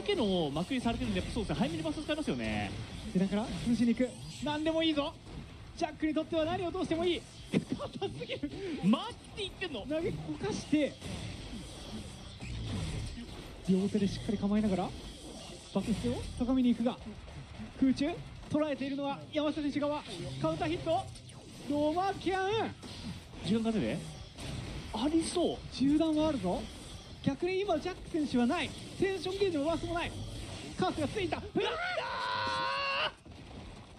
けの幕にされてるんで、そうですね、早めにバス使いますよね。でだから潰しに行く。何でもいいぞ。ジャックにとっては何をどうしてもいい。硬すぎる。マジで言ってんの。投げこかして両手でしっかり構えながらバックステを高めに行くが、空中捉えているのは山下選手側。カウンターヒットロマキャン。時間稼いでありそう。中段はあるぞ。逆に今ジャック選手はない。テンションゲージのバースもない。カースがついた。ジ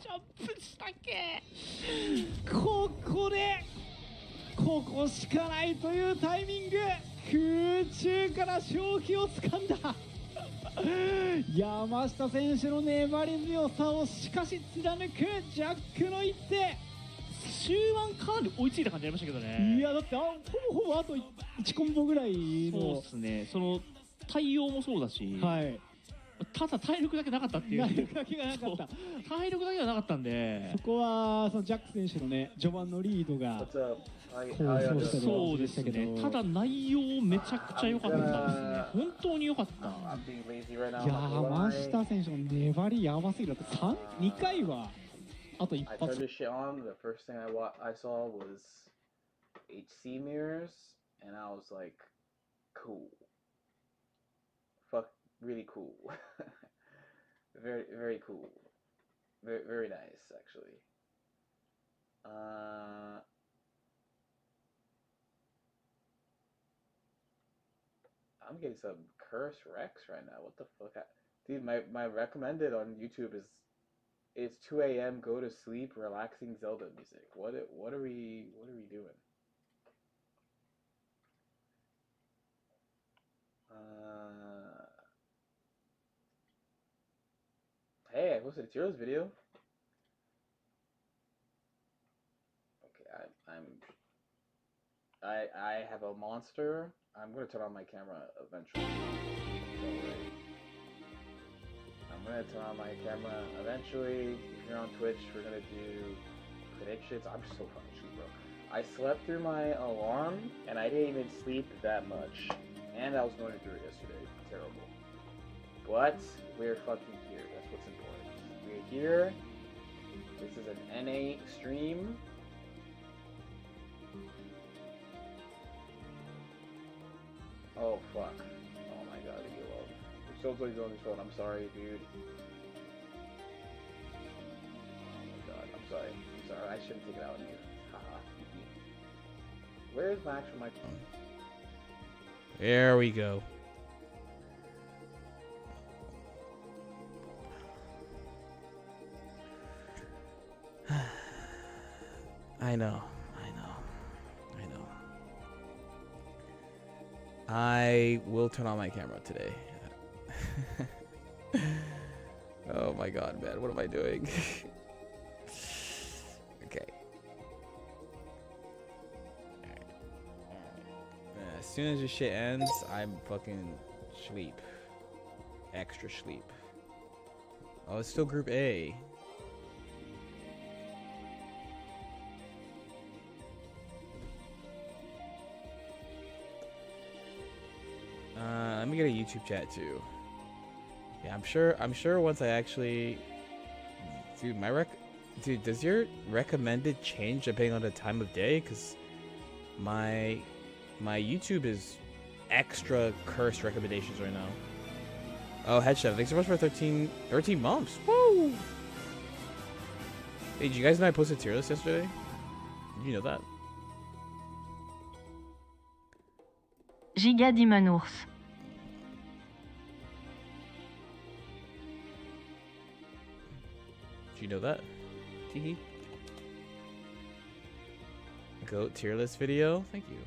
ャンプしたっけ。ここしかないというタイミング。空中から勝機をつかんだ。山下選手の粘り強さをしかし貫くジャックの一手。終盤かなり追いついた感じありましたけどね。いやだってほぼあと1コンボぐらいの。そうですね、その対応もそうだし、はい、ただ体力だけなかったっていう。体力だけがなかった。体力だけがなかったんで、そこはそのジャック選手のね序盤のリードがそうですね。ただ内容めちゃくちゃ良かったですね。本当に良かった。山下選手の粘りやばすぎる。だって2回はあと一発。I turned this shit on. The first thing I saw was HC mirrors, and I was like, cool. Fuck, really cool. Very cool. Very nice, actually. I'm getting some curse Rex right now. What the fuck? Dude, my recommended on YouTube is it's 2 a.m. Go to sleep, relaxing Zelda music. What are we doing? Hey, I posted a tier list video. Okay, I have a monster. I'm gonna turn on my camera eventually. Don't worry. I'm gonna turn on my camera eventually. If you're on Twitch, we're gonna do predictions. I'm so fucking sleep, bro. I slept through my alarm, and I didn't even sleep that much. And I was going through it yesterday. Terrible. But we're fucking here. That's what's important. We're here. This is an NA stream. Oh fuck. Oh my god, leave me alone. You're so pleased on this phone. I'm sorry, dude. Oh my god, I'm sorry. I'm sorry. I shouldn't take it out on you. Haha. Where's my actual microphone? There we go. I know. I will turn on my camera today. Oh my god, man. What am I doing? Okay. As soon as this shit ends, I'm fucking sleep. Extra sleep. Oh, it's still Group A. Let me get a YouTube chat too. Yeah, I'm sure once I actually, dude, does your recommended change depending on the time of day? Cause my YouTube is extra cursed recommendations right now. Oh, Headchef, thanks so much for 13 months. Woo! Hey, did you guys know I posted tier list yesterday? Did you know that? Giga Dimanours. Did you know that? Teehee. Goat tier list video. Thank you.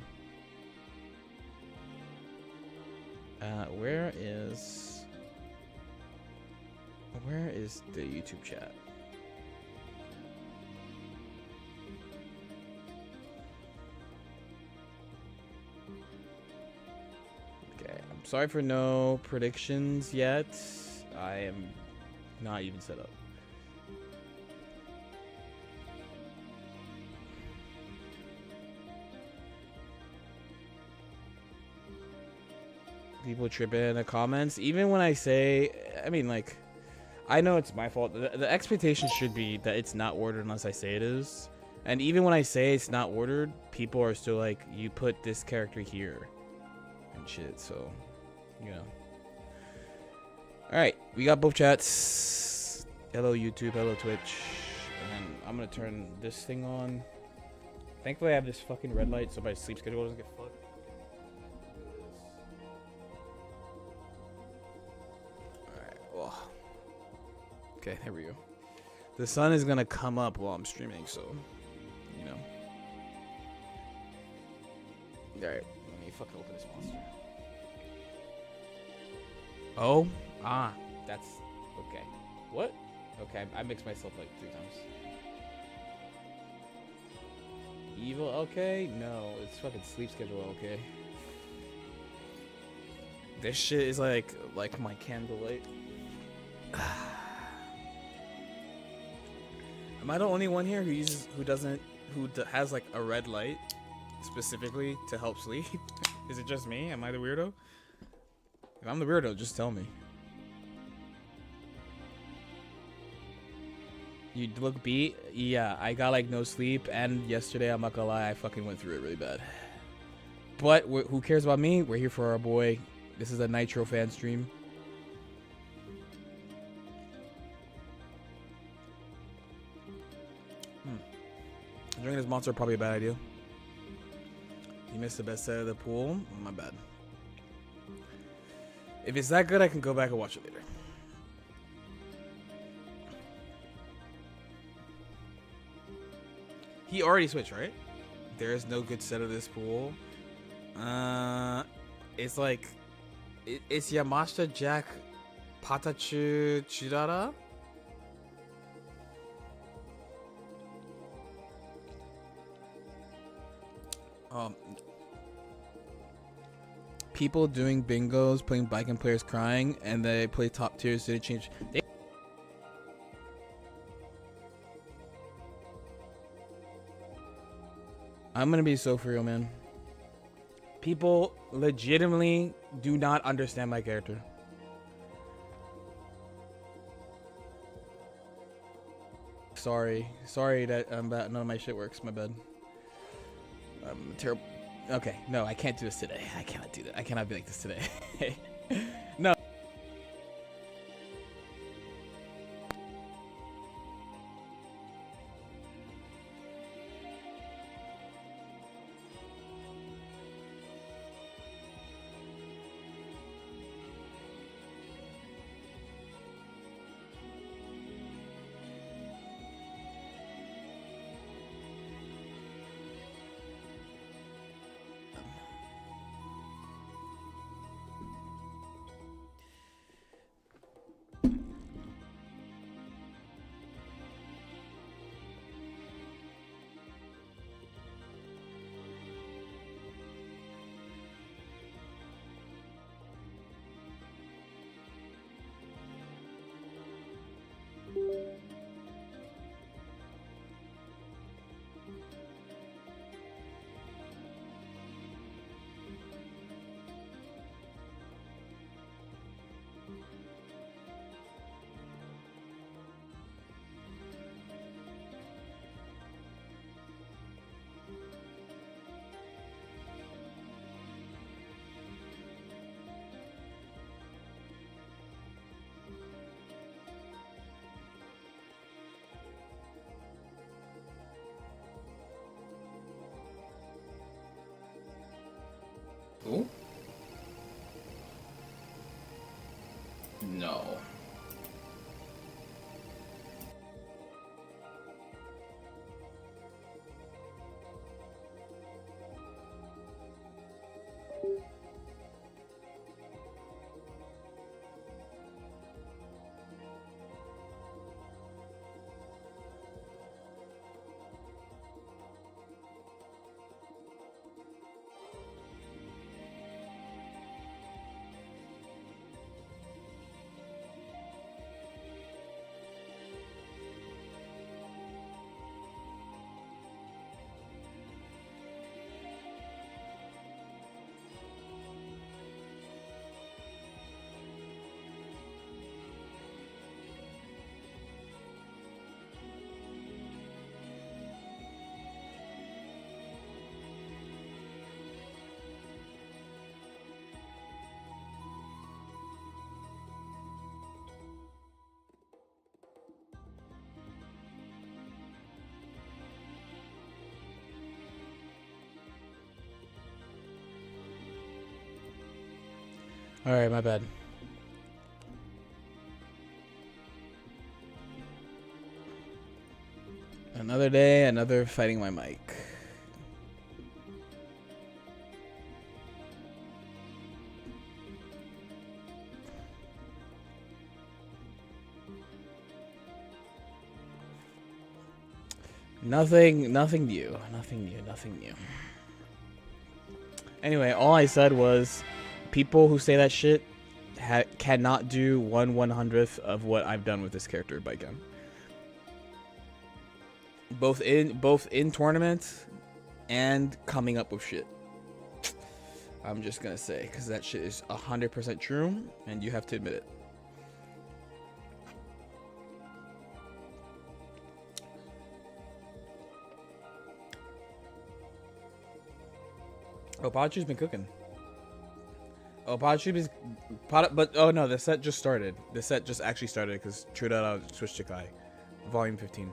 Where is the YouTube chat? Okay, I'm sorry for no predictions yet. I am not even set up. people trip in the comments. Even when I say, I mean, like, I know it's my fault. The expectation should be that it's not ordered unless I say it is. And even when I say it's not ordered, people are still like, you put this character here and shit. So, you know. Alright, we got both chats. Hello YouTube, hello Twitch. And then I'm gonna turn this thing on. Thankfully I have this fucking red light so my sleep schedule doesn't get fucked. Alright, well. Okay, there we go. The sun is gonna come up while I'm streaming, so, you know. Alright, let me fucking open this monster. Oh, that's okay. What? Okay, I mixed myself like 3 times. Evil, okay? No, it's fucking sleep schedule, okay? This shit is like my candlelight. Am I the only one here who has like a red light specifically to help sleep? Is it just me? Am I the weirdo? If I'm the weirdo, just tell me. You look beat? Yeah, I got like no sleep, and yesterday, I'm not gonna lie, I fucking went through it really bad. But who cares about me? We're here for our boy. This is a Nitro fan stream. Drinking this monster probably a bad idea. You missed the best set of the pool. My bad. If it's that good, I can go back and watch it later. He already switched, right? There is no good set of this pool. It's like it's Yamashita Jack Patachu Chirara. People doing bingos, playing bike and players crying, and they play top tiers, so they change. I'm gonna be so for real, man. People legitimately do not understand my character. Sorry that none of my shit works. My bad. I'm terrible. Okay, no, I can't do this today. I cannot do that. I cannot be like this today. No. Who? No. Alright, my bad. Another day, another fighting my mic. Nothing new. Nothing new. Anyway, all I said was people who say that shit cannot do 1/100th of what I've done with this character by gun. Both in tournament and coming up with shit. I'm just gonna say, because that shit is 100% true, and you have to admit it. Oh, Pachu's been cooking. Oh, Pachu is... But, oh no, the set just started. The set just actually started because Trudeau switched to Kai. Volume 15.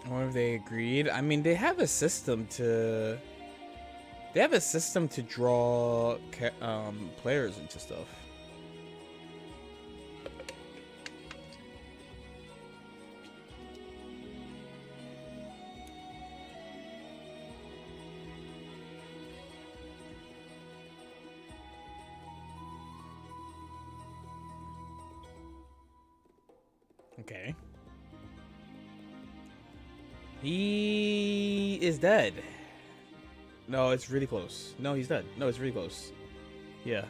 I wonder if they agreed. I mean, they have a system to... They have a system to draw players into stuff. Okay. He is dead. No, it's really close. No, he's dead. No, it's really close. Yeah.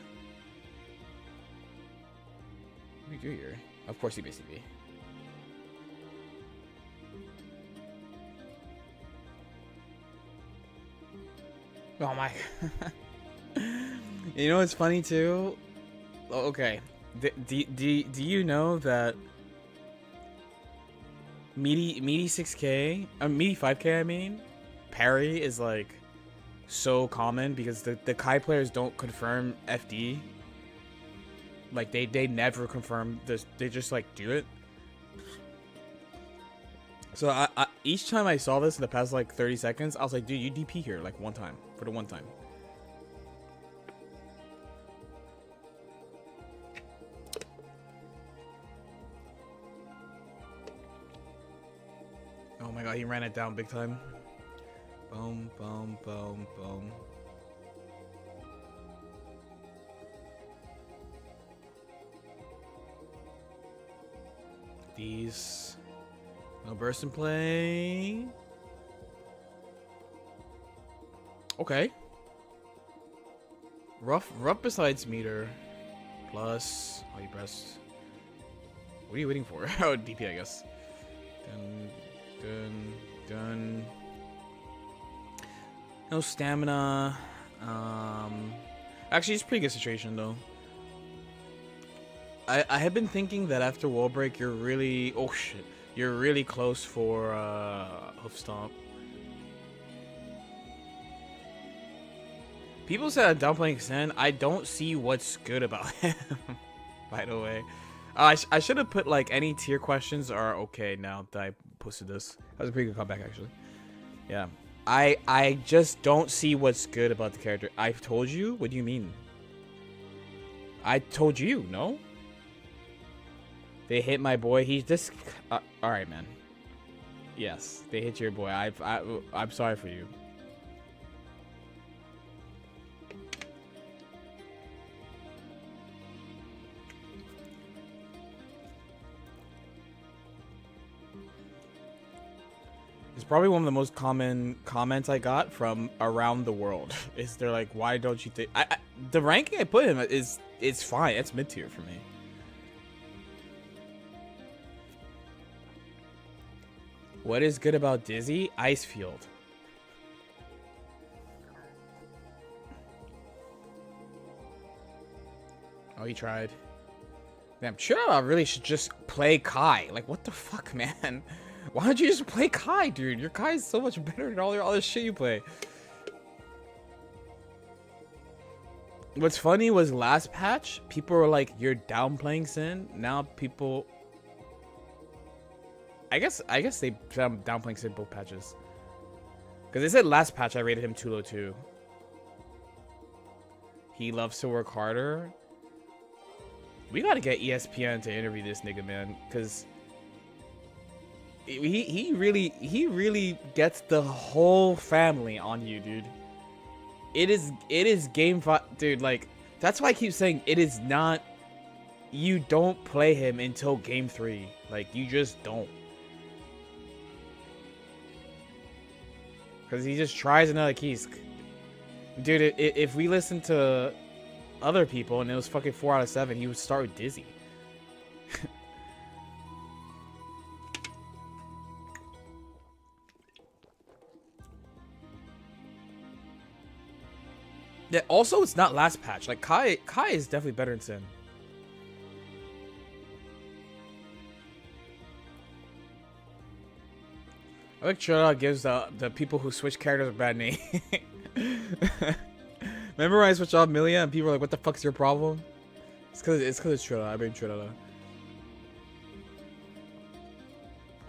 What do you do here? Of course he basically. Oh my. You know what's funny too? Oh, okay. Do you know that meaty 6K, meaty 5K, I mean, parry is like so common because the Kai players don't confirm FD. Like they never confirm this. They just like do it. So I each time I saw this in the past like 30 seconds, I was like, dude, you DP here like one time for the one time. Oh my god, he ran it down big time. Boom, boom, boom, boom. These. No burst in play. Okay. Rough besides meter. Plus. Oh, you press. What are you waiting for? Oh, DP, I guess. Done. No stamina. Actually, it's a pretty good situation though. I have been thinking that after wall break, you're really you're really close for hoof stomp. People said I'm downplaying Sen. I don't see what's good about him. By the way, I should have put like any tier questions are okay now that I posted this. That was a pretty good comeback actually. Yeah. I just don't see what's good about the character. I've told you? What do you mean? I told you, no? They hit my boy. He's just... Alright, man. Yes, they hit your boy. I'm sorry for you. It's probably one of the most common comments I got from around the world. Is they're like, why don't you think... the ranking I put him is fine. It's mid-tier for me. What is good about Dizzy? Ice Field. Oh, he tried. Damn, Chua really should just play Kai. Like, what the fuck, man? Why don't you just play Kai, dude? Your Kai is so much better than all this shit you play. What's funny was last patch, people were like, "You're downplaying Sin." Now people, I guess they downplaying Sin both patches. Because they said last patch I rated him too low too. He loves to work harder. We gotta get ESPN to interview this nigga, man, because he really gets the whole family on you, dude. It is game 5, dude. Like, that's why I keep saying it is not. You don't play him until game 3. Like, you just don't. Because he just tries another keys. Dude, if we listen to other people and it was fucking 4 out of 7, he would start with Dizzy. Yeah, also it's not last patch. Like Kai is definitely better than Sin. I like Chura gives the people who switch characters a bad name. Remember when I switched off Milia and people were like, "What the fuck's your problem?" It's cause it's Chura. I blame Chura.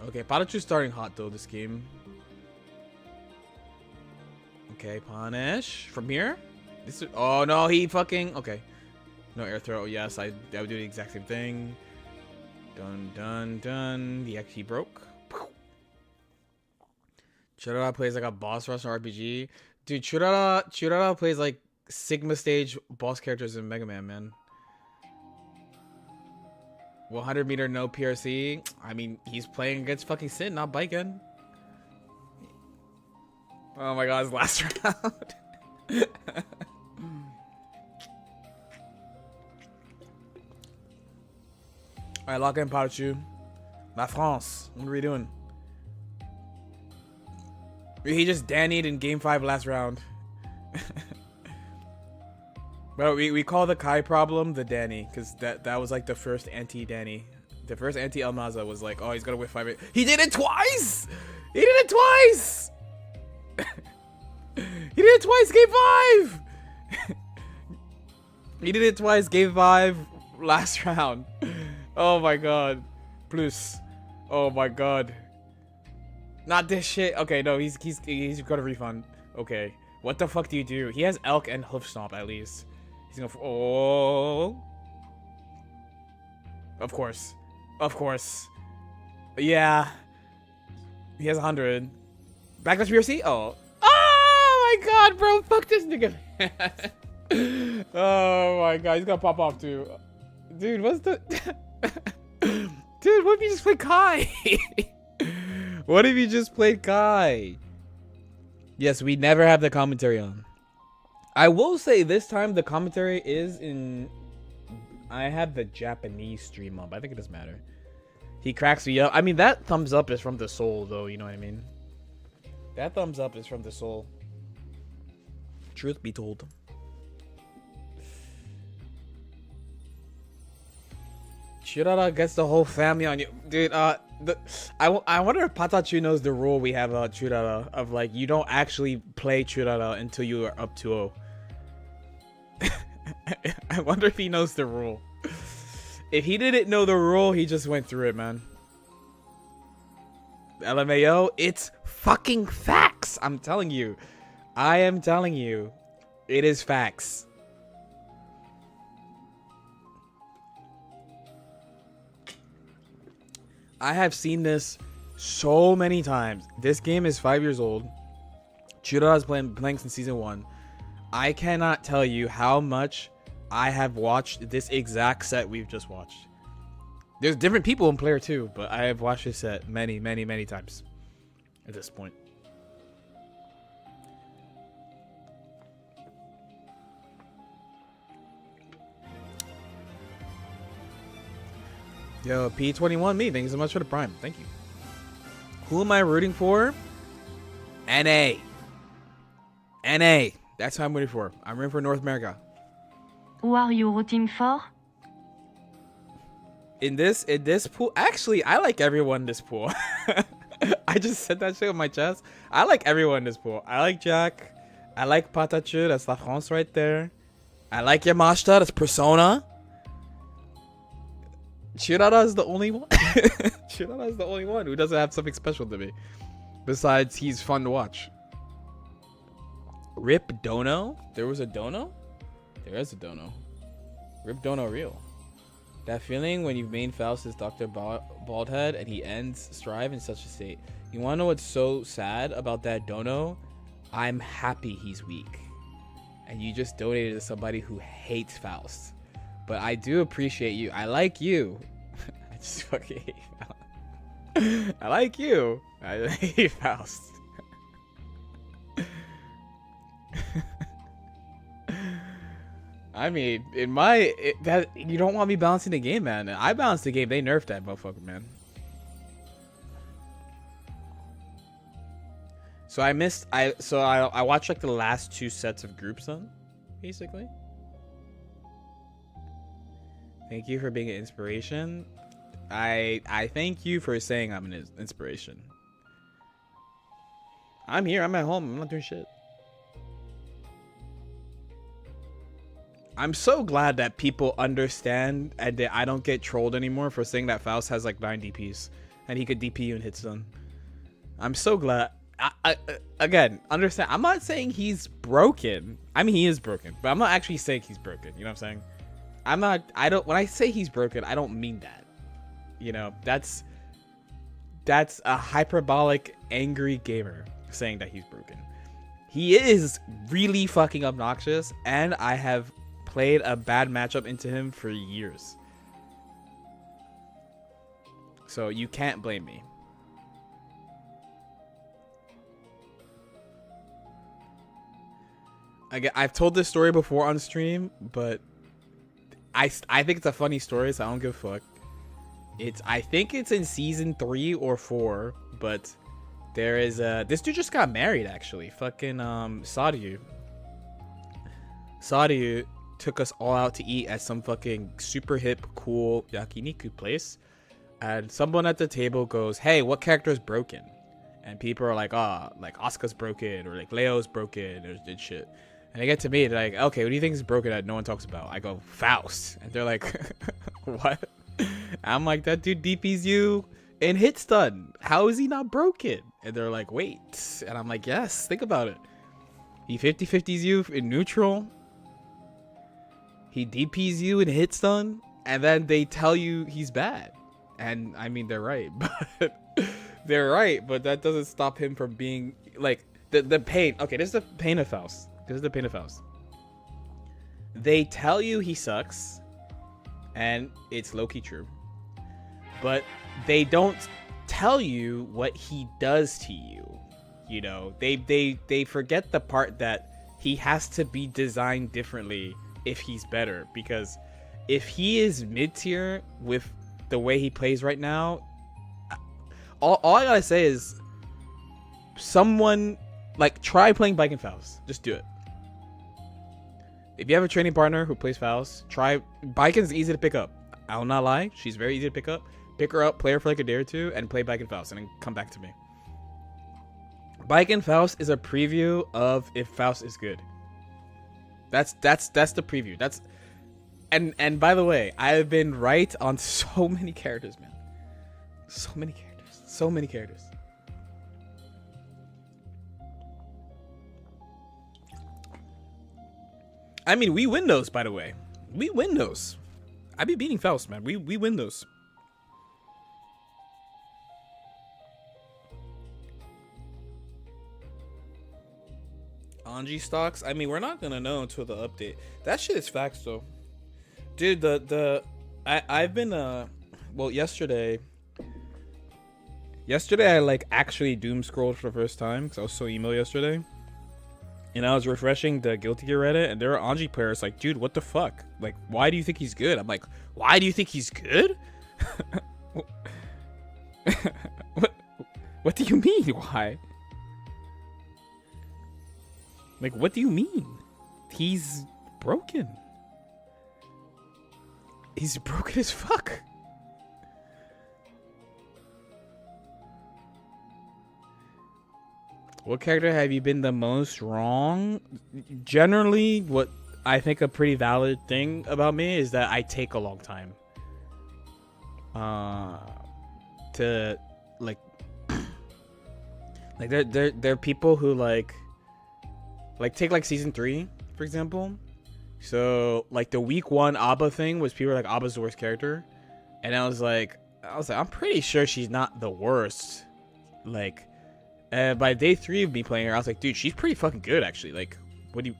Okay, Pikachu's starting hot though this game. Okay, punish from here. This is, oh no, he fucking okay. No air throw. Yes, I would do the exact same thing. Done. The XP broke. Churara plays like a boss rush in RPG. Dude, Churara plays like Sigma stage boss characters in Mega Man, 100 meter no PRC. I mean, he's playing against fucking Sin, not Biken. Oh my god, his last round. Alright, lock in Pikachu. La France. What are we doing? He just Dannied in game 5 last round. Bro, we call the Kai problem the Danny, because that was like the first anti-Danny. The first anti-Elmaza was like, oh, he's gonna win 5. He did it twice! He did it twice! He did it twice, game 5! He did it twice, game 5, last round. Oh my god. Plus. Oh my god. Not this shit. Okay, no, he's got a refund. Okay. What the fuck do you do? He has Elk and Hoof Stomp at least. He's gonna oh. Of course. Of course. Yeah. He has 100. Backlash PRC? Oh. Oh my god, bro. Fuck this nigga. Oh my god, he's gonna pop off too. Dude, what's the dude, what if you just played Kai? What if you just played Kai? Yes, we never have the commentary on. I will say this time the commentary is in... I have the Japanese stream up. I think it doesn't matter. He cracks me up. I mean, that thumbs up is from the soul, though. You know what I mean? That thumbs up is from the soul. Truth be told. Churara gets the whole family on you. Dude, I wonder if Patachu knows the rule we have about Churara. Of, like, you don't actually play Churara until you are up 2-0. I wonder if he knows the rule. If he didn't know the rule, he just went through it, man. LMAO, it's fucking facts. I'm telling you. I am telling you. It is facts. I have seen this so many times. This game is 5 years old. Churara's playing since season 1. I cannot tell you how much I have watched this exact set we've just watched. There's different people in player 2, but I have watched this set many, many, many times at this point. Yo, P21 me, thank you so much for the prime. Thank you. Who am I rooting for? NA. NA. That's who I'm rooting for. I'm rooting for North America. Who are you rooting for? In this pool, actually, I like everyone in this pool. I just said that shit on my chest. I like everyone in this pool. I like Jack. I like Patachu. That's La France right there. I like Yamashita. That's Persona. Chirara is the only one. Chirara is the only one who doesn't have something special to me. Besides, he's fun to watch. Rip Dono? There was a Dono? There is a Dono. Rip Dono real. That feeling when you've main Faust is Dr. Baldhead and he ends Strive in such a state. You wanna know what's so sad about that Dono? I'm happy he's weak. And you just donated to somebody who hates Faust. But I do appreciate you. I like you. I just fucking hate Faust. I like you. I hate Faust. I mean, that you don't want me balancing the game, man. I balanced the game. They nerfed that motherfucker, man. So I watched like the last 2 sets of groups then, basically. Thank you for being an inspiration. I thank you for saying I'm an inspiration. I'm here. I'm at home. I'm not doing shit. I'm so glad that people understand and that I don't get trolled anymore for saying that Faust has like 9 DPs and he could DP you and hit stun. I'm so glad. Again, understand. I'm not saying he's broken. I mean, he is broken, but I'm not actually saying he's broken. You know what I'm saying? When I say he's broken, I don't mean that. You know, that's a hyperbolic, angry gamer saying that he's broken. He is really fucking obnoxious, and I have played a bad matchup into him for years. So you can't blame me. I've told this story before on stream, but I think it's a funny story, so I don't give a fuck. I think it's in season 3 or 4, but there is this dude just got married actually. Fucking Sadiu took us all out to eat at some fucking super hip cool yakiniku place, and someone at the table goes, "Hey, what character is broken?" And people are like, like Asuka's broken, or like Leo's broken, or did shit. And they get to me, they're like, "Okay, what do you think is broken that no one talks about?" I go, "Faust." And they're like, "What?" I'm like, "That dude DPs you in hit stun. How is he not broken?" And they're like, "Wait." And I'm like, "Yes, think about it. He 50-50s you in neutral. He DPs you in hit stun. And then they tell you he's bad." And I mean, they're right. But they're right. But that doesn't stop him from being like the pain. Okay, this is the pain of Faust. They tell you he sucks, and it's low-key true, but they don't tell you what he does to you. You know, they forget the part that he has to be designed differently if he's better, because if he is mid-tier with the way he plays right now, all I gotta say is someone like try playing Bike and Faust. Just do it. If you have a training partner who plays Faust, try. Biken's easy to pick up. I'll not lie. She's very easy to pick up. Pick her up, play her for like a day or two, and play Bike and Faust, and then come back to me. Bike and Faust is a preview of if Faust is good. That's the preview. And by the way, I have been right on so many characters, man. So many characters. I mean, we win those, by the way. We win those. I be beating Faust, man. We win those. Anji stocks? I mean, we're not gonna know until the update. That shit is facts, though. Dude, I've been, well, yesterday I, like, actually doom scrolled for the first time, because I was so emo yesterday. And I was refreshing the Guilty Gear Reddit, and there are Anji players like, "Dude, what the fuck? Like, why do you think he's good?" I'm like, "Why do you think he's good?" What do you mean, why? Like, what do you mean? He's broken. He's broken as fuck. What character have you been the most wrong? Generally, what I think a pretty valid thing about me is that I take a long time to like like there are people who like take like season 3 for example. So like the week 1 Abba thing was people were like Abba's the worst character, and I was like I'm pretty sure she's not the worst. Like by day 3 of me playing her, I was like, dude, she's pretty fucking good actually. Like, what do you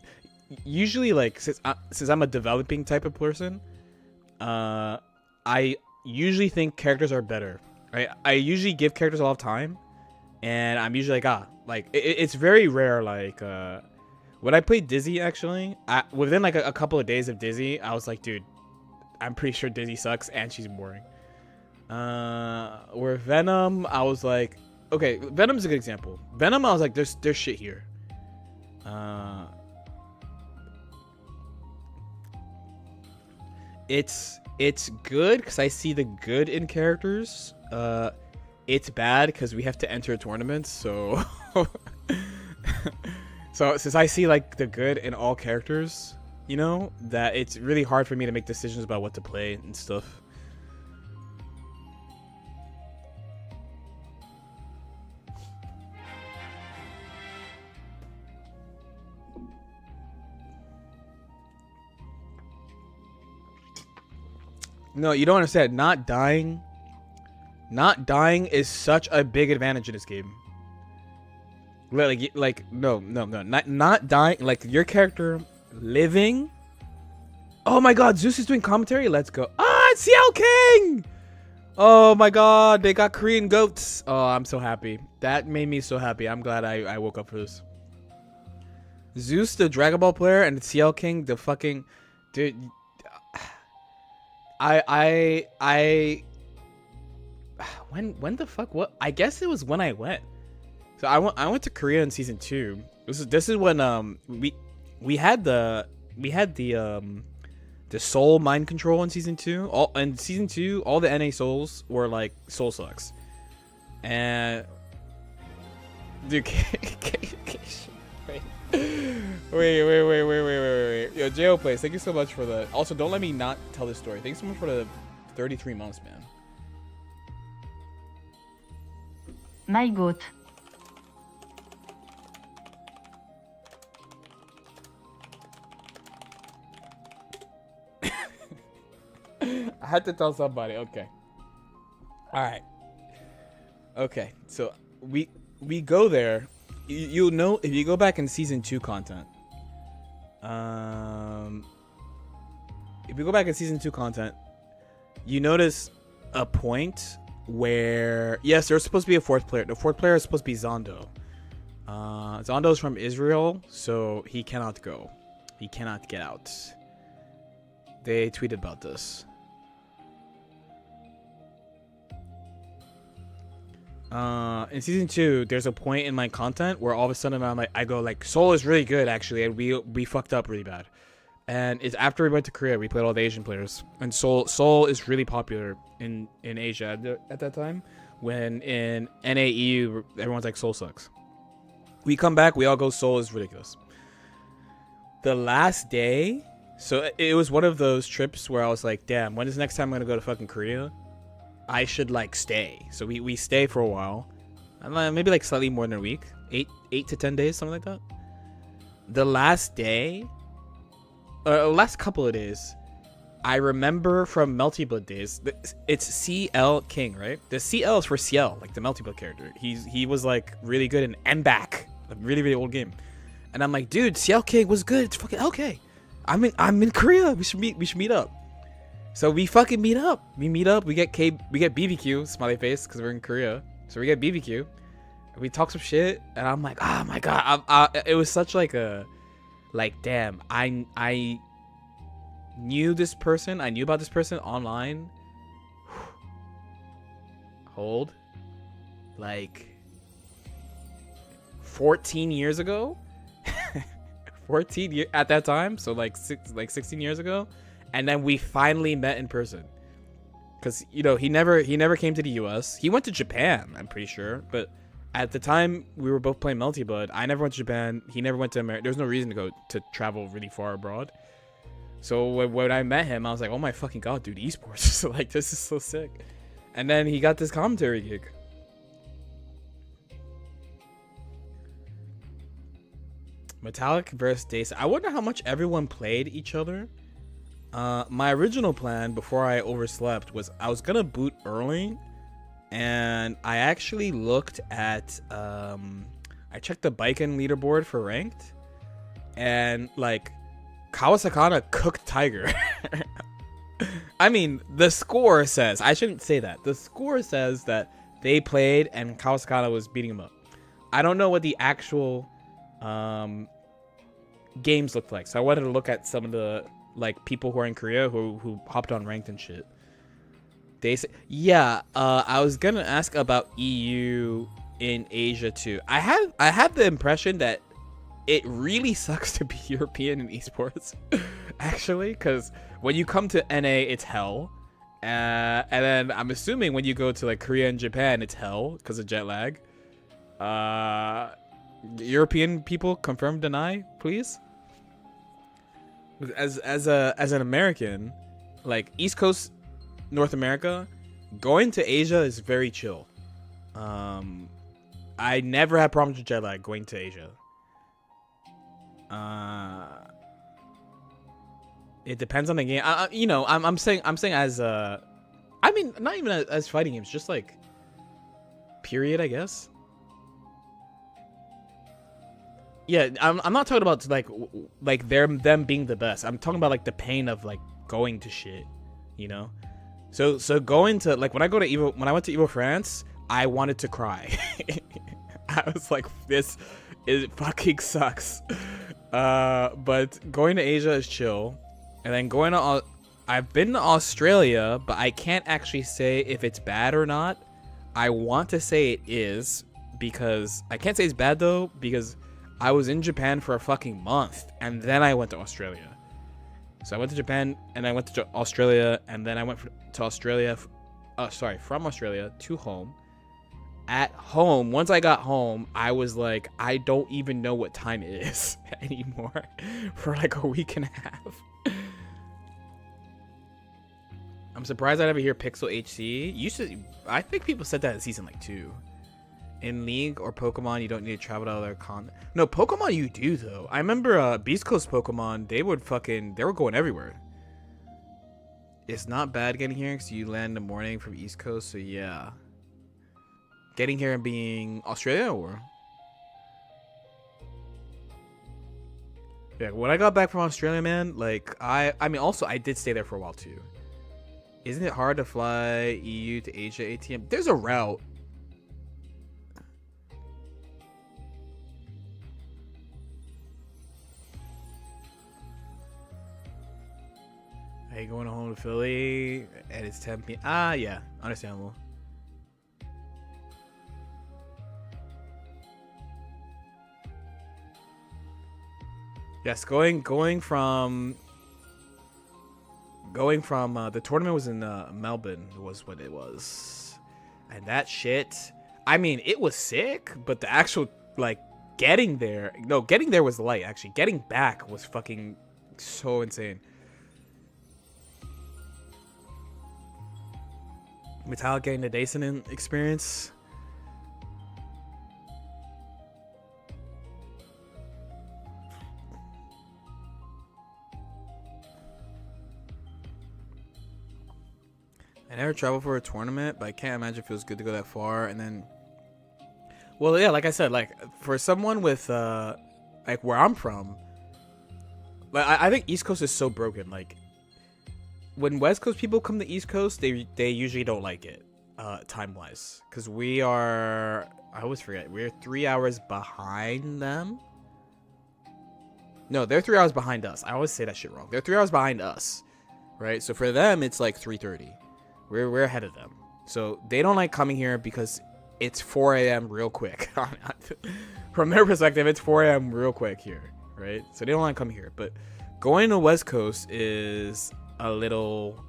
usually like? Since I'm a developing type of person, I usually think characters are better. Right? I usually give characters a lot of time, and I'm usually like it's very rare. Like when I played Dizzy, actually, within like a couple of days of Dizzy, I was like, dude, I'm pretty sure Dizzy sucks and she's boring. Where Venom, I was like, okay, Venom's a good example. Venom, I was like, there's shit here. It's good because I see the good in characters. It's bad because we have to enter tournaments, so so since I see like the good in all characters, you know, that it's really hard for me to make decisions about what to play and stuff. No, you don't understand. Not dying is such a big advantage in this game. Like no, not dying. Like your character living. Oh my God, Zeus is doing commentary. Let's go. Ah, it's CL King. Oh my God, they got Korean goats. Oh, I'm so happy. That made me so happy. I'm glad I woke up for this. Zeus, the Dragon Ball player, and CL King, the fucking dude. When the fuck, what? I guess it was when I went. So I went to Korea in season 2. This is when we had the soul mind control in season 2. In season 2, all the NA souls were like soul sucks. And dude, wait. Yo, Jo Plays, thank you so much for the. Also, don't let me not tell this story. Thanks so much for the 33 months, man. My goat. I had to tell somebody. Okay. All right. Okay. So we go there. You'll know if you go back in season 2 content. If you go back in season 2 content, you notice a point where yes, there's supposed to be a 4th player. The 4th player is supposed to be Zondo. Zondo is from Israel, so he cannot go. He cannot get out. They tweeted about this. In season 2, there's a point in my content where all of a sudden I go like, Soul is really good actually, and we fucked up really bad. And it's after we went to Korea, we played all the Asian players, and Soul is really popular in Asia at that time. When in NAEU, everyone's like Soul sucks. We come back, we all go Soul is ridiculous. The last day, so it was one of those trips where I was like, damn, when is the next time I'm gonna go to fucking Korea? I should like stay. So we stay for a while, and maybe like slightly more than a week, 8 to 10 days, something like that. The last day, last couple of days, I remember from Melty Blood days. It's CL King, right? The CL is for CL, like the Melty Blood character. He was like really good in MBAC, a really really old game. And I'm like, dude, CL King was good. It's fucking okay. I'm in Korea. We should meet up. So we fucking meet up. We get BBQ, smiley face, because we're in Korea. So we get BBQ. And we talk some shit, and I'm like, oh my God. It was such like a, like, damn. I knew this person. I knew about this person online. Hold. Like 14 years ago. 14 years at that time. So like 16 years ago. And then we finally met in person, because you know he never came to the US. He went to Japan, I'm pretty sure, but at the time we were both playing Melty Blood. I never went to Japan. He never went to America. There's no reason to travel really far abroad. So when I met him, I was like, oh my fucking god, dude, esports. Like, this is so sick. And then he got this commentary gig. Metallic versus Dace. I wonder how much everyone played each other. My original plan before I overslept was I was gonna boot early, and I actually looked at I checked the Baiken leaderboard for ranked, and like Kawasakana cooked Tiger. I mean, the score says, I shouldn't say that. The score says that they played and Kawasakana was beating him up. I don't know what the actual games looked like, so I wanted to look at some of the like people who are in Korea who hopped on ranked and shit. They say, yeah, I was gonna ask about EU in Asia too. I had the impression that it really sucks to be European in esports, actually, because when you come to NA, it's hell, and then I'm assuming when you go to like Korea and Japan, it's hell because of jet lag. European people, confirm, deny, please. As an American, like East Coast North America, going to Asia is very chill. I never had problems with jet lag going to Asia. It depends on the game. You know, I'm saying as I mean, not even as fighting games, just like period, I guess. Yeah, I'm not talking about like them being the best. I'm talking about like the pain of like going to shit, you know. So going to like when I went to Evo France, I wanted to cry. I was like, it fucking sucks. But going to Asia is chill, and then going to I've been to Australia, but I can't actually say if it's bad or not. I want to say it is, because I can't say it's bad though, because I was in Japan for a fucking month, and then I went to Australia. So I went to Japan, and I went to Australia, and then I went to Australia, from Australia to home. At home, once I got home, I was like, I don't even know what time it is anymore for like a week and a half. I'm surprised I never hear Pixel HC. I think people said that in season like 2. In League or Pokemon, you don't need to travel to other continents. No, Pokemon you do though. I remember Beast Coast Pokemon, they were going everywhere. It's not bad getting here because you land in the morning from East Coast, so yeah. Getting here and being Australia or? Yeah, when I got back from Australia, man, like I mean also I did stay there for a while too. Isn't it hard to fly EU to Asia ATM? There's a route. Hey, going home to Philly and it's 10 p.m. Ah, yeah, understandable. Yes, going from the tournament was in Melbourne was what it was, and that shit. I mean, it was sick, but the actual like getting there was light. Actually, getting back was fucking so insane. Metallic getting the Dason experience. I never traveled for a tournament, but I can't imagine it feels good to go that far. And then, well, yeah, like I said, like for someone with like where I'm from, like I think East Coast is so broken. Like when West Coast people come to East Coast, they usually don't like it, time wise, because we are, I always forget, we're 3 hours behind them. No, they're 3 hours behind us. I always say that shit wrong. They're 3 hours behind us, right? So for them, it's like 3:30. We're ahead of them, so they don't like coming here because it's 4 a.m. real quick. From their perspective, it's 4 a.m. real quick here, right? So they don't like coming here. But going to West Coast is a little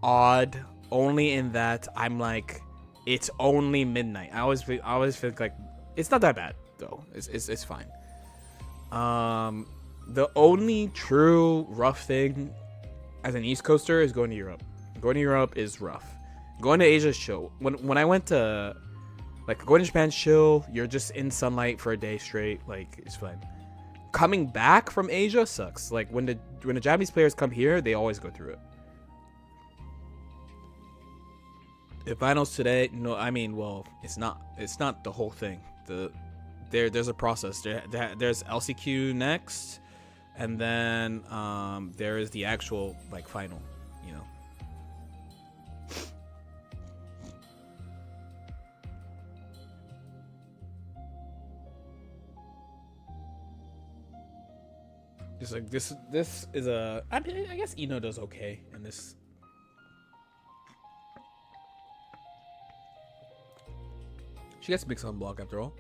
odd, only in that I'm like, it's only midnight. I always think like it's not that bad though. It's fine. the only true rough thing as an East Coaster is going to Europe. Going to Europe is rough. Going to Asia is chill. When I went to, like, going to Japan's chill. You're just in sunlight for a day straight. Like, it's fine. Coming back from Asia sucks. Like, when the Japanese players come here, they always go through it. The finals today, no, I mean, well, it's not the whole thing. There's a process. There's LCQ next, and then there is the actual, like, final, you know. Just like this is a, I mean, I guess Ino does okay in this. She gets big sunblock after all.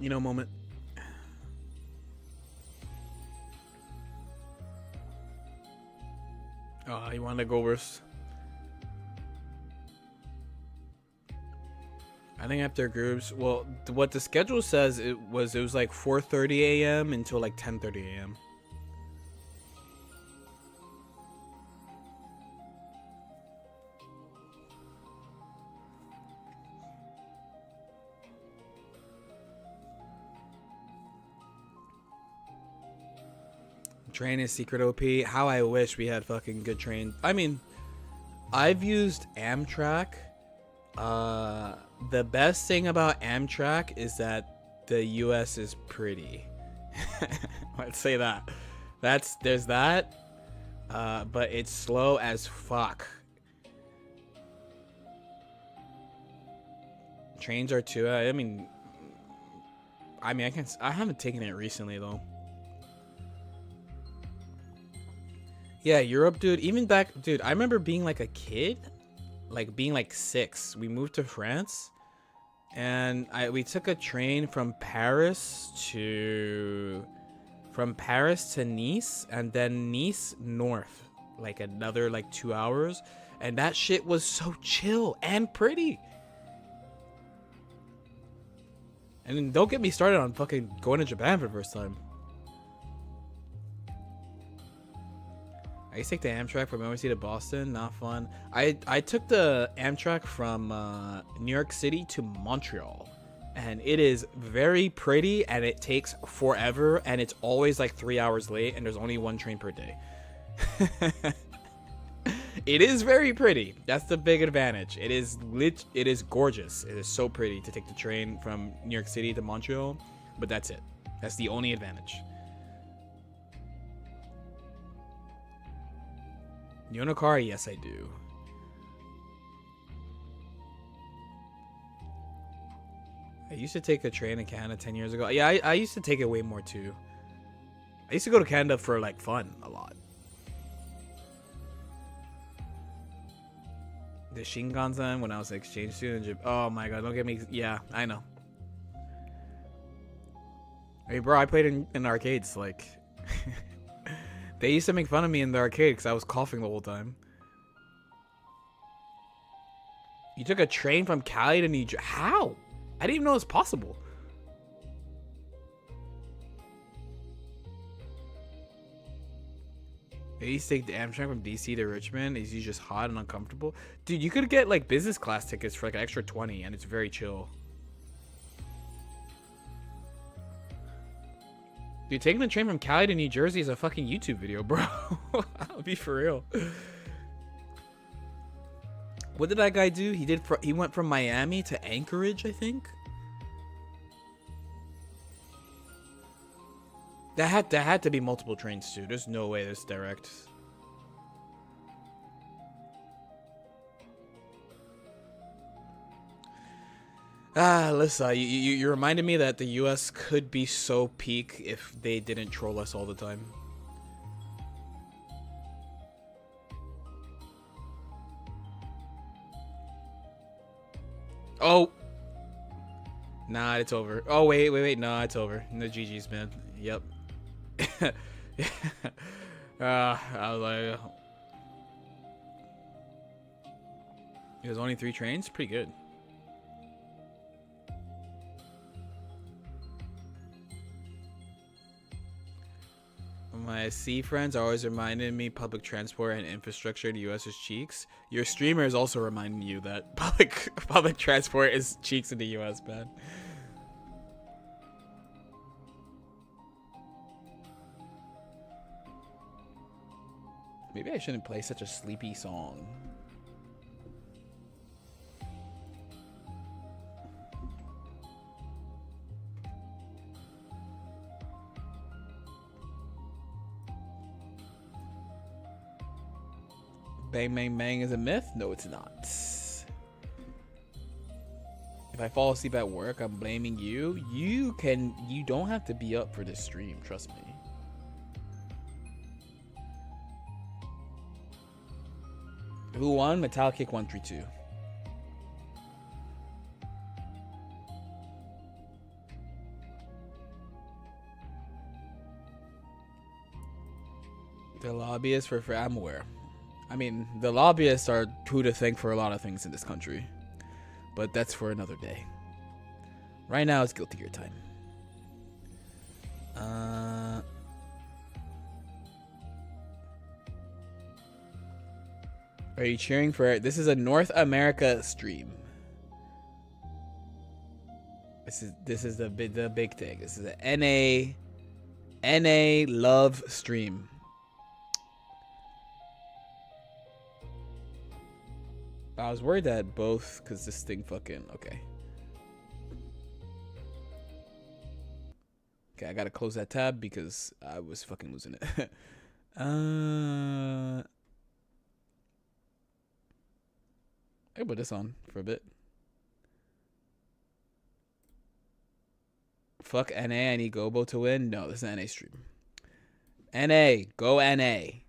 Ino moment. Oh, you want to go worse? I think after groups, well, what the schedule says it was like 4:30 a.m. until like 10:30 a.m. Train is secret OP. How I wish we had fucking good train. I mean, I've used Amtrak. The best thing about Amtrak is that the US is pretty. Let's say that. There's that. But it's slow as fuck. Trains are too. I haven't taken it recently though. Yeah, Europe, dude. Even back, dude, I remember being like a kid, like being like 6. We moved to France, and we took a train from Paris to Nice, and then Nice north, like another like 2 hours, and that shit was so chill and pretty. And then don't get me started on fucking going to Japan for the first time. I used to take the Amtrak from NYC to Boston. Not fun. I took the Amtrak from New York City to Montreal. And it is very pretty, and it takes forever, and it's always like 3 hours late, and there's only one train per day. It is very pretty. That's the big advantage. It is gorgeous. It is so pretty to take the train from New York City to Montreal, but that's it. That's the only advantage. You own a car? Yes, I do. I used to take a train in Canada 10 years ago. Yeah, I used to take it way more too. I used to go to Canada for like fun a lot. The Shinkansen when I was an exchange student in Japan. Oh my god, don't get me. Yeah, I know. Hey, bro, I played in arcades like. They used to make fun of me in the arcade because I was coughing the whole time. You took a train from Cali to New Jersey? How? I didn't even know it was possible. I used to take the Amtrak from DC to Richmond. It's usually just hot and uncomfortable. Dude, you could get like business class tickets for like an extra 20 and it's very chill. Dude, taking the train from Cali to New Jersey is a fucking YouTube video, bro. I'll be for real. What did that guy do? He went from Miami to Anchorage, I think. That had to be multiple trains too. There's no way this direct. Lissa, you reminded me that the US could be so peak if they didn't troll us all the time. Oh! Nah, it's over. Oh, wait. Nah, it's over. No GG's, man. Yep. I was like... It was only 3 trains? Pretty good. My C friends are always reminding me public transport and infrastructure in the US is cheeks. Your streamer is also reminding you that public transport is cheeks in the US, man. Maybe I shouldn't play such a sleepy song. Bang Bang Bang is a myth? No, it's not. If I fall asleep at work, I'm blaming you. You don't have to be up for this stream, trust me. Who won? Metallic Kick 132. The lobbyists for I'm aware. I mean, the lobbyists are who to thank for a lot of things in this country. But that's for another day. Right now, it's Guilty Gear time. Are you cheering for it? This is a North America stream. This is the big thing. This is a NA love stream. I was worried that both, because this thing fucking okay. Okay, I gotta close that tab because I was fucking losing it. I put this on for a bit. Fuck NA, I need Gobo to win. No, this is an NA stream. NA, go NA.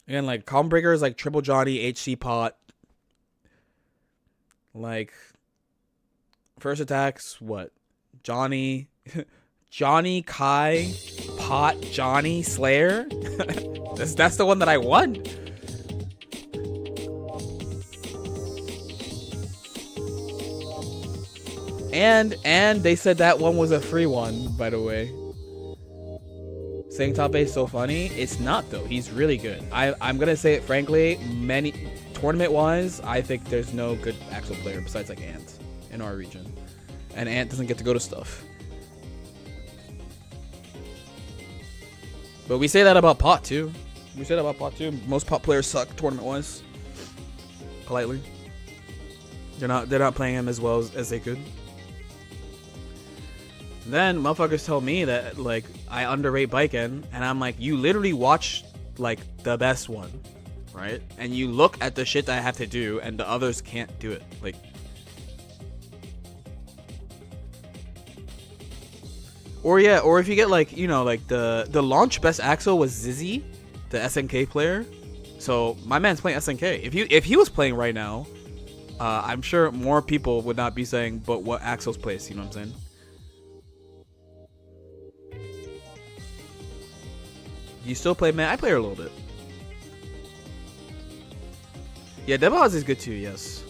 Again, like Calm Breaker is like Triple Johnny, HC Pot. Like first attacks, what? Johnny, Johnny, Kai, Pot, Johnny, Slayer. that's the one that I won. And they said that one was a free one, by the way. Saying top 8 is so funny. It's not though. He's really good. I'm gonna say it frankly. Many tournament wise, I think there's no good Axel player besides like Ant in our region, and Ant doesn't get to go to stuff. But we say that about Pot too. Most Pot players suck tournament wise. Politely. They're not playing him as well as they could. Then motherfuckers tell me that like I underrate Baiken, and I'm like, you literally watch like the best one, right? And you look at the shit that I have to do, and the others can't do it. Like, or yeah, or if you get like, you know, like the launch best Axel was Zizzy, the SNK player. So my man's playing SNK. If he was playing right now, I'm sure more people would not be saying, but what Axel's place? You know what I'm saying? You still play, man? I play her a little bit. Yeah, Deva's is good too, yes.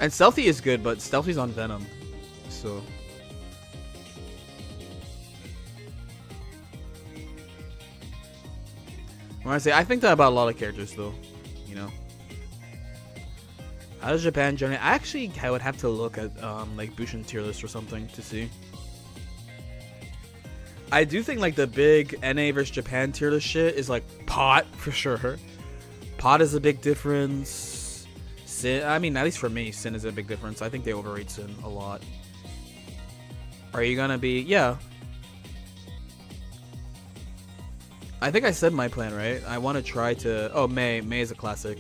And Stealthy is good, but Stealthy's on Venom. So. When I say, I think that about a lot of characters though. You know? How does Japan generate? I would have to look at like Bushin tier list or something to see. I do think like the big NA versus Japan tier list shit is like Pot for sure. Pot is a big difference. Sin, I mean, at least for me, Sin is a big difference. I think they overrate Sin a lot. Are you gonna be? Yeah. I think I said my plan, right? I want to try to. Oh, May. May is a classic.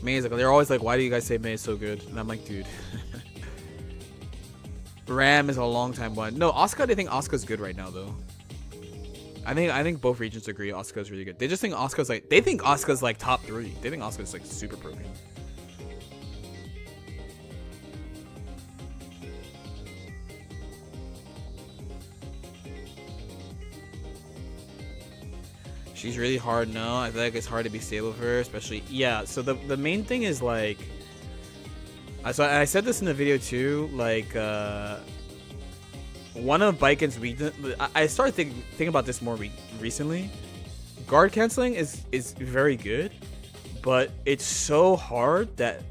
May is like, they're always like, why do you guys say May is so good? And I'm like, dude. Ram is a long time one. No, Asuka, they think Asuka's good right now though. I think both regions agree Asuka's really good. They just think Asuka's like, they think Asuka's like top 3. They think Asuka's like super broken. She's really hard. No, I feel like it's hard to be stable for her, especially. Yeah, so the main thing is like, so I said this in the video too, like one of Baiken's weakness. I started thinking about this more recently. Guard canceling is very good, but it's so hard that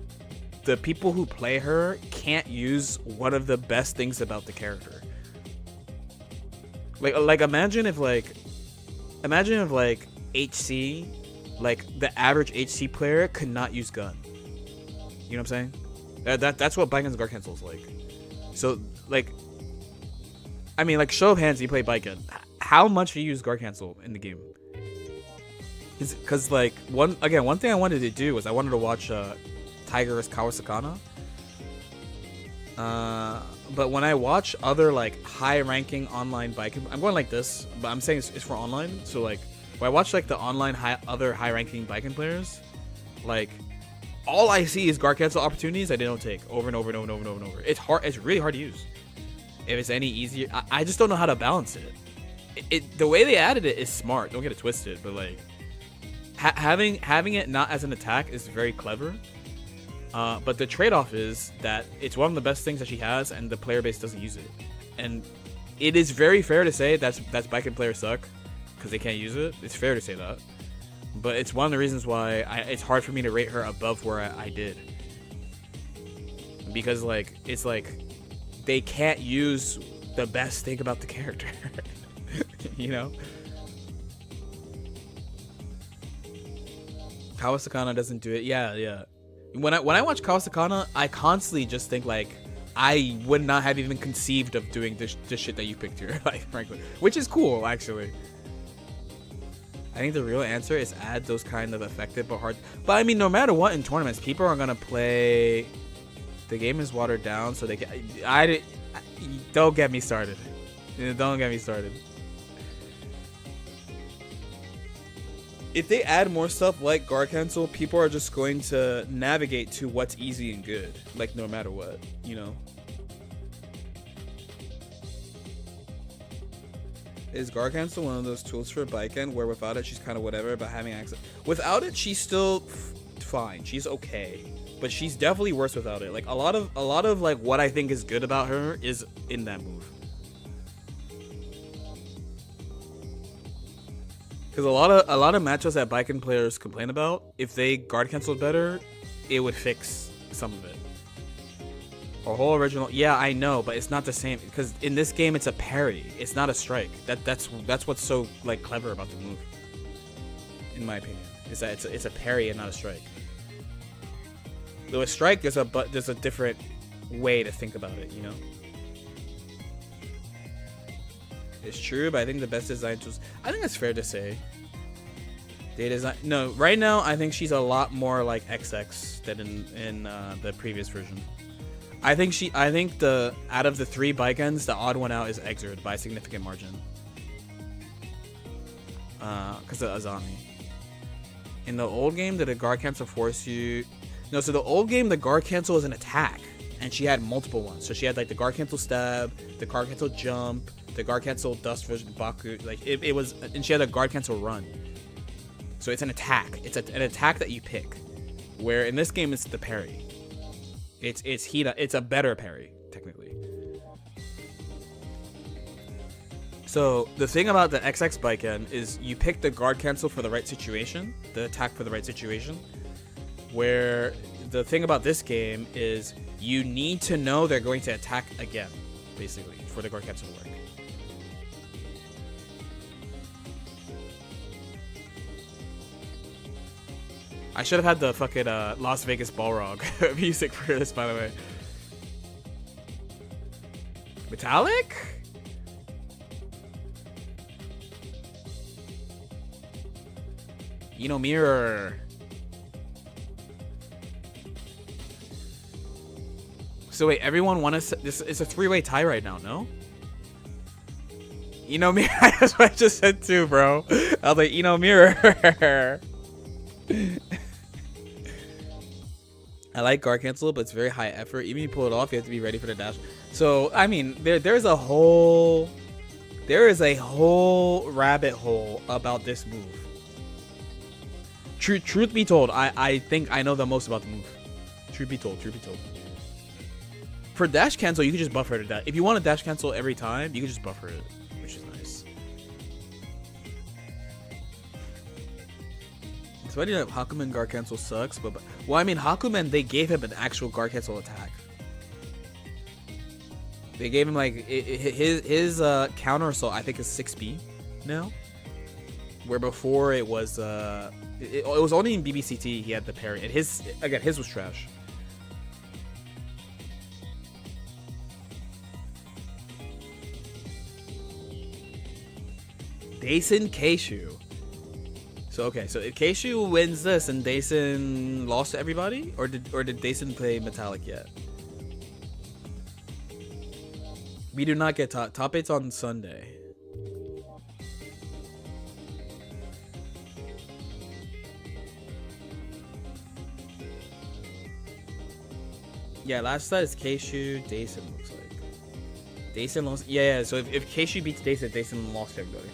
the people who play her can't use one of the best things about the character. Like imagine if HC, like the average HC player could not use gun. You know what I'm saying? That's what Baiken's guard cancel is like. So like, I mean, like show of hands, you play Baiken. How much do you use guard cancel in the game? Because like one thing I wanted to do was I wanted to watch Tiger's Kawasakana. But when I watch other like high ranking online Baiken, I'm going like this, but I'm saying it's for online. So like when I watch like the online other high ranking Baiken players, like all I see is guard cancel opportunities that they don't take over and over and over and over and over and over. It's hard. It's really hard to use. If it's any easier, I just don't know how to balance it. The way they added it is smart. Don't get it twisted, but like having it not as an attack is very clever. But the trade-off is that it's one of the best things that she has, and the player base doesn't use it. And it is very fair to say that's Baiken players suck because they can't use it. It's fair to say that. But it's one of the reasons why it's hard for me to rate her above where I did. Because like it's like they can't use the best thing about the character. You know? Kawasakana doesn't do it. Yeah. When I watch Kawasakana, I constantly just think like I would not have even conceived of doing this shit that you picked here, like frankly, which is cool actually. I think the real answer is add those kind of effective but hard. But I mean, no matter what in tournaments, people are gonna play. The game is watered down, so they can. Don't get me started. Don't get me started. if they add more stuff like guard cancel, people are just going to navigate to what's easy and good, like no matter what, you know. Is guard cancel one of those tools for Baiken where without it she's kind of whatever, but having access without it she's still fine, she's okay, but she's definitely worse without it. Like a lot of like what I think is good about her is in that move. Because a lot of matchups that Baiken players complain about, if they guard canceled better, it would fix some of it. Or whole original, yeah, I know, but it's not the same. Because in this game, it's a parry. It's not a strike. That's what's so like clever about the move, in my opinion. Is that it's a parry and not a strike. Though a strike, there's a different way to think about it, you know. It's true, but I think the best design tools. I think that's fair to say. They design. No, right now I think she's a lot more like XX than in the previous version. I think the out of the 3 Baikens, the odd one out is Exert by a significant margin. Because of Azami. In the old game, did a guard cancel force you? No, so the old game, the guard cancel was an attack, and she had multiple ones. So she had like the guard cancel stab, the guard cancel jump, the guard cancel dust version Baku. Like it was, and she had a guard cancel run. So it's an attack. It's an attack that you pick. Where in this game, it's the parry. It's Hida. It's a better parry, technically. So the thing about the XX Baiken is you pick the guard cancel for the right situation, the attack for the right situation. Where the thing about this game is you need to know they're going to attack again, basically, for the guard cancel to work. I should have had the fucking Las Vegas Balrog music for this, by the way. Metallic? Mirror. So wait, everyone want to... This is a 3-way tie right now, no? Mirror. That's what I just said too, bro. I was like, Mirror. I like guard cancel, but it's very high effort. Even if you pull it off, you have to be ready for the dash. So I mean, there is a whole rabbit hole about this move. Truth be told, I think I know the most about the move. Truth be told. For dash cancel, you can just buffer it. If you want to dash cancel every time, you can just buffer it, which is nice. It's funny that Hakumen guard cancel sucks, but well, I mean Hakumen, they gave him an actual guard cancel attack. They gave him like his counter assault. I think is 6B now, where before it was it was only in BBCT he had the parry, and his was trash. Daisen Keishu. So okay, so if Keishu wins this and Daisen lost to everybody, or did Daisen play Metallic yet? We do not get top 8's on Sunday. Yeah, last set is Keishu, Daisen looks like. Daisen lost. Yeah. So if Keishu beats Daisen, Daisen lost to everybody.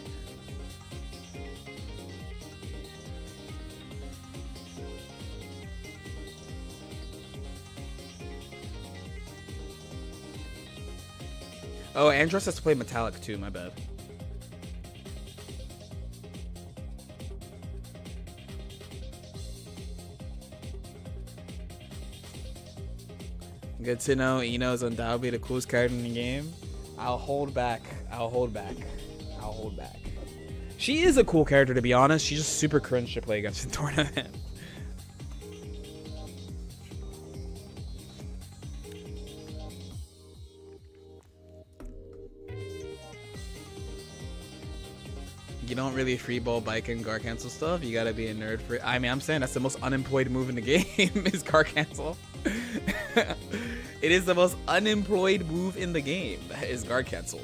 Oh, Andros has to play Metallic too, my bad. Good to know Ino is undoubtedly the coolest card in the game. I'll hold back. She is a cool character, to be honest. She's just super cringe to play against in tournament. You don't really freeball bike and guard cancel stuff. You gotta be a nerd for it. I mean, I'm saying that's the most unemployed move in the game is guard cancel. It is the most unemployed move in the game. That is guard cancel.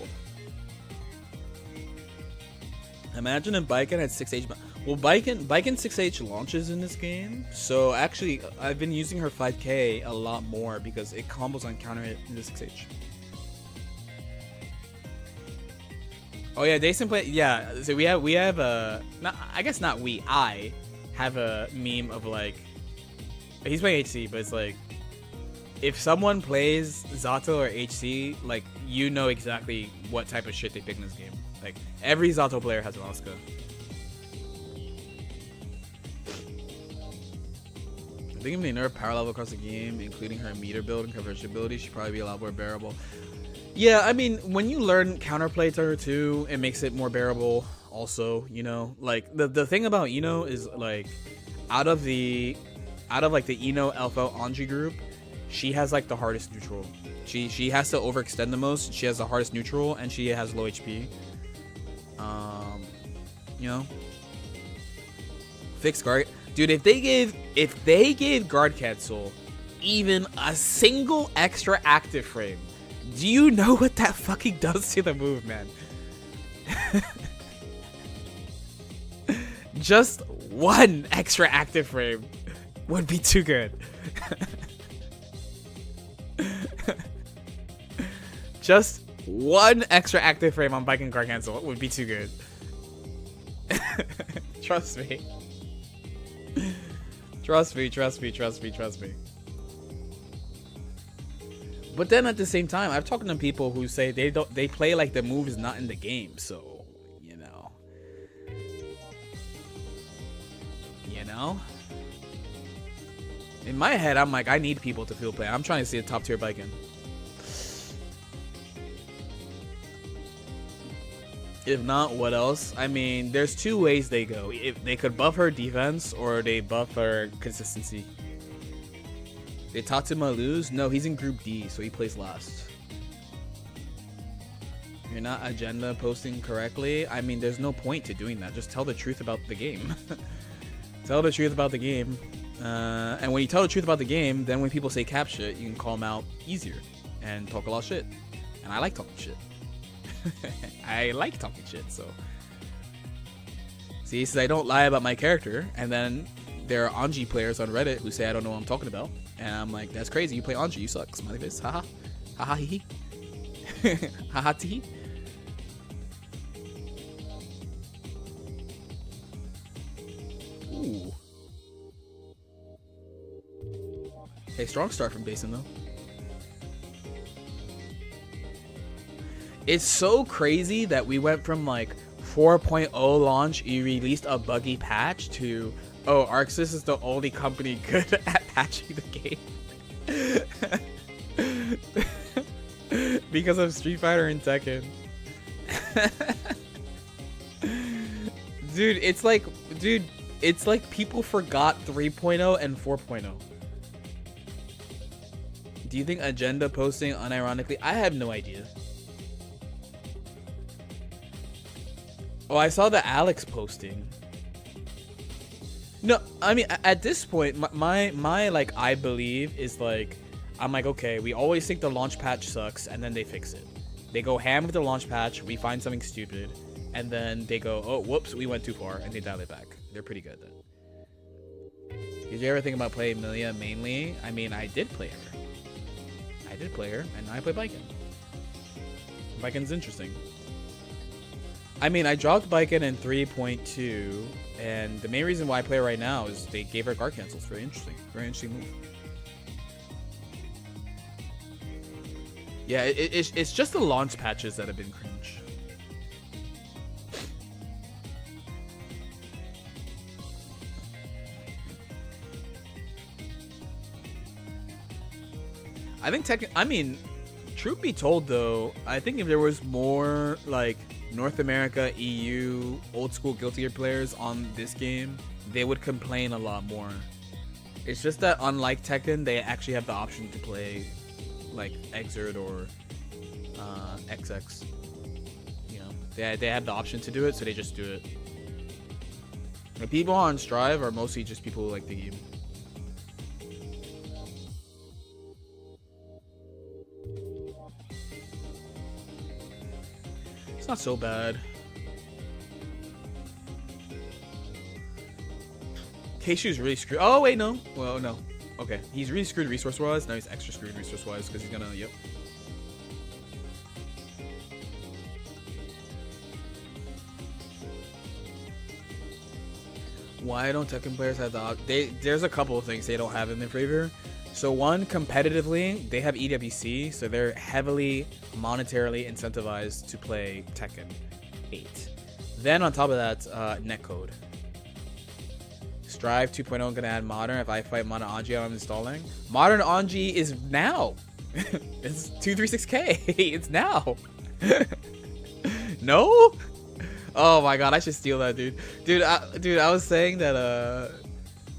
Imagine if Baiken had 6 H. Well, Baiken 6H launches in this game, so actually I've been using her 5K a lot more because it combos on counter hit into 6H. Oh yeah, Dason play. Yeah, so we have a. Not, I guess not we. I have a meme of like. He's playing HC, but it's like, if someone plays Zato or HC, like you know exactly what type of shit they pick in this game. Like every Zato player has an Asuka. I think if they nerf power level across the game, including her meter build and coverage ability, she'd probably be a lot more bearable. Yeah, I mean, when you learn counterplay to her too, it makes it more bearable also, you know? Like, the thing about Ino is, like, out of like the Ino Alpha Anji group, she has, like, the hardest neutral. She has to overextend the most, she has the hardest neutral, and she has low HP. You know? Fixed guard. Dude, if they gave guard cancel even a single extra active frame, do you know what that fucking does to the move, man? Just one extra active frame would be too good. Just one extra active frame on Bike and Guard Cancel would be too good. Trust me. Trust me. But then at the same time, I've talked to people who say they play like the move is not in the game, so you know. In my head, I'm like, I need people to feel play. I'm trying to see a top tier Viking. If not, what else? I mean, there's two ways they go. If they could buff her defense or they buff her consistency. Did Tatsuma lose? No, he's in Group D, so he plays last. You're not agenda posting correctly? I mean, there's no point to doing that. Just tell the truth about the game. Tell the truth about the game. And when you tell the truth about the game, then when people say cap shit, you can call them out easier and talk a lot of shit. And I like talking shit. I like talking shit, so. See, he says I don't lie about my character, and then there are Anji players on Reddit who say I don't know what I'm talking about. And I'm like, that's crazy. You play Anji, you suck. Smiley face. Haha. Haha hee hee. Haha tee. Ooh. Hey, strong start from Basin though. It's so crazy that we went from like 4.0 launch, you released a buggy patch, to oh, Arxis is the only company good at patching the game. Because of Street Fighter and Tekken. Dude, it's like people forgot 3.0 and 4.0. Do you think agenda posting unironically? I have no idea. Oh, I saw the Alex posting. No, I mean, at this point, my like, I believe is like, I'm like, okay, we always think the launch patch sucks, and then they fix it. They go ham with the launch patch, we find something stupid, and then they go, oh, whoops, we went too far, and they dial it back. They're pretty good at that. Did you ever think about playing Milia mainly? I mean, I did play her. And I play Baiken. Baiken's interesting. I mean, I dropped Baiken in 3.2, and the main reason why I play her right now is they gave her guard cancels. Very interesting. Very interesting move. Yeah, it's just the launch patches that have been cringe. I think truth be told though, I think if there was more like North America, EU, old school Guilty Gear players on this game, they would complain a lot more. It's just that unlike Tekken, they actually have the option to play like Exert or XX. You know, they have the option to do it, so they just do it. The people on Strive are mostly just people who like the game. It's not so bad. Keishu's really screwed. Oh wait, no. Well, no. Okay, he's really screwed resource-wise. Now he's extra screwed resource-wise because he's gonna. Yep. Why don't Tekken players have there's a couple of things they don't have in their favor. So one, competitively, they have EWC, so they're heavily monetarily incentivized to play Tekken 8. Then on top of that, netcode. Strive 2.0 gonna add modern. If I fight Modern Anji, I'm installing. Modern Anji is now. It's 236k. It's now. No? Oh my god, I should steal that, dude. Dude, I was saying that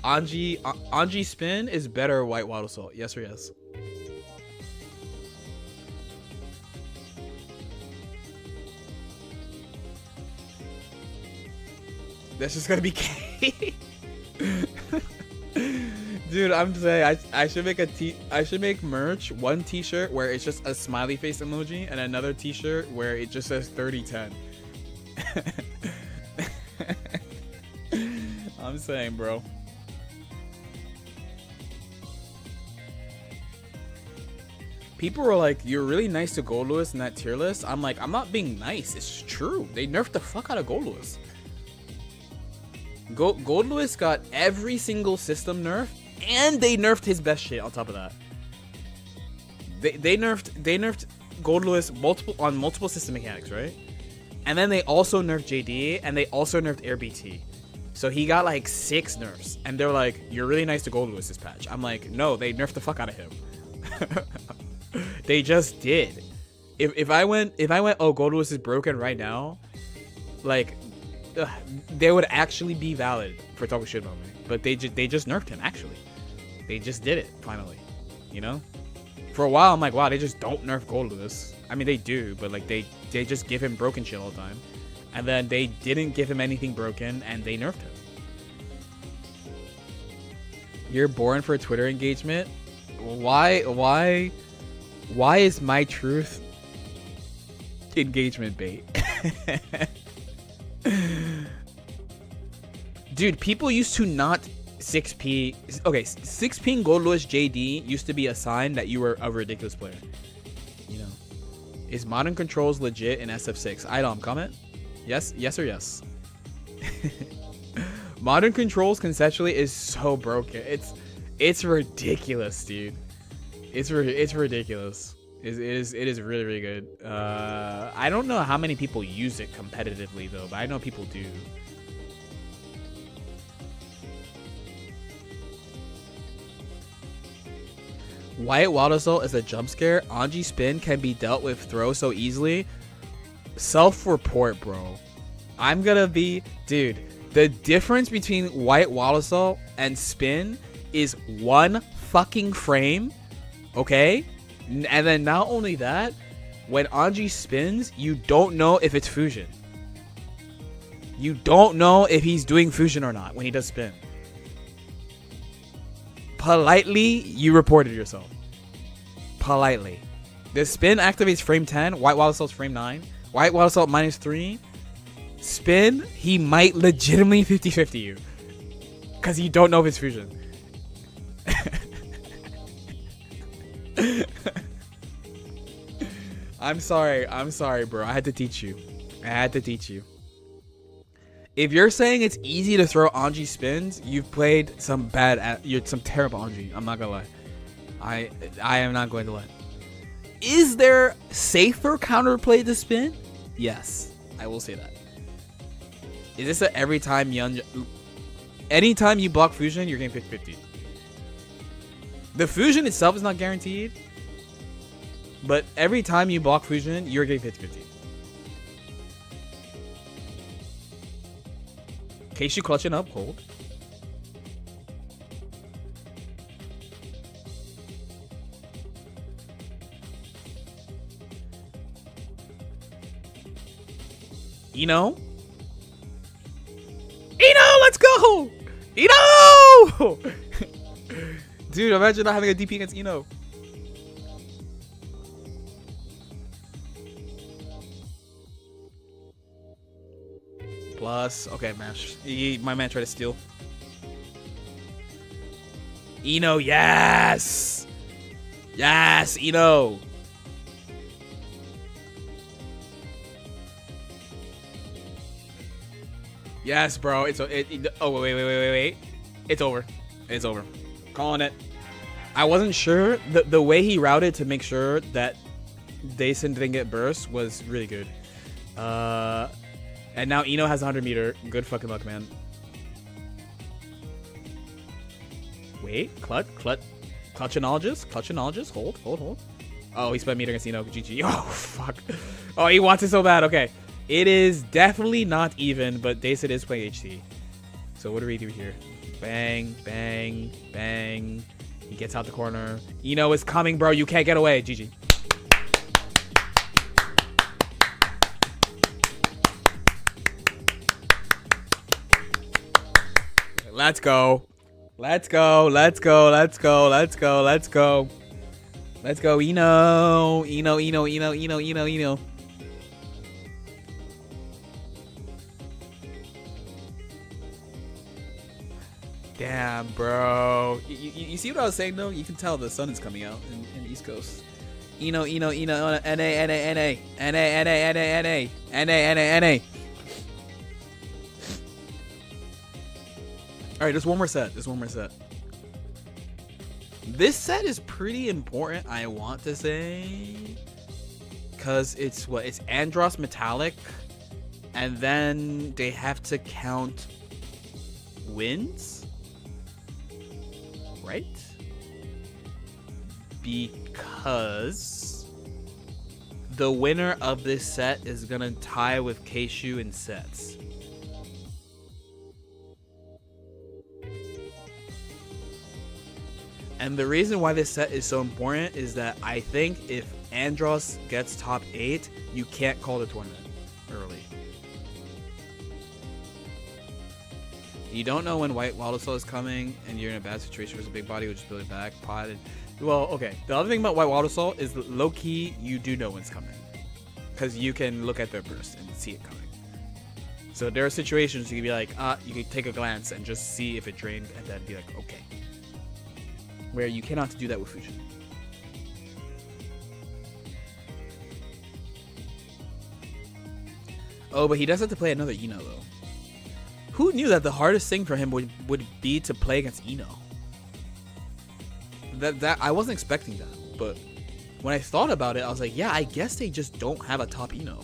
Anji spin is better White Wild Assault. Yes or yes? That's just gonna be K. Dude, I'm saying I should make I should make merch, one t-shirt where it's just a smiley face emoji and another t-shirt where it just says 3010. I'm saying, bro. People were like, you're really nice to Gold Lewis in that tier list. I'm like, I'm not being nice. It's true. They nerfed the fuck out of Gold Lewis. Gold Lewis got every single system nerf, and they nerfed his best shit on top of that. They nerfed Gold Lewis on multiple system mechanics, right? And then they also nerfed JD, and they also nerfed Air BT. So he got like 6 nerfs, and they're like, "You're really nice to Gold Lewis this patch." I'm like, "No, they nerfed the fuck out of him." They just did. If I went, oh, Gold Lewis is broken right now, like, they would actually be valid for talking shit about me. But they just nerfed him. Actually, they just did it finally. You know, for a while I'm like, wow, they just don't nerf Gold Lewis. I mean, they do, but like they just give him broken shit all the time. And then they didn't give him anything broken, and they nerfed him. You're born for a Twitter engagement? Why is my truth engagement bait? Dude, people used to not 6p. Okay, 6p in Gold Lewis JD used to be a sign that you were a ridiculous player. You know, is modern controls legit in SF6? Idom, comment. Yes or yes? Modern controls conceptually is so broken. It's ridiculous, dude. It's ridiculous. It is really good. I don't know how many people use it competitively though, but I know people do. White Wild Assault is a jump scare. Anji spin can be dealt with throw so easily. Self-report, bro. I'm gonna be... Dude, the difference between White Wild Assault and spin is 1 fucking frame. Okay? And then not only that, when Anji spins, you don't know if it's fusion. You don't know if he's doing fusion or not when he does spin. Politely, you reported yourself. Politely. The spin activates frame 10. White Wild Assault's frame 9. White Wild Assault -3. Spin, he might legitimately 50-50 you. Because you don't know if it's fusion. I'm sorry, bro. I had to teach you. If you're saying it's easy to throw Anji spins, you've played some some terrible Anji. I'm not gonna lie. I am not going to lie. Is there safer counterplay to spin? Yes, I will say that. Is this a every time anytime you block fusion, you're getting 50-50? The fusion itself is not guaranteed, but every time you block fusion, you're getting 50-50. Keishu clutching up, hold. Ino, let's go! Ino! Dude, imagine not having a DP against Ino. Plus, okay, mash. My man tried to steal. Ino, yes! Yes, Ino! Yes, bro. Oh, wait. It's over. It's over. Calling it. I wasn't sure. The way he routed to make sure that Dason didn't get burst was really good. And now Ino has 100 meter. Good fucking luck, man. Wait, clutchnologist. Hold. Oh, he spent meter against Ino. GG. Oh, fuck. Oh, he wants it so bad. Okay. It is definitely not even, but Dason is playing HT. So what do we do here? Bang, bang, bang. He gets out the corner. Ino is coming, bro. You can't get away. GG. Let's go. Let's go, Ino. Damn, bro. You see what I was saying, though? You can tell the sun is coming out in the East Coast. Ino, NA. Alright, just one more set. This set is pretty important, I want to say. Because it's what? It's Andros Metallic. And then they have to count wins? Right? Because the winner of this set is going to tie with Keishu in sets. And the reason why this set is so important is that I think if Andros gets top 8, you can't call the tournament early. You don't know when White Wildasol is coming, and you're in a bad situation with a big body, which is build it back, pot. Well, okay. The other thing about White Wildasol is low-key, you do know when it's coming. Because you can look at their burst and see it coming. So there are situations you can be like, you can take a glance and just see if it drained, and then be like, okay. Where you cannot do that with Fujin. Oh, but he does have to play another Ino, though. Who knew that the hardest thing for him would be to play against Ino? That I wasn't expecting that, but when I thought about it, I was like, yeah, I guess they just don't have a top Ino.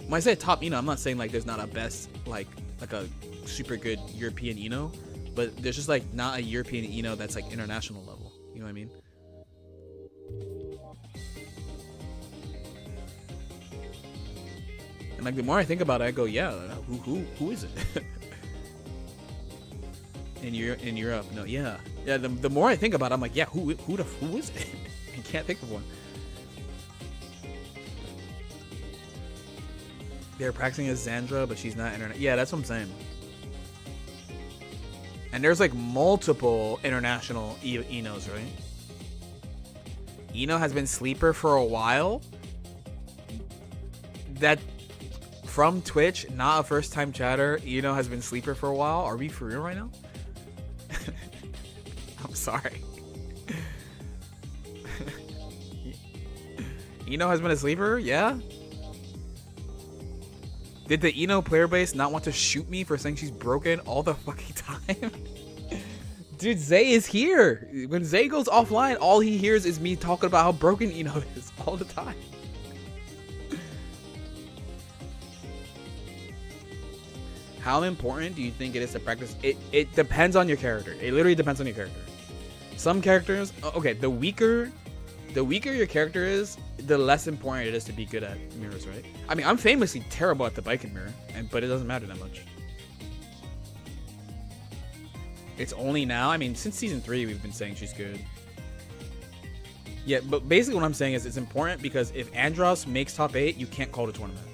When I say top Ino, I'm not saying like there's not a best, like a super good European Ino. But there's just like not a European Ino that's like international level. You know what I mean? And like the more I think about it, I go, yeah, who is it? in Europe, no, yeah. The more I think about it, I'm like, yeah, who is it? I can't think of one. They're practicing as Xandra, but she's not internet. Yeah, that's what I'm saying. And there's like multiple international Inos, right? Ino has been sleeper for a while. That from Twitch, not a first time chatter. Ino has been sleeper for a while. Are we for real right now? I'm sorry. Ino has been a sleeper, yeah. Did the Ino player base not want to shoot me for saying she's broken all the fucking time? Dude, Zay is here. When Zay goes offline, all he hears is me talking about how broken Ino is all the time. How important do you think it is to practice? It depends on your character. It literally depends on your character. Some characters, okay, the weaker your character is, the less important it is to be good at mirrors, right? I mean, I'm famously terrible at the bike and mirror, but it doesn't matter that much. It's only now, I mean, since season 3, we've been saying she's good. Yeah, but basically what I'm saying is it's important because if Andros makes top 8, you can't call the tournament.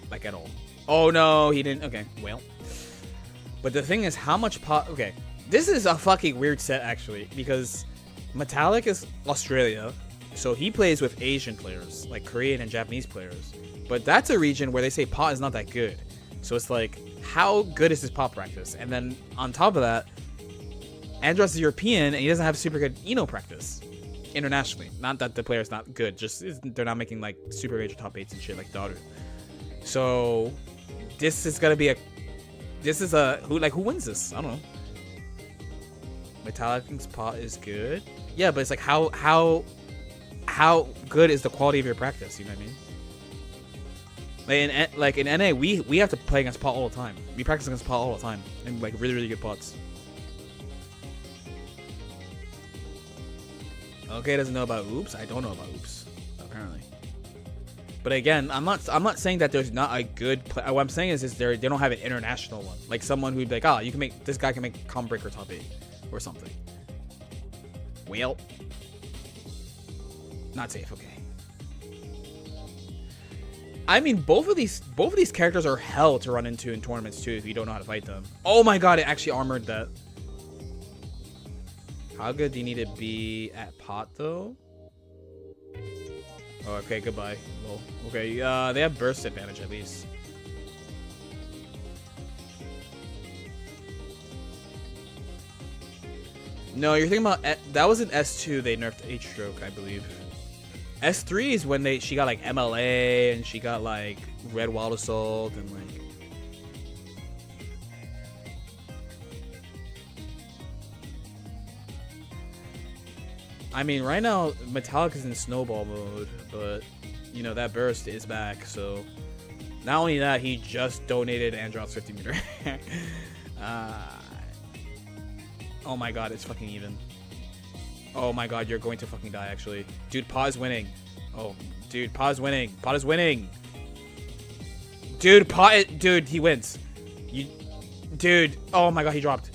Like at all. Oh no, he didn't. Okay, well. But the thing is, how much pot? Okay, this is a fucking weird set actually because Metallic is Australia, so he plays with Asian players, like Korean and Japanese players. But that's a region where they say pot is not that good. So it's like, how good is his pot practice? And then on top of that, Andros is European and he doesn't have super good Eno practice internationally. Not that the player's not good, just they're not making like super major top 8s and shit like Daru. So this is gonna be who wins this? I don't know. Metallic's pot is good. Yeah, but it's like how good is the quality of your practice? You know what I mean? Like in NA, we have to play against pot all the time. We practice against pot all the time, and like really good pots. Okay, doesn't know about oops. I don't know about oops, apparently. But again, I'm not saying that there's not a good what I'm saying is they don't have an international one, like someone who'd be like, you can make this guy can make Combo Breaker top 8 or something. Well, not safe. Okay. I mean, both of these characters are hell to run into in tournaments too if you don't know how to fight them. Oh my god, it actually armored that. How good do you need to be at pot though? Oh, okay, goodbye. Well, okay, they have burst advantage at least. No, you're thinking about that was in S2. They nerfed H-stroke, I believe. S3 is when she got like MLA and she got like Red Wild Assault and like. I mean, right now Metallic is in snowball mode, but you know that burst is back. So not only that, he just donated Andros 50 meter. Oh my god, it's fucking even. Oh my god, you're going to fucking die, actually. Dude, Paw is winning. Oh, dude, Paw is winning. Paw is winning. Dude, dude, he wins. Dude, oh my god, he dropped.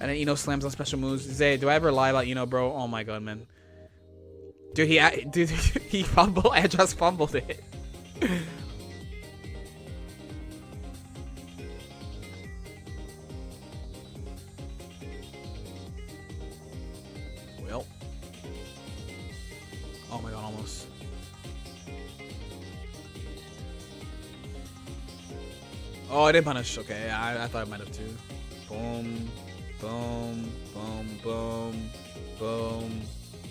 And then Eno slams on special moves. Zay, do I ever lie about Eno, bro? Oh my god, man. Dude, he fumbled. I just fumbled it. Well. Oh my god, almost. Oh, I didn't punish. Okay, I thought I might have too. Boom. Boom, boom, boom, boom.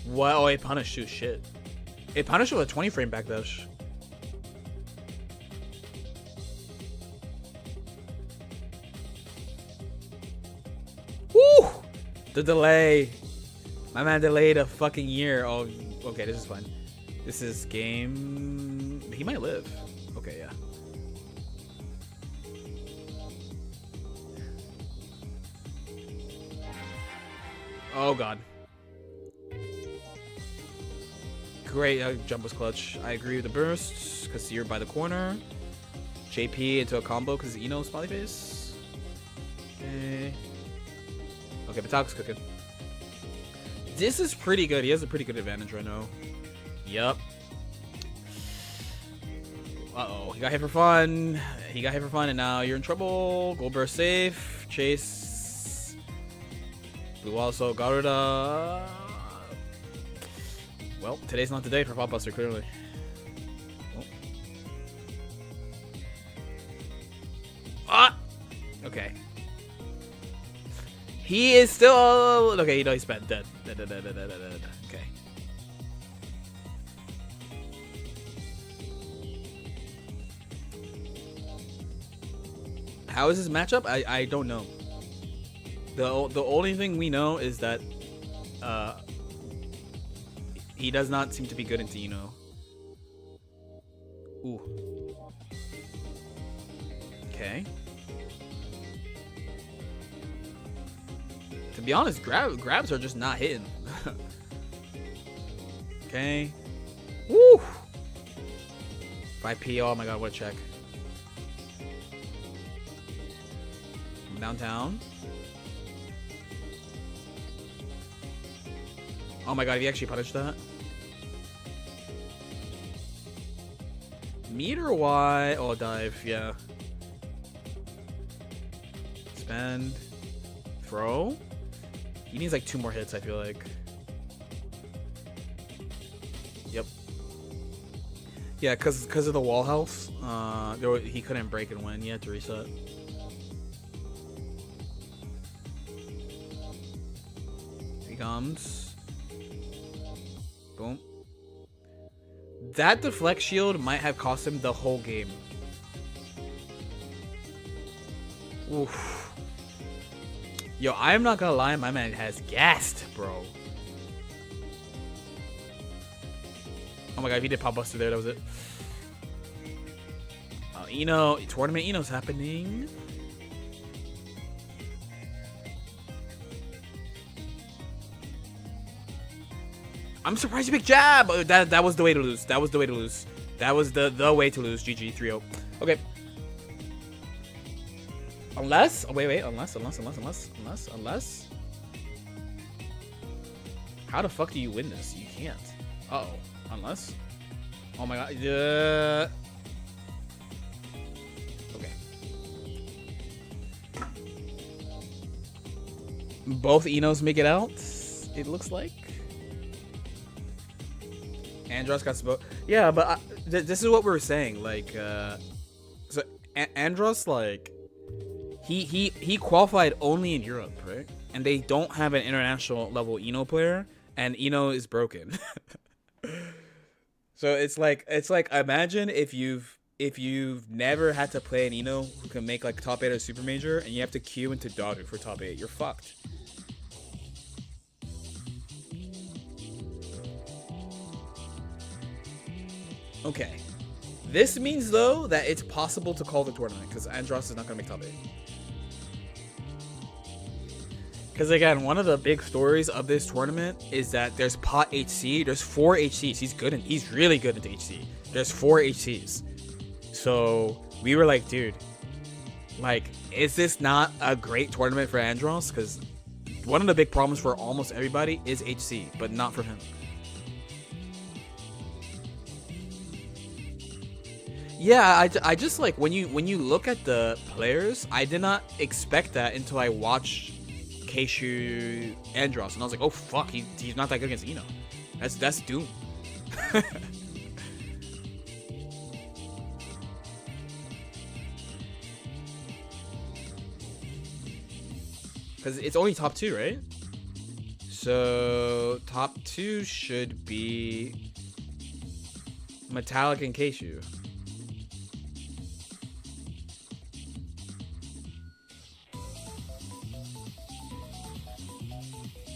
What? Oh, it punished too. Shit. It punished with a 20 frame backdash. Woo! The delay. My man delayed a fucking year. Oh, okay, this is fine. This is game. He might live. Okay, yeah. Oh god. Great, jump was clutch. I agree with the burst, because you're by the corner. JP into a combo, because Eno smiley face. Okay. Okay, Metallic's cooking. This is pretty good. He has a pretty good advantage right now. Yup. Uh-oh, he got hit for fun. He got hit for fun, and now you're in trouble. Gold burst safe. Chase. Blue also Garuda. Well, today's not the day for Popbuster, clearly. Oh. Ah! Okay. He is still... Okay, he's dead. Dead. Okay. How is this matchup? I don't know. The only thing we know is that he does not seem to be good into Eno. Ooh. Okay. To be honest, grabs are just not hitting. Okay. Woo! 5P. Oh my god, what a check. From downtown. Oh my god, have you actually punished that? Meter Y. Oh, dive, yeah. Spend. Throw. He needs like 2 more hits, I feel like. Yep. Yeah, cause of the wall health. He couldn't break and win. He had to reset. Here he comes. Boom. That deflect shield might have cost him the whole game. Oof. Yo, I'm not gonna lie, my man has gassed, bro. Oh my god, if he did pop buster there, that was it. Tournament Eno's happening. I'm surprised you picked jab. Oh, that was the way to lose. That was the way to lose. That was the way to lose. GG 3-0. Okay. Unless how the fuck do you win this? You can't. Uh-oh. Unless. Oh my god. Okay. Both Enos make it out, it looks like. Andros got spoke. Yeah, but this is what we were saying. Like, so Andros, like, he qualified only in Europe, right? And they don't have an international level Eno player, and Eno is broken. So it's like imagine if you've never had to play an Eno who can make like top 8 or super major, and you have to queue into Daru for top 8. You're fucked. Okay. This means, though, that it's possible to call the tournament, because Andros is not going to make top 8. Because, again, one of the big stories of this tournament is that there's pot HC. There's 4 HCs. He's really good at HC. There's 4 HCs. So, we were like, dude, like, is this not a great tournament for Andros? Because one of the big problems for almost everybody is HC, but not for him. Yeah, I just like when you look at the players, I did not expect that until I watched Keishu Andros, and I was like, oh fuck, he's not that good against Eno. That's doom. Because it's only top 2, right? So top 2 should be Metallic and Keishu.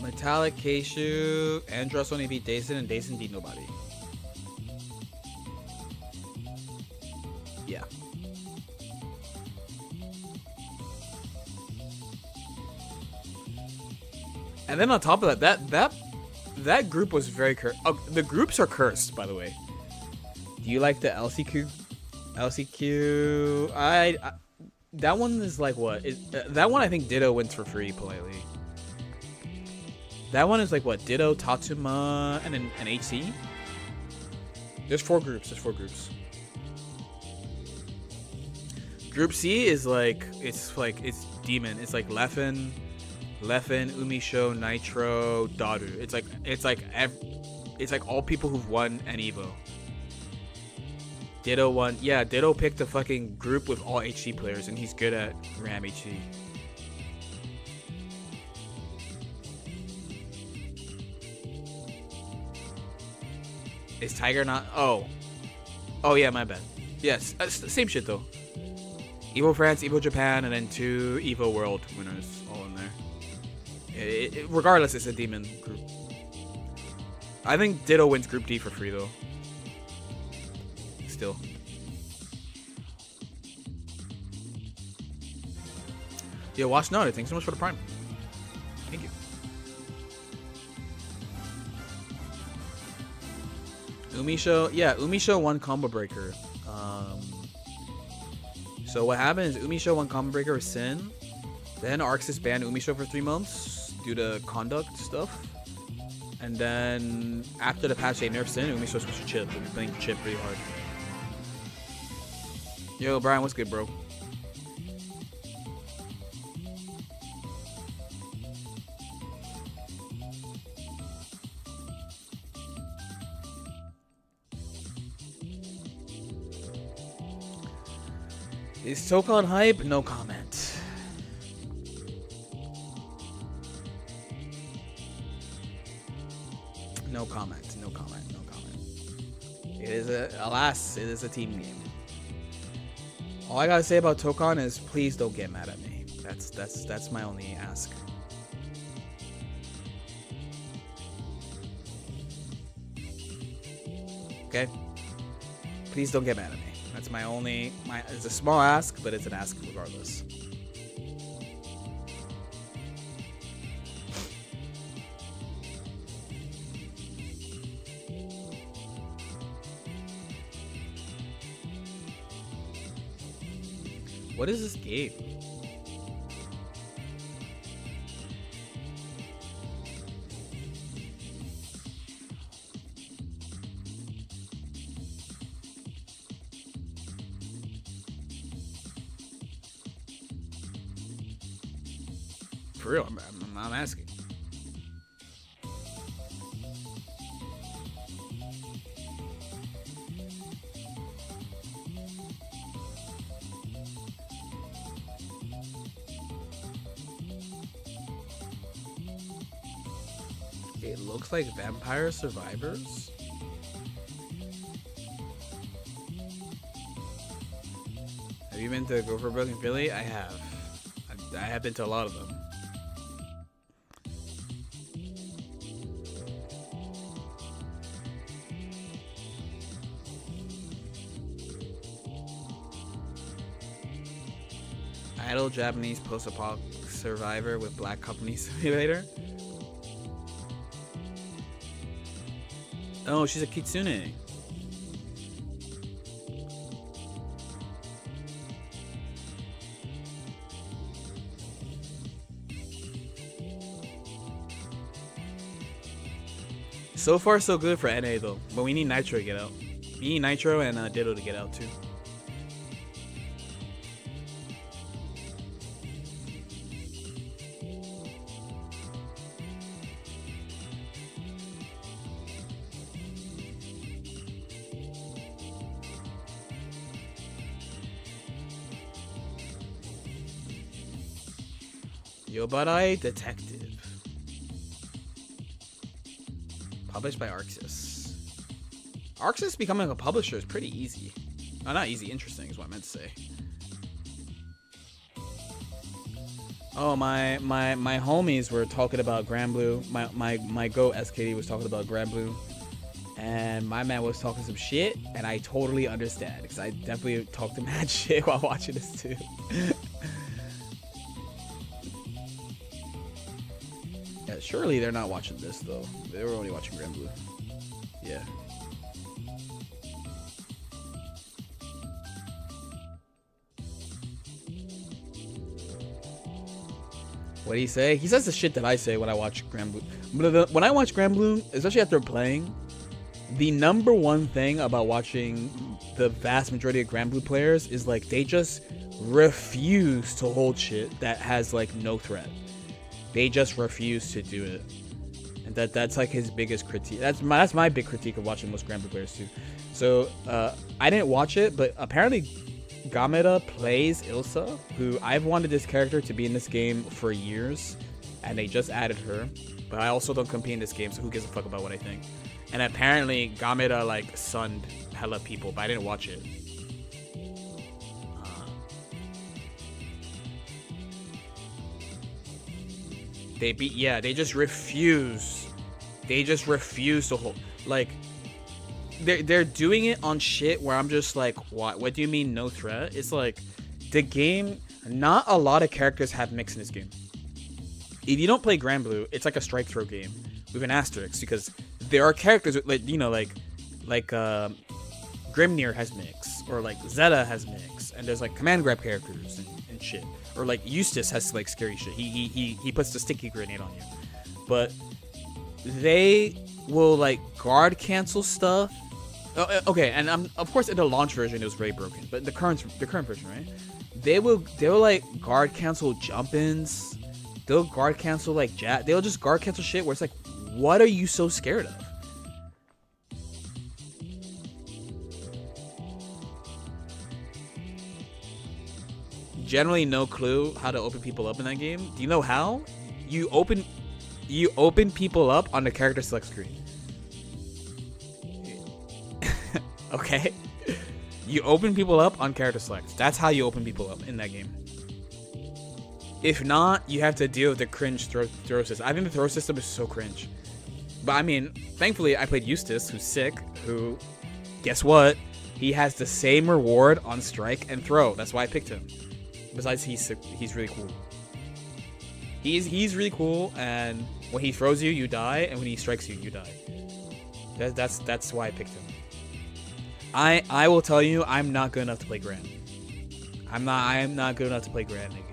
Metallic, Keishu, Andros only beat Dason, and Dason beat nobody. Yeah. And then on top of that group was very cursed. Oh, the groups are cursed, by the way. Do you like the LCQ? LCQ? That one is like what? That one I think Ditto wins for free politely. That one is like what? Ditto, Tatsuma, and an HC? There's 4 groups. Group C is like, it's demon. It's like Leffen, Umisho, Nitro, Daru. It's like all people who've won an Evo. Ditto won. Yeah, Ditto picked a fucking group with all HC players, and he's good at Ram HC. Is Tiger not? Oh yeah, my bad. Yes, same shit though. Evo France, Evo Japan, and then 2 Evo World winners all in there. Regardless, it's a demon group. I think Ditto wins Group D for free though. Still. Yo, watch Naruto. Thanks so much for the prime. Thank you. Umisho, yeah, Umisho won Combo Breaker. So what happened is Umisho won Combo Breaker with Sin. Then Arxis banned Umisho for 3 months due to conduct stuff. And then after the patch they nerfed Sin, Umisho switched to Chip. He's playing Chip pretty hard. Yo, Brian, what's good, bro? Is Tokon hype? No comment. No comment. No comment. No comment. It is alas, it is a team game. All I gotta say about Tokon is please don't get mad at me. That's my only ask. Okay? Please don't get mad at me. That's my only it's a small ask, but it's an ask regardless. What is this game? For real, I'm asking. It looks like Vampire Survivors. Have you been to Gopher Broken Philly? I have. I have been to a lot of them. Idle Japanese post-apocalyptic survivor with Black Company Simulator. Oh, she's a kitsune. So far, so good for NA though. But we need Nitro to get out. We need Nitro and Ditto to get out too. Yobarai Detective. Published by Arxis. Arxis becoming a publisher is pretty easy. Oh, not easy, interesting is what I meant to say. Oh, my homies were talking about Grand Blue. My Go SKD was talking about Grand Blue. And my man was talking some shit, and I totally understand. Because I definitely talked to mad shit while watching this too. Yeah, surely they're not watching this though. They were only watching Grand Blue. Yeah. What do you say? He says the shit that I say when I watch Grand Blue. When I watch Grand Blue, especially after playing, the number one thing about watching the vast majority of Grand Blue players is like they just refuse to hold shit that has like no threat. They just refuse to do it, and that's like his biggest critique. That's my big critique of watching most Grand Blue players too. So I didn't watch it, but apparently Gamera plays Ilsa, who I've wanted this character to be in this game for years, and they just added her. But I also don't compete in this game, so who gives a fuck about what I think? And apparently Gamera like sunned hella people, but I didn't watch it. They just refuse. They just refuse to hold. Like, they're doing it on shit where I'm just like, what do you mean no threat? It's like, the game, not a lot of characters have mix in this game. If you don't play Grand Blue, it's like a strike throw game with an asterisk, because there are characters like, you know, like Grimnir has mix, or like Zeta has mix, and there's like command grab characters and shit. Or like Eustace has like scary shit. He puts the sticky grenade on you. But they will like guard cancel stuff. Okay, and of course in the launch version it was very broken, but the current version, right? They will like guard cancel jump-ins. They'll guard cancel like they'll just guard cancel shit where it's like, what are you so scared of? generally no clue how to open people up in that game. Do you know how? You open people up on the character select screen. Okay? You open people up on character select. That's how you open people up in that game. If not, you have to deal with the cringe throw system. I think the throw system is so cringe. But I mean, thankfully I played Eustace, who's sick, who, guess what? He has the same reward on strike and throw. That's why I picked him. Besides, he's really cool. He's really cool, and when he throws you, you die, and when he strikes you, you die. That's why I picked him. I will tell you, I'm not good enough to play Grand. I am not good enough to play Grand in the game.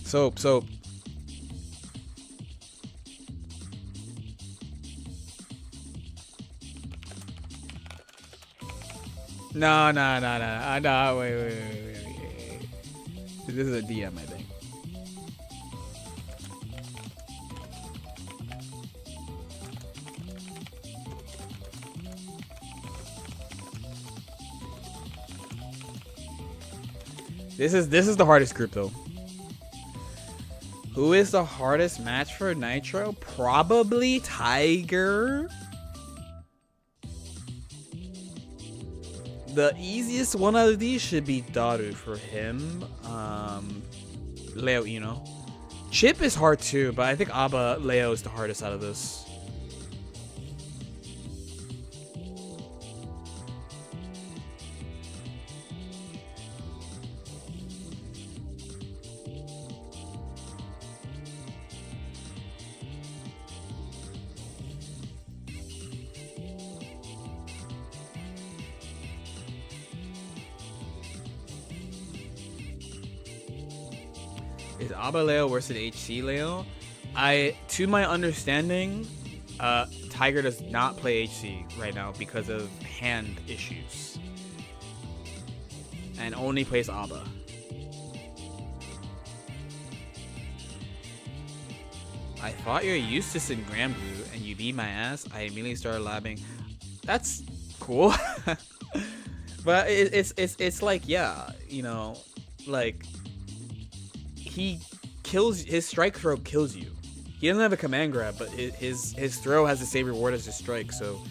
So no, wait. This is a DM, I think. This is the hardest group though. Who is the hardest match for Nitro? Probably Tiger. The easiest one out of these should be Daru for him. Leo, you know. Chip is hard too, but I think Abba Leo is the hardest out of this. Is Abba Leo versus HC Leo? To my understanding, Tiger does not play HC right now because of hand issues, and only plays Abba. I thought you're Eustace in Grand Blue, and you beat my ass. I immediately started labbing. That's cool, but it's like, yeah, you know, like. He kills, his strike throw kills you. He doesn't have a command grab, but his throw has the same reward as his strike. So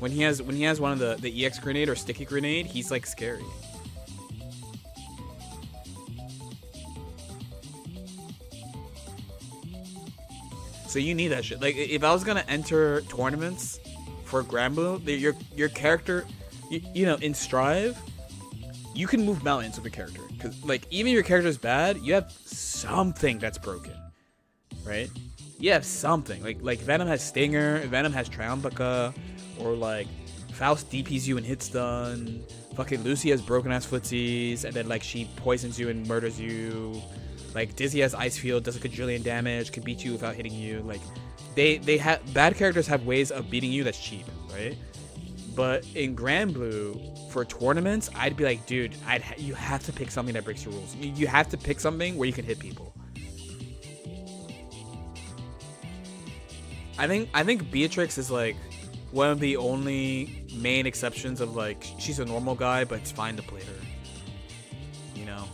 when he has one of the EX grenade or sticky grenade, he's like scary. So you need that shit. Like if I was gonna enter tournaments for Granblue, your character, you know, in Strive, you can move mountains with a character. Because, like, even if your character is bad, you have something that's broken, right? You have something. Like Venom has Stinger, Venom has Triumbica, or, like, Faust DPs you and hit stun. Fucking Lucy has broken-ass footsies, and then, like, she poisons you and murders you. Like, Dizzy has Ice Field, does a quadrillion damage, can beat you without hitting you. Like, they have... Bad characters have ways of beating you that's cheap, right? But in Granblue, for tournaments, I'd be like, dude, you have to pick something that breaks the rules. You have to pick something where you can hit people. I think Beatrix is like one of the only main exceptions of like she's a normal guy, but it's fine to play her. You know.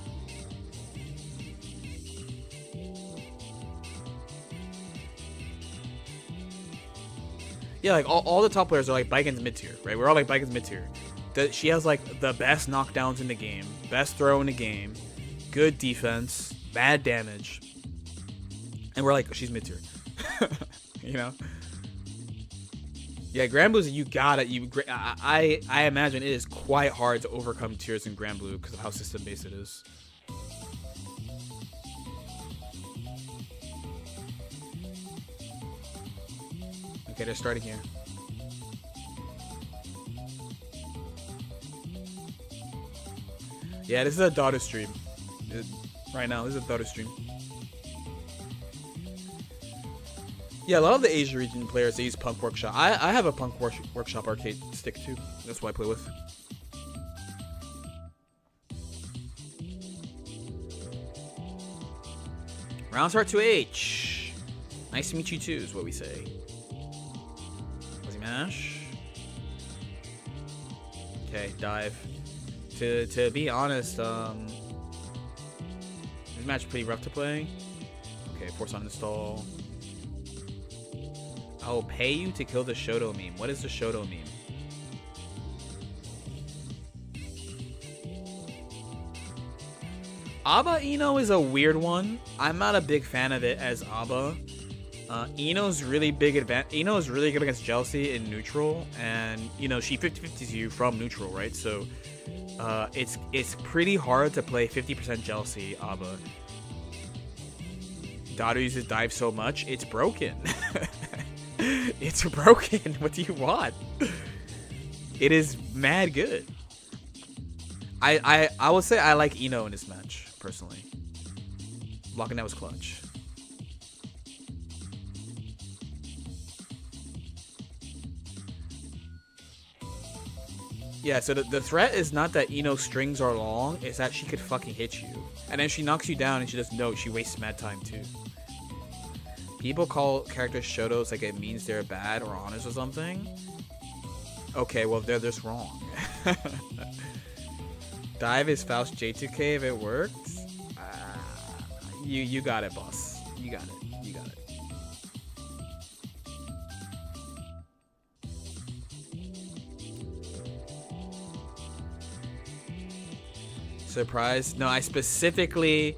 Yeah, like all the top players are like Biken's mid tier, right? We're all like Biken's mid tier. She has like the best knockdowns in the game, best throw in the game, good defense, bad damage, and we're like, she's mid tier. You know? Yeah, Granblue's I imagine it is quite hard to overcome tiers in Granblue because of how system based it is. Okay, they're starting here. Yeah, this is a Dota stream. Right now, this is a Dota stream. Yeah, a lot of the Asia region players, they use Punk Workshop. I have a Punk Workshop arcade stick too. That's what I play with. Round start to H. Nice to meet you too, is what we say. Fuzzy mash. Okay, dive. To be honest, this match is pretty rough to play. Okay, force on install. I will pay you to kill the Shoto meme. What is the Shoto meme? Abba Ino is a weird one. I'm not a big fan of it as Abba. Ino's really big Ino is really good against Jealousy in neutral, and you know she 50-50s you from neutral, right? So it's pretty hard to play 50% Jealousy Abba. Dado uses dive so much, it's broken. It's broken. What do you want? It is mad good. I would say I like Ino in this match personally. Blocking that was clutch. Yeah, so the threat is not that Ino's strings are long, it's that she could fucking hit you. And then she knocks you down and she doesn't know, she wastes mad time too. People call characters Shotos like it means they're bad or honest or something. Okay, well they're just wrong. Dive is Faust J2K if it works. You got it, boss. You got it. You got it. Surprise? No, I specifically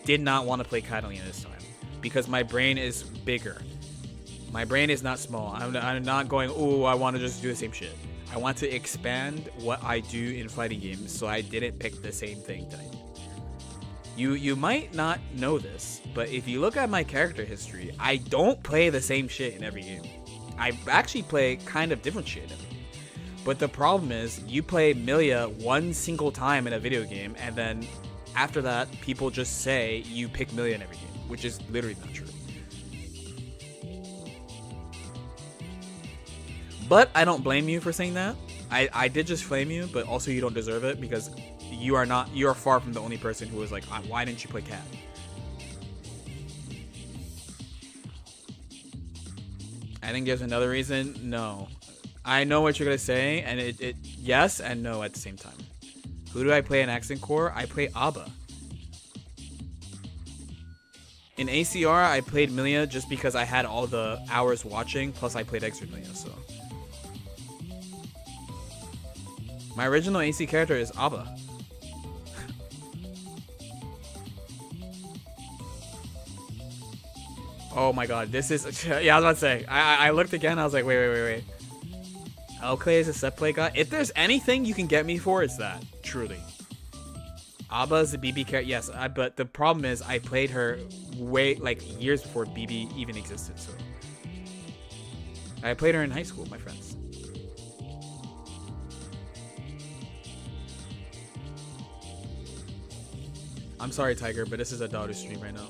did not want to play Catalina this time because my brain is bigger. My brain is not small. I'm not going, oh, I want to just do the same shit. I want to expand what I do in fighting games, so I didn't pick the same thing that I did. You might not know this, but if you look at my character history, I don't play the same shit in every game. I actually play kind of different shit in every game. But the problem is, you play Milia one single time in a video game, and then after that, people just say you pick Milia in every game, which is literally not true. But I don't blame you for saying that. I did just flame you, but also you don't deserve it because you are far from the only person who was like, why didn't you play Cat? I think there's another reason. No. I know what you're gonna say, and it yes and no at the same time. Who do I play in Accent Core? I play Abba. In ACR, I played Milia just because I had all the hours watching, plus I played extra Milia, so. My original AC character is Abba. Oh my god, this is... Yeah, I was about to say. I looked again, I was like, wait. Elclay is a set play guy. If there's anything you can get me for, it's that. Truly. Abba is a BB character. Yes, but the problem is I played her years before BB even existed, so... I played her in high school with my friends. I'm sorry, Tiger, but this is a daughter stream right now.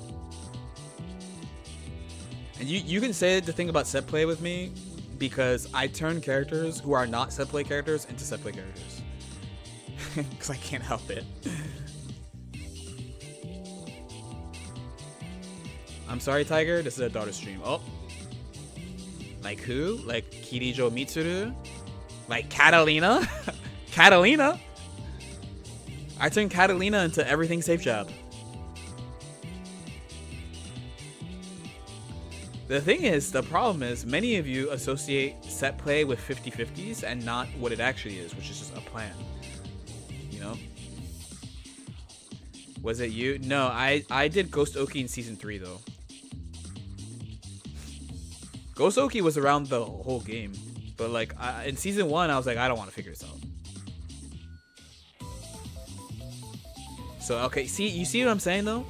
And you can say the thing about set play with me because I turn characters who are not set play characters into set play characters. Because I can't help it. I'm sorry, Tiger, this is a daughter stream. Oh. Like who? Like Kirijo Mitsuru? Like Catalina? Catalina? I turned Catalina into everything safe jab. The thing is, the problem is, many of you associate set play with 50-50s and not what it actually is, which is just a plan. You know? Was it you? No, I did Ghost Oki in Season 3, though. Ghost Oki was around the whole game. But, like, in Season 1, I was like, I don't want to figure this out. So, okay, you see what I'm saying, though?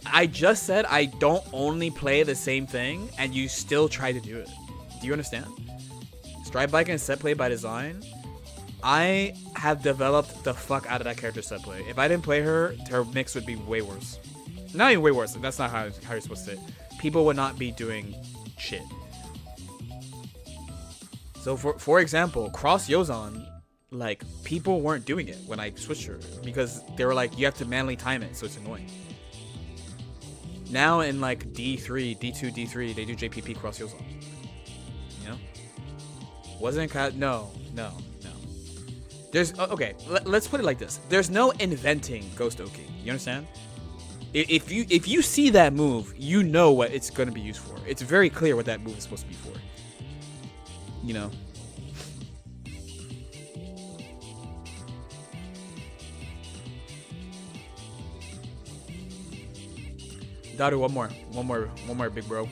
I just said I don't only play the same thing, and you still try to do it. Do you understand? Stride Bike and set play by design. I have developed the fuck out of that character set play. If I didn't play her, her mix would be way worse. Not even way worse. That's not how you're supposed to say it. People would not be doing shit. So for example, Cross Yozan, like, people weren't doing it when I switched her because they were like, you have to manually time it, so it's annoying. Now in like D3, D2, D3, they do JPP cross heals on. You know? Wasn't no. There's okay. Let's put it like this. There's no inventing Ghost Oki. You understand? If you see that move, you know what it's going to be used for. It's very clear what that move is supposed to be for. You know. Daru, one more, big bro.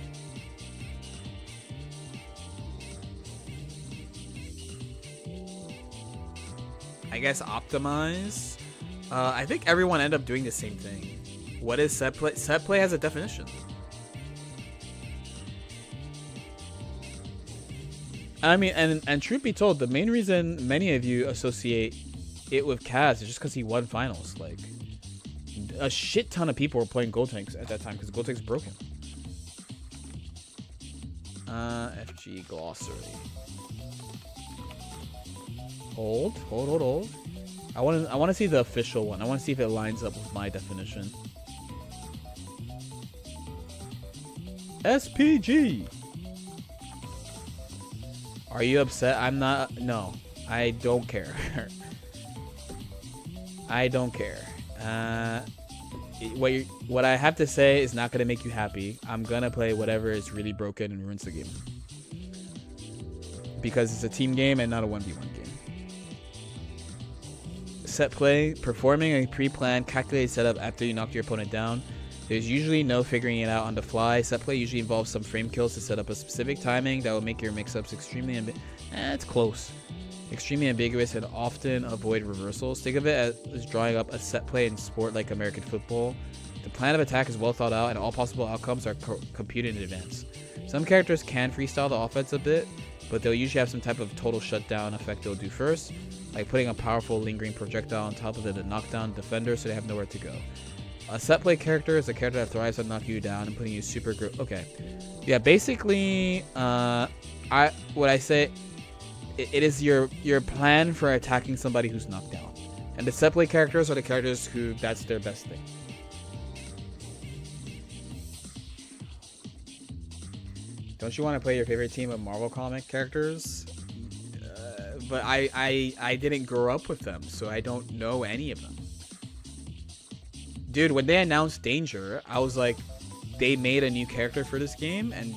I guess optimize. I think everyone ended up doing the same thing. What is set play? Set play has a definition. I mean, and truth be told, the main reason many of you associate it with Kaz is just because he won finals. Like, a shit ton of people were playing Gold Tanks at that time because Gold Tank's broken. FG glossary. Hold. I want to see the official one. I want to see if it lines up with my definition. SPG. Are you upset? I'm not. No, I don't care. I don't care. What I have to say is not gonna make you happy. I'm gonna play whatever is really broken and ruins the game. Because it's a team game and not a 1v1 game. Set play, performing a pre-planned, calculated setup after you knock your opponent down. There's usually no figuring it out on the fly. Set play usually involves some frame kills to set up a specific timing that will make your mix-ups extremely it's close. Extremely ambiguous and often avoid reversals. Think of it as drawing up a set play in sport like American football. The plan of attack is well thought out and all possible outcomes are computed in advance. Some characters can freestyle the offense a bit, but they'll usually have some type of total shutdown effect they'll do first, like putting a powerful lingering projectile on top of the knockdown defender so they have nowhere to go. A set play character is a character that thrives on knocking you down and putting you super grip. Okay, yeah, basically, what I say, it is your plan for attacking somebody who's knocked down, and the set play characters are the characters who that's their best thing. Don't you want to play your favorite team of Marvel comic characters? But I didn't grow up with them, so I don't know any of them. Dude, when they announced Danger, I was like, they made a new character for this game, and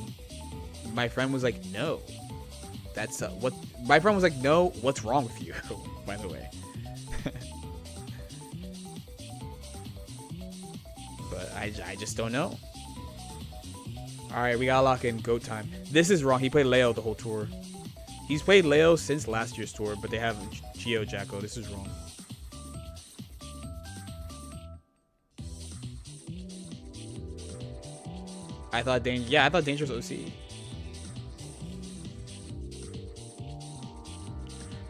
my friend was like, no. That's what my friend was like, no, what's wrong with you? By the way. But I just don't know. Alright, we gotta lock in GOAT time. This is wrong. He played Leo the whole tour. He's played Leo since last year's tour, but they have Geo Jacko. This is wrong. I thought Danger was OC.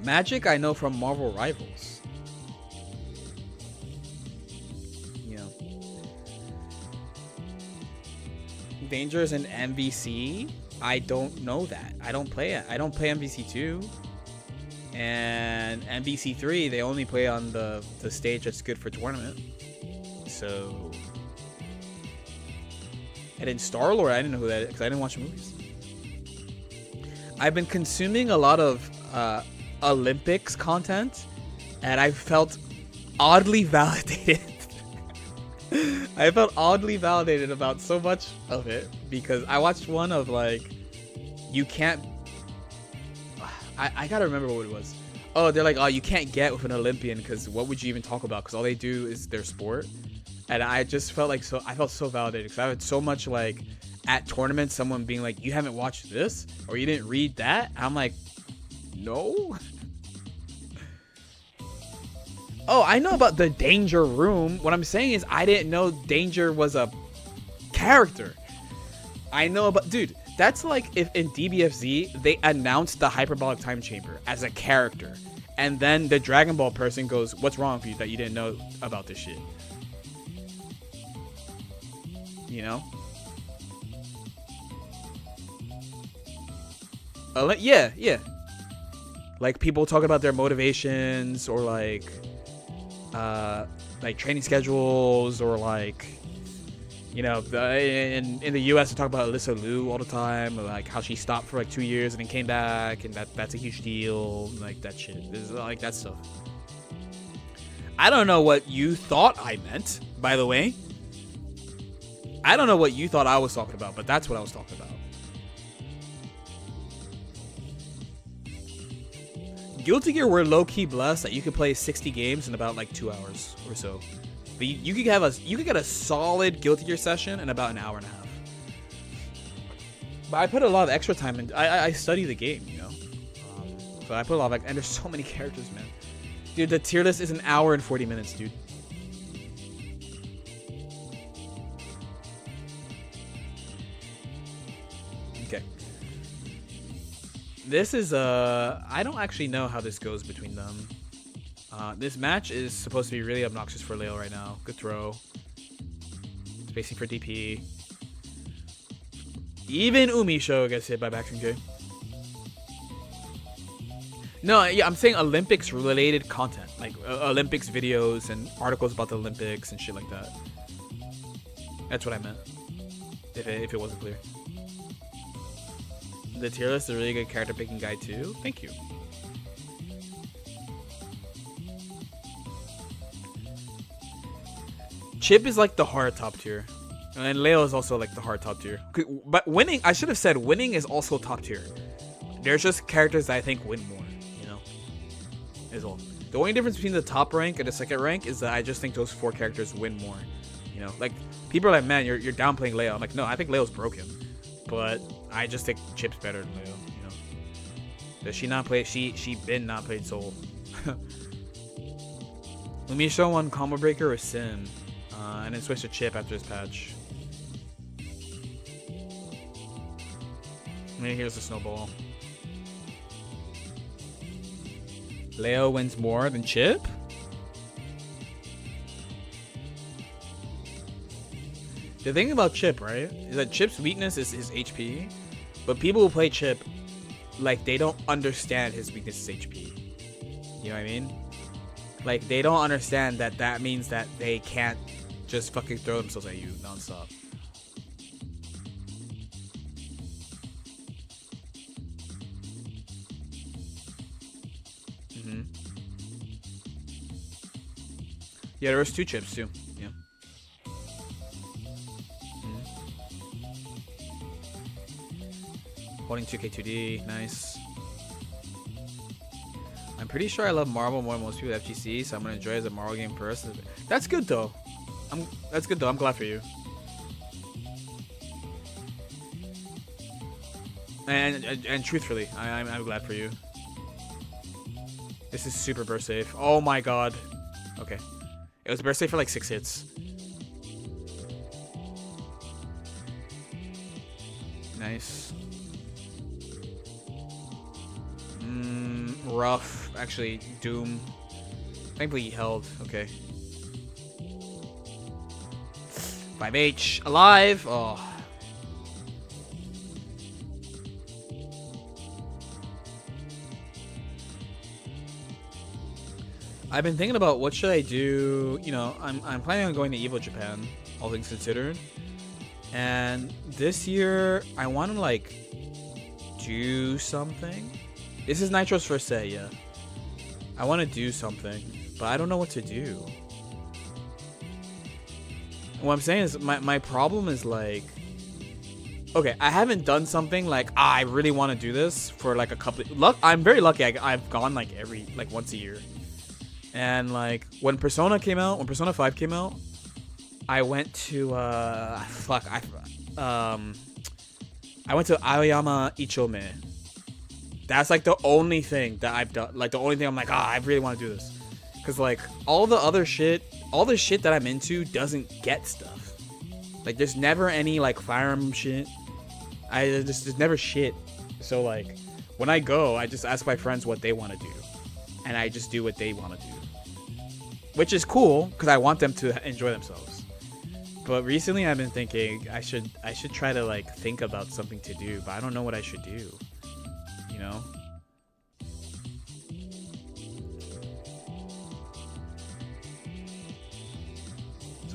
Magic I know from Marvel Rivals. You know. Danger's in MVC? I don't know that. I don't play it. I don't play MVC 2. And MVC 3, they only play on the stage that's good for tournament. So. And in Star-Lord, I didn't know who that is because I didn't watch the movies. I've been consuming a lot of Olympics content, and I felt oddly validated. I felt oddly validated about so much of it because I watched one of like, you can't. I gotta remember what it was. Oh, they're like, oh, you can't get with an Olympian because what would you even talk about? Because all they do is their sport. And I just felt like I felt so validated because I had so much like at tournaments, someone being like, you haven't watched this or you didn't read that. I'm like, no. Oh, I know about the Danger Room. What I'm saying is I didn't know Danger was a character. I know about, dude, that's like if in DBFZ they announced the Hyperbolic Time Chamber as a character. And then the Dragon Ball person goes, what's wrong with you that you didn't know about this shit? You know? Yeah. Like people talk about their motivations or like training schedules or like You know, in the U.S. they talk about Alyssa Liu all the time, like how she stopped for like 2 years and then came back, and that's a huge deal, like that shit. This is like that stuff. I don't know what you thought I meant, by the way. I don't know what you thought I was talking about, but that's what I was talking about. Guilty Gear, we're low-key blessed that you could play 60 games in about like 2 hours or so. But you could get a solid Guilty Gear session in about an hour and a half. But I put a lot of extra time in. I study the game, you know. So I put a lot of, and there's so many characters, man. Dude, the tier list is an hour and 40 minutes, dude. Okay. This is I don't actually know how this goes between them. This match is supposed to be really obnoxious for Leo right now. Good throw. Spacing for DP. Even Umisho gets hit by Backstream J. No, yeah, I'm saying Olympics related content. Like Olympics videos and articles about the Olympics and shit like that. That's what I meant. If it wasn't clear. The tier list is a really good character picking guide too. Thank you. Chip is like the hard top tier. And Leo is also like the hard top tier. But winning, I should have said winning is also top tier. There's just characters that I think win more, you know? Is all. The only difference between the top rank and the second rank is that I just think those 4 characters win more. You know, like people are like, man, you're downplaying Leo. I'm like, no, I think Leo's broken. But I just think Chip's better than Leo, you know. Does she not play? She been not played Soul. Let me show one combo breaker or Sin. And then switch to Chip after this patch. And then here's the snowball. Leo wins more than Chip? The thing about Chip, right, is that Chip's weakness is his HP. But people who play Chip, like, they don't understand his weakness is HP. You know what I mean? Like, they don't understand that that means that they can't just fucking throw themselves at you nonstop. Yeah, there was 2 Chips too. Yeah. Holding 2K2D, nice. I'm pretty sure I love Marvel more than most people at FGC, so I'm gonna enjoy it as a Marvel game first. That's good though. That's good though. I'm glad for you. And truthfully, I'm glad for you. This is super burst safe. Oh my god. Okay. It was burst safe for like 6 hits. Nice. Rough. Actually, Doom. Thankfully he held. Okay. 5H. Alive. Oh. I've been thinking about what should I do. You know, I'm planning on going to Evo Japan, all things considered. And this year, I want to like do something. This is Nitro's first set, yeah. I want to do something, but I don't know what to do. What I'm saying is, my problem is like, okay, I haven't done something like, I really want to do this for like a couple. I'm very lucky. I've gone like once a year. And like when Persona 5 came out, I went to I went to Aoyama Ichome. That's like the only thing that I've done. Like the only thing I'm like, I really want to do this. Cause like all the shit that I'm into doesn't get stuff. Like there's never any like Fire Emblem shit. There's never shit. So like when I go, I just ask my friends what they want to do, and I just do what they want to do. Which is cool, because I want them to enjoy themselves. But recently I've been thinking I should try to like think about something to do, but I don't know what I should do. You know?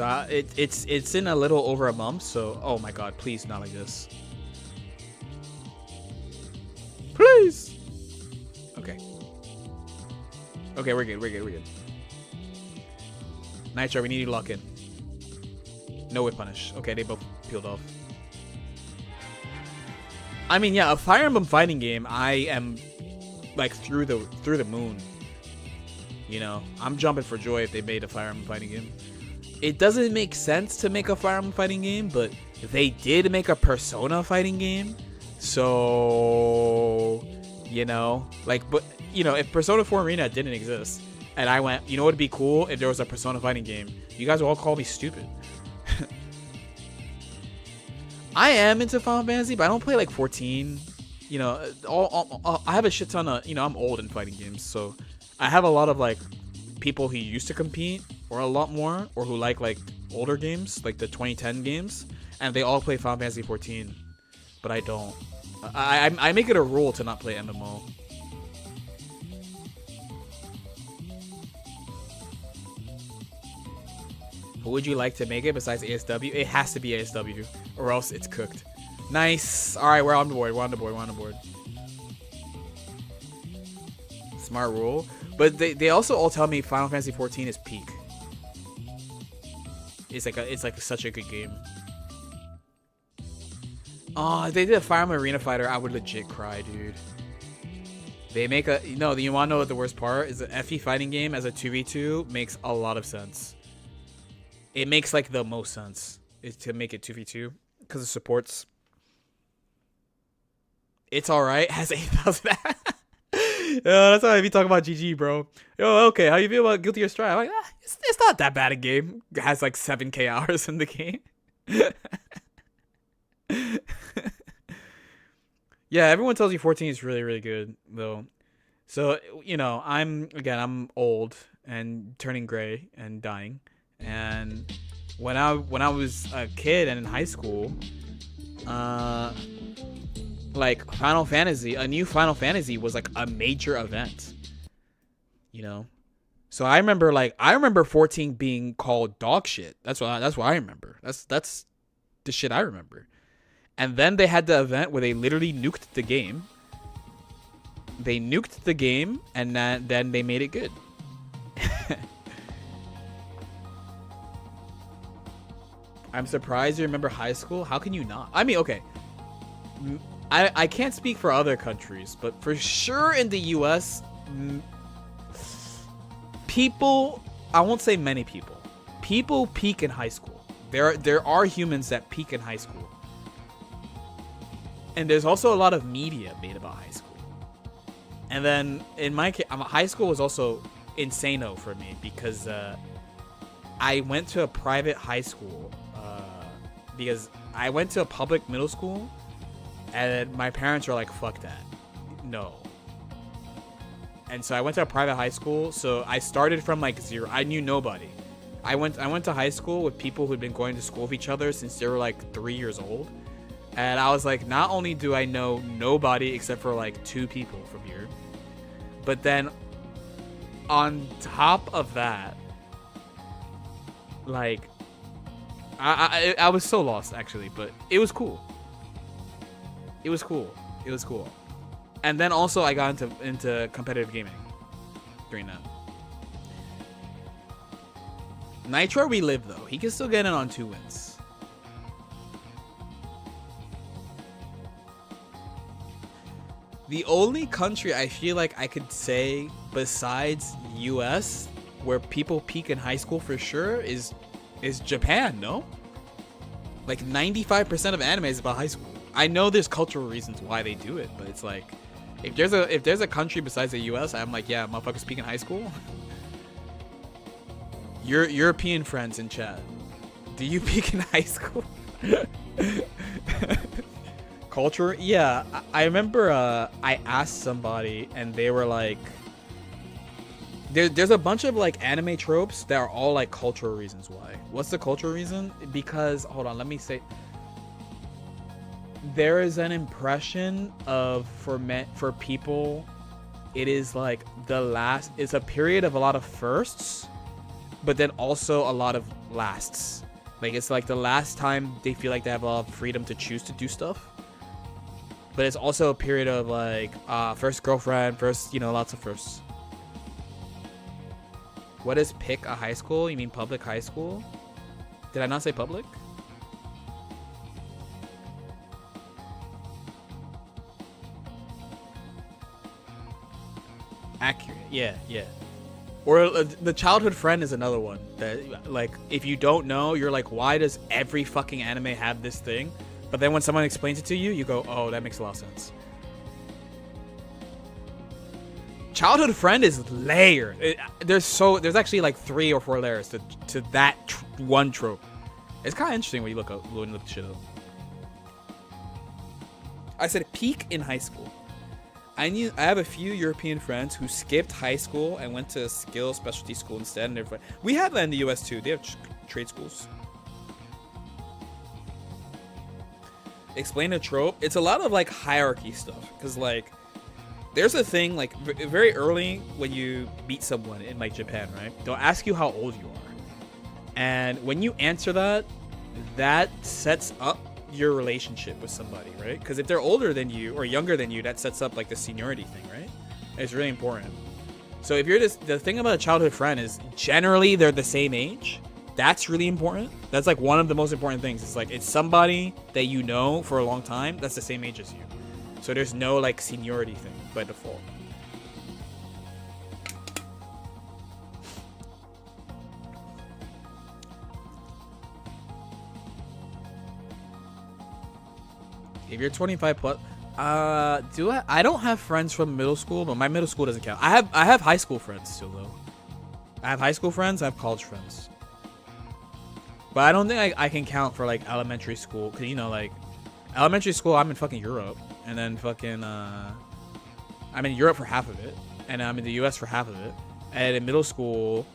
So it's in a little over a month. So oh my god, please not like this. Please. Okay. Okay, we're good. We're good. We're good. Nitro, we need you to lock in. No whip punish. Okay, they both peeled off. I mean, yeah, a Fire Emblem fighting game. I am like through the moon. You know, I'm jumping for joy if they made a Fire Emblem fighting game. It doesn't make sense to make a Fire Emblem fighting game, but they did make a Persona fighting game. So, you know, like, but you know, if Persona 4 Arena didn't exist, and I went, you know, what would be cool if there was a Persona fighting game? You guys would all call me stupid. I am into Final Fantasy, but I don't play like 14. You know, I have a shit ton of, you know, I'm old in fighting games, so I have a lot of like people who used to compete, or a lot more, or who like older games, like the 2010 games, and they all play Final Fantasy 14, but I don't. I make it a rule to not play MMO. What would you like to make it besides ASW? It has to be ASW, or else it's cooked. Nice. All right, we're on board. We're on the board. We're on the board. Smart rule. But they also all tell me Final Fantasy 14 is peak. It's like such a good game. Oh, if they did a Fire Emblem Arena Fighter, I would legit cry, dude. They make a no. You want to know what the worst part is? An FE fighting game as a 2v2 makes a lot of sense. It makes like the most sense is to make it 2v2 because it supports. It's all right. Has 8,000. That's why I be talking about GG, bro. Yo, okay. How you feel about Guilty Gear Strive? I'm like, it's not that bad a game. It has like 7K hours in the game. Yeah, everyone tells you 14 is really, really good though. So you know, I'm old and turning gray and dying. And when I was a kid and in high school, like Final Fantasy, a new Final Fantasy was like a major event, you know. So I remember 14 being called dog shit. That's what I remember. That's the shit I remember. And then they had the event where they literally nuked the game. They nuked the game, and then they made it good. I'm surprised you remember high school. How can you not? I mean, okay. I can't speak for other countries, but for sure in the US, people, I won't say many people peak in high school. There are humans that peak in high school. And there's also a lot of media made about high school. And then in my case, high school was also insano for me because I went to a private high school because I went to a public middle school and my parents were like, fuck that. No. And so I went to a private high school. So I started from like zero. I knew nobody. I went to high school with people who'd been going to school with each other since they were like 3 years old. And I was like, not only do I know nobody except for like 2 people from here, but then on top of that, like, I was so lost actually, but it was cool. It was cool. And then also I got into competitive gaming during that. Nitro relived though. He can still get in on 2 wins. The only country I feel like I could say besides US where people peak in high school for sure is Japan, no? Like 95% of anime is about high school. I know there's cultural reasons why they do it, but it's like if there's a country besides the US, I'm like, yeah, motherfuckers peak in high school. Your European friends in chat, do you peak in high school? Culture? Yeah, I remember I asked somebody and they were like, there's a bunch of like anime tropes that are all like cultural reasons why. What's the cultural reason? Because, hold on, let me say, there is an impression of for people, it is like it's a period of a lot of firsts but then also a lot of lasts. Like, it's like the last time they feel like they have a lot of freedom to choose to do stuff. But it's also a period of like first girlfriend, first, lots of firsts. What is pick a high school? You mean public high school? Did I not say public? Accurate. Yeah. Or the childhood friend is another one that, like, if you don't know, you're like, why does every fucking anime have this thing? But then when someone explains it to you, you go, oh, that makes a lot of sense. Childhood friend is layered. There's actually like 3 or 4 layers to that one trope. It's kind of interesting when you look the shit up. I said peak in high school. I have a few European friends who skipped high school and went to skill specialty school instead. And we have that in the US too. They have trade schools. Explain a trope. It's a lot of like hierarchy stuff, because like there's a thing like very early when you meet someone in like Japan, right? They'll ask you how old you are, and when you answer that sets up your relationship with somebody, right? Because if they're older than you or younger than you, that sets up like the seniority thing, right? And it's really important. So if you're the thing about a childhood friend is generally they're the same age. That's really important. That's like one of the most important things. It's like it's somebody that you know for a long time that's the same age as you. So there's no like seniority thing by default. If you're 25 plus, I don't have friends from middle school, but my middle school doesn't count. I have high school friends still though. I have high school friends. I have college friends. But I don't think I can count for like elementary school, because like elementary school I'm in fucking Europe, and then fucking I'm in Europe for half of it, and I'm in the US for half of it, and in middle school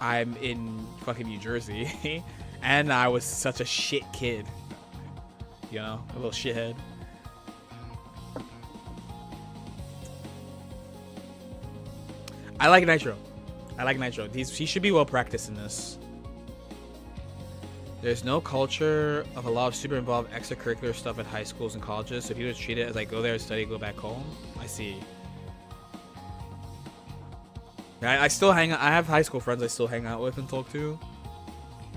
I'm in fucking New Jersey, and I was such a shit kid, a little shithead. I like Nitro. He should be well practiced in this. There's no culture of a lot of super involved extracurricular stuff at high schools and colleges, so people just treat it as like go there, study, go back home. I see. I still hang out. I have high school friends I still hang out with and talk to.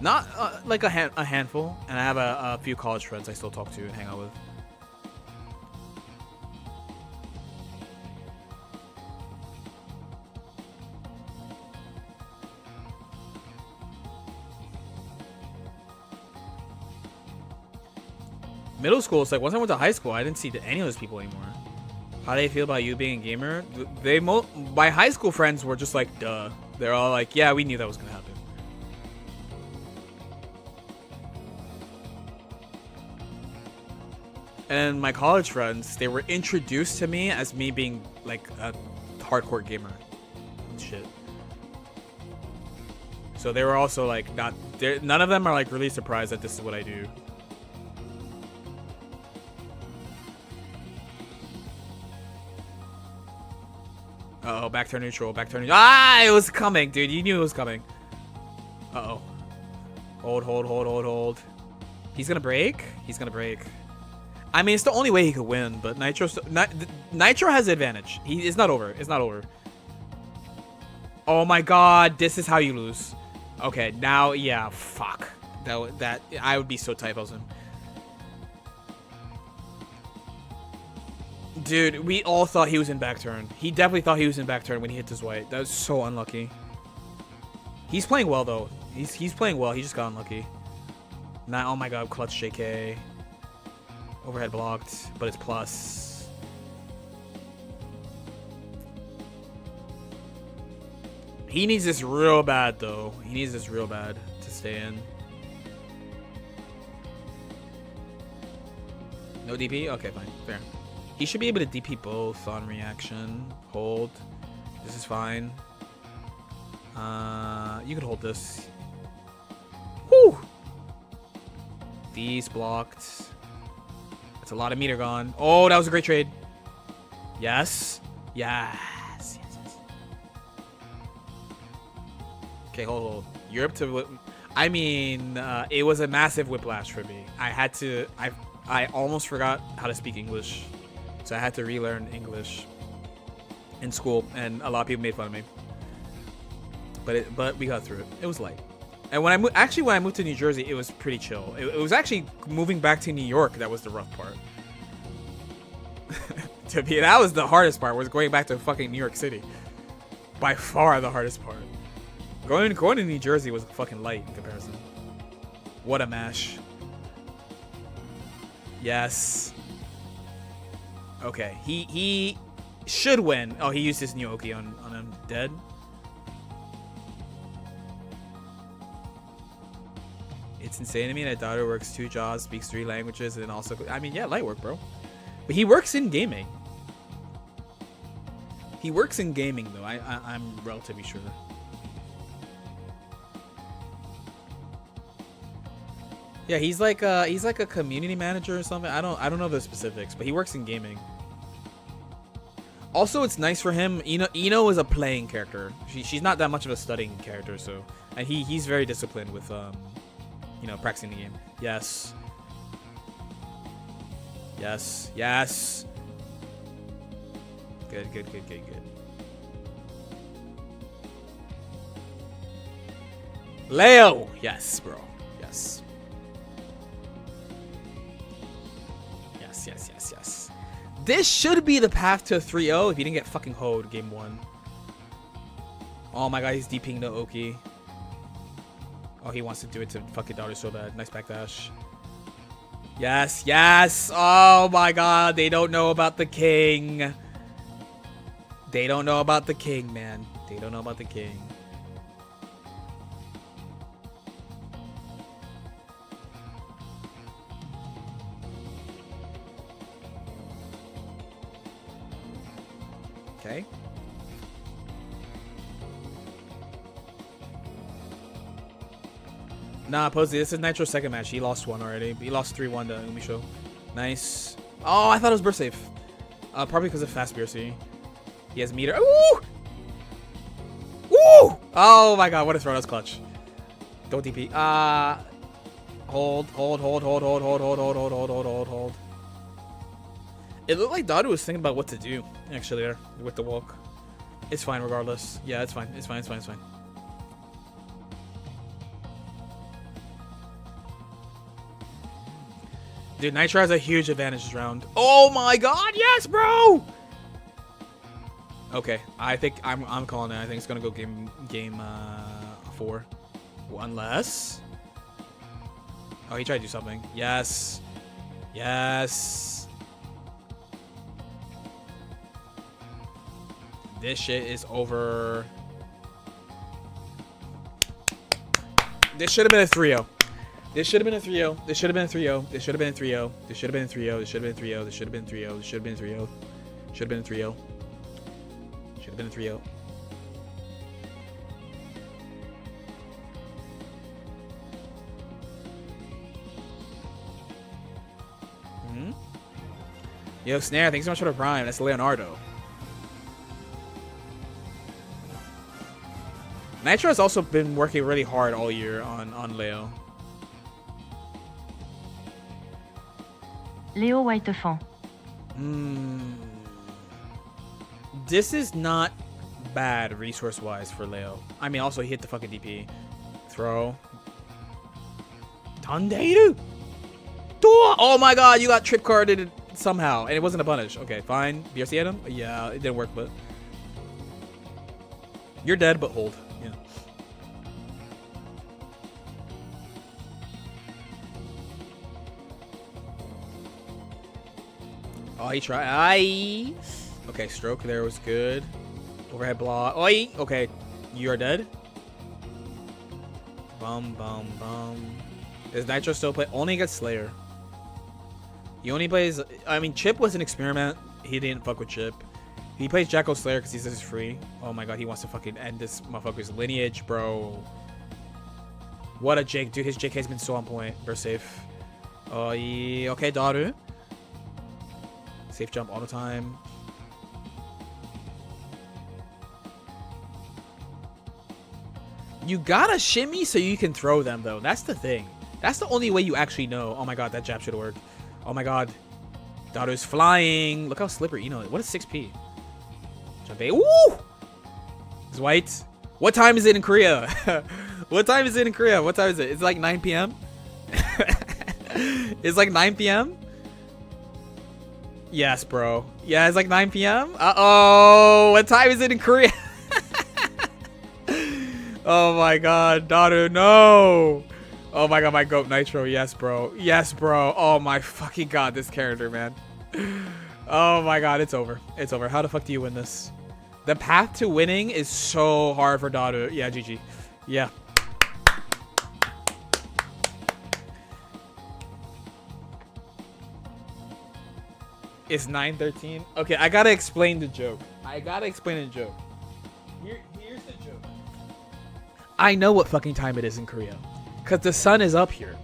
Not like a handful, and I have a few college friends I still talk to and hang out with. Middle school, it's like once I went to high school, I didn't see any of those people anymore. How do they feel about you being a gamer? My high school friends were just like, duh. They're all like, yeah, we knew that was gonna happen. And my college friends, they were introduced to me as me being like a hardcore gamer and shit. So they were also like none of them are like really surprised that this is what I do. Uh-oh, back to neutral, Ah, it was coming, dude. You knew it was coming. Uh-oh. Hold. He's gonna break? He's gonna break. I mean, it's the only way he could win, but Nitro has the advantage. It's not over. It's not over. Oh my god, this is how you lose. Okay, now, yeah, fuck. That I would be so tight if I was him. Dude, we all thought he was in back turn. He definitely thought he was in back turn when he hit his white. That was so unlucky. He's playing well though. He's playing well. He just got unlucky. Now, oh my god, clutch JK. Overhead blocked, but it's plus. He needs this real bad though. He needs this real bad to stay in. No DP? Okay, fine. Fair. He should be able to DP both on reaction. Hold. This is fine. You could hold this. Woo! These blocked. That's a lot of meter gone. Oh, that was a great trade. Yes. Yes. Okay, hold. Europe to... I mean, it was a massive whiplash for me. I almost forgot how to speak English. So I had to relearn English in school, and a lot of people made fun of me. But we got through it. It was light. And when I moved to New Jersey, it was pretty chill. It was actually moving back to New York that was the rough part. That was the hardest part, was going back to fucking New York City. By far the hardest part. Going to New Jersey was fucking light in comparison. What a mash. Yes. Okay, he should win. Oh, he used his new Oki on him. Dead. It's insane to me that daughter works 2 jobs, speaks 3 languages, and also... I mean, yeah, light work, bro. But he works in gaming. He works in gaming, though. I'm relatively sure. Yeah, he's like a community manager or something. I don't know the specifics, but he works in gaming. Also, it's nice for him. Ino is a playing character. She's not that much of a studying character, so, and he's very disciplined with you know, practicing the game. Yes. Yes. Yes. Good. Leo. Yes, bro. Yes. Yes. This should be the path to 3-0 if he didn't get fucking hoed game 1. Oh my god, he's DPing the Oki. Oh, he wants to do it to fucking daughter so bad. Nice backdash. Yes. Oh my god, they don't know about the king. They don't know about the king, man. They don't know about the king. Okay. Nah, Posey, this is Nitro's second match. He lost 1 already. He lost 3-1 to Umisho. Nice. Oh, I thought it was burst safe. Probably because of fast BRC. He has meter. Woo! Woo! Oh my god, what a throw. That's clutch. Don't DP. Hold. It looked like Dadu was thinking about what to do, actually, there, with the walk. It's fine regardless. Yeah, it's fine. It's fine. Dude, Nitro has a huge advantage this round. Oh my god, yes, bro! Okay, I think I'm calling it. I think it's gonna go game 4. Unless... Oh, he tried to do something. Yes. This shit is over. This should have been a 3-0. This should have been a 3-0. This should have been a 3-0. This should have been a 3-0. This should have been a 3-0. This should have been a 3-0. This should have been a 3-0. This should have been a 3-0. Should have been a 3-0. Should have been a 3-0. Yo, Snare, thanks so much for the prime. That's Leonardo. Nitro has also been working really hard all year on Leo. Léo Whitefond. This is not bad resource-wise for Leo. I mean, also he hit the fucking DP. Throw. Tondeiru! Oh my god, you got trip carded somehow, and it wasn't a punish. Okay, fine. BRC at him? Yeah, it didn't work, but... You're dead, but hold. Yeah. Oh, he tried. Aye. Okay, stroke there was good. Overhead block. Oi! Okay, you are dead. Bum. Does Nitro still play? Only against Slayer. He only plays... I mean, Chip was an experiment. He didn't fuck with Chip. He plays Jacko Slayer because he says it's free. Oh my god, he wants to fucking end this motherfucker's lineage, bro. What a Jake. Dude, his JK has been so on point. Burst safe. Oh, yeah. Okay, Daru. Safe jump all the time. You gotta shimmy so you can throw them, though. That's the thing. That's the only way you actually know. Oh my god, that jab should work. Oh my god. Daru's flying. Look how slippery. You know, what is 6P? Jump A. Woo! It's white. What time is it in Korea? What time is it in Korea? What time is it? It's like 9 p.m. It's like 9 p.m. Yes, bro. Yeah, it's like 9 p.m. Uh-oh. What time is it in Korea? Oh my god, Daru, no. Oh my god, my goat Nitro. Yes, bro. Yes, bro. Oh my fucking god, this character, man. Oh my god, it's over. It's over. How the fuck do you win this? The path to winning is so hard for Daru. Yeah, GG. Yeah. It's 9:13. Okay, I gotta explain the joke. Here's the joke. I know what fucking time it is in Korea. Because the sun is up here.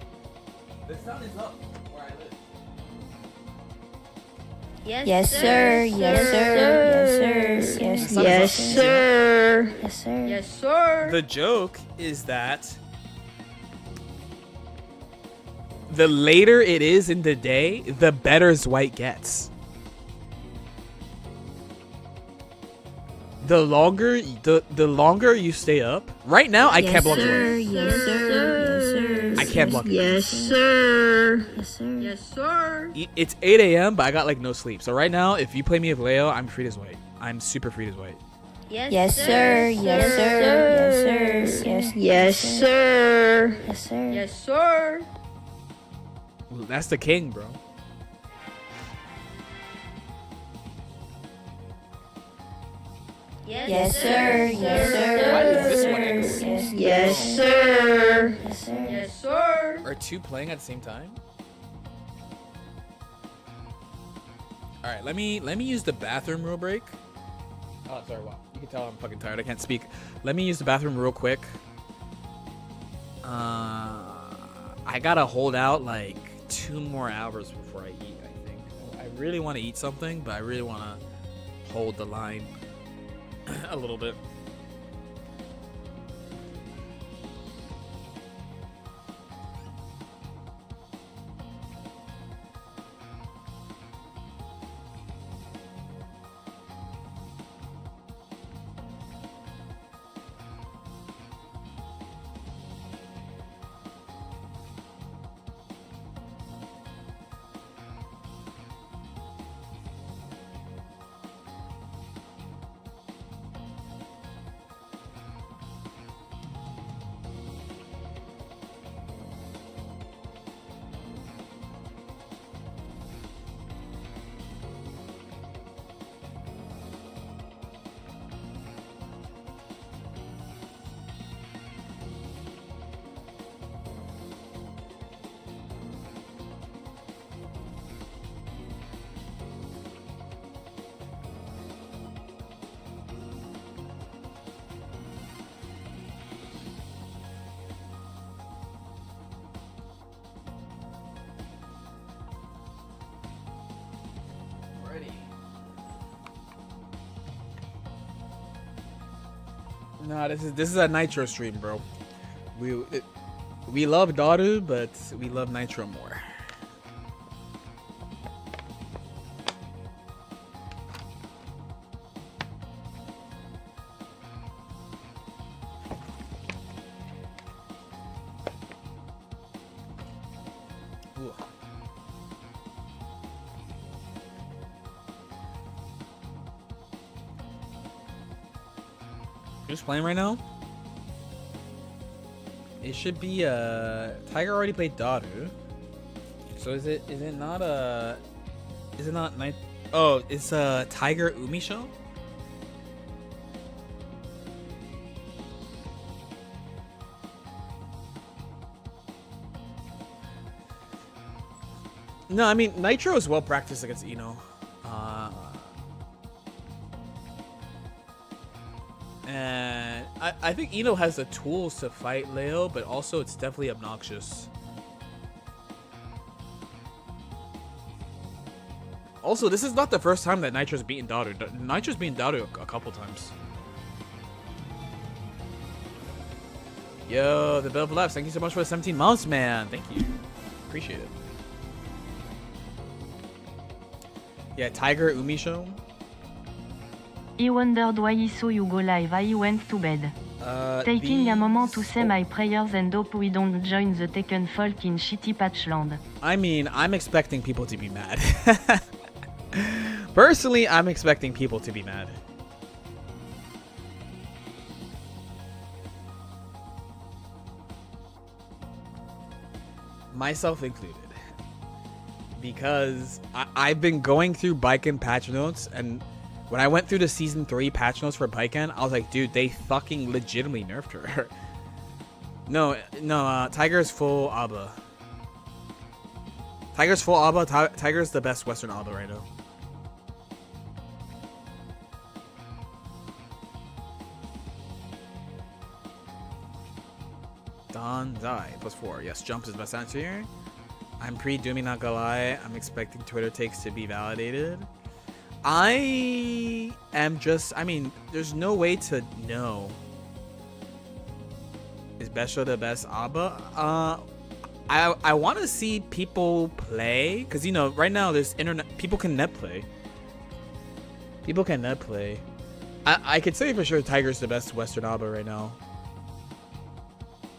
The sun is up where I live. Yes, sir. Yes, sir. Yes, sir. Yes, Yes, sir. Yes, sir. Yes, sir. The joke is that the later it is in the day, the better White gets. The longer you stay up. Right now, I can't block White. Yes, sir. I can't block it. Yes, sir. Yes, sir. Yes, sir. It's 8 a.m., but I got like no sleep. So right now, if you play me with Leo, I'm free as White. I'm super free as White. Yes, sir. Yes, sir. Yes, sir. Yes, sir. Yes, sir. Yes, sir. Ooh, that's the king, bro. Yes, sir. Yes, sir. Why does this one echo? Yes, sir. Yes, sir. Yes, sir. Are two playing at the same time? All right, let me use the bathroom real break. Oh, sorry, wow. You can tell I'm fucking tired. I can't speak. Let me use the bathroom real quick. I gotta hold out like 2 more hours before I eat, I think. I really want to eat something, but I really want to hold the line a little bit. Nah, this is a Nitro stream, bro. We love Daru, but we love Nitro more. Ooh. Who's playing right now? It should be Tiger already played Daru. So is it not Night? Oh, it's Tiger Umi show? No, I mean Nitro is well practiced against Ino. And I think Ino has the tools to fight Leo, but also it's definitely obnoxious. Also, this is not the first time that Nitro's beaten Daru. Nitro's beaten Daru a couple times. Yo, the Bill Left. Thank you so much for the 17 months, man. Thank you. Appreciate it. Yeah, Tiger Umi show. I wondered why he saw you go live. I went to bed. Taking a moment to say my prayers and hope we don't join the Tekken folk in shitty Patchland. I mean, I'm expecting people to be mad. Personally, I'm expecting people to be mad. Myself included. Because I've been going through Baiken patch notes, and when I went through the Season 3 patch notes for Baiken, I was like, dude, they fucking legitimately nerfed her. No, Tiger's full ABBA. Tiger's full ABBA. Tiger's the best Western ABBA right now. Don Zai, +4. Yes, jump is best answer here. I'm pre-dooming, not gonna lie. I'm expecting Twitter takes to be validated. I am just, I mean, there's no way to know. Is Besho the best ABBA? I want to see people play, because, you know, right now there's internet, people can net play. People can net play. I could say for sure Tiger's the best Western ABBA right now.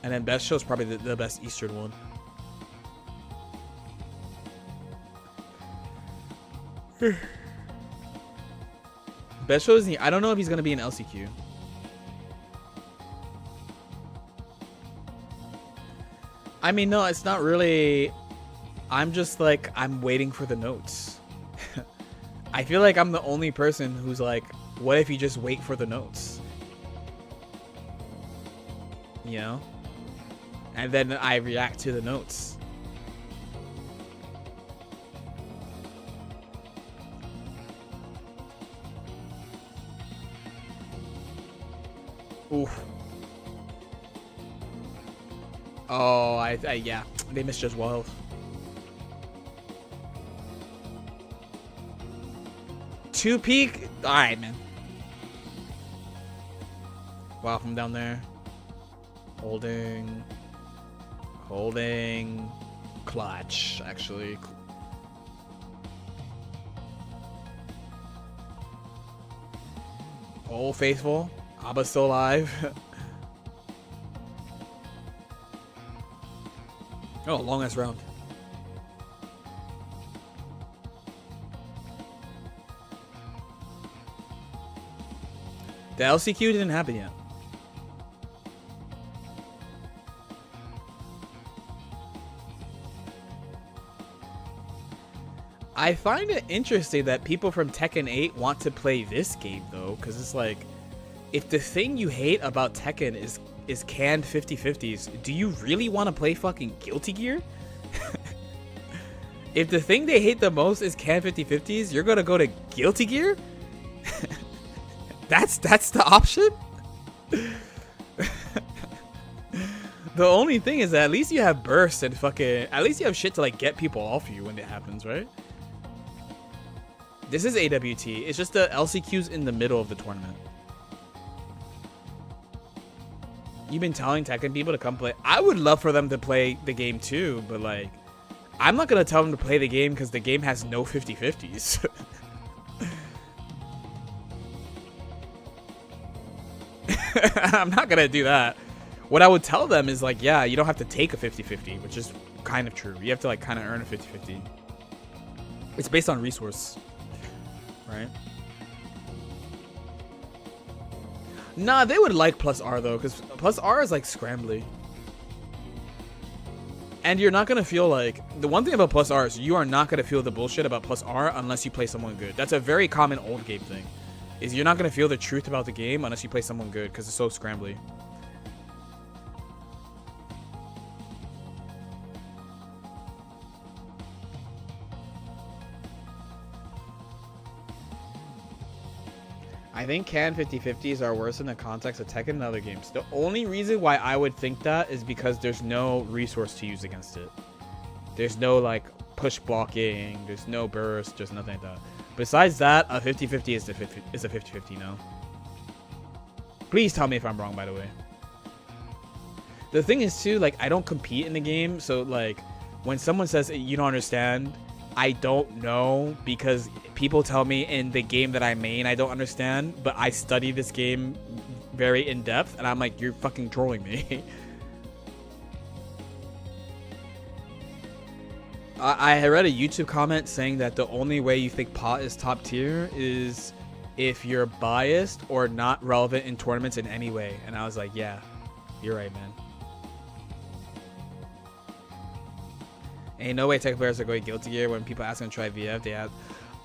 And then Best Show's probably the best Eastern one. Best Show is, I don't know if he's gonna be an LCQ. I mean, no, it's not really. I'm just like, I'm waiting for the notes. I feel like I'm the only person who's like, what if you just wait for the notes? You know? And then I react to the notes. Oof. Oh, yeah. They missed just well. Two peak? Alright, man. Wow, from down there. Holding. Clutch, actually. Oh, faithful. Abba's still alive. Oh, long ass round. The LCQ didn't happen yet. I find it interesting that people from Tekken 8 want to play this game though, because it's like, if the thing you hate about Tekken is canned 50/50s, do you really want to play fucking Guilty Gear? If the thing they hate the most is canned 50/50s, you're gonna go to Guilty Gear? That's the option? The only thing is that at least you have burst and fucking, at least you have shit to like get people off you when it happens, right? This is AWT. It's just the LCQs in the middle of the tournament. You've been telling Tekken people to come play. I would love for them to play the game too, but like, I'm not going to tell them to play the game because the game has no 50/50s. I'm not going to do that. What I would tell them is like, yeah, you don't have to take a 50/50, which is kind of true. You have to like kind of earn a 50/50. It's based on resource, right? Nah, they would like plus R though, because plus R is like scrambly. And you're not going to feel like, the one thing about plus R is you are not going to feel the bullshit about plus R unless you play someone good. That's a very common old game thing, is you're not going to feel the truth about the game unless you play someone good, because it's so scrambly. I think canned 50/50s are worse in the context of Tekken and other games. The only reason why I would think that is because there's no resource to use against it. There's no like push blocking, there's no burst, there's nothing like that. Besides that, a 50/50 is a 50/50 now. Please tell me if I'm wrong, by the way. The thing is too, like, I don't compete in the game, so like when someone says you don't understand, I don't know, because people tell me in the game that I main I don't understand, but I study this game very in depth, and I'm like, you're fucking trolling me. I read a YouTube comment saying that the only way you think pot is top tier is if you're biased or not relevant in tournaments in any way, and I was like, yeah, you're right, man. Ain't no way Tekken players are going Guilty Gear when people ask them to try VF. They have.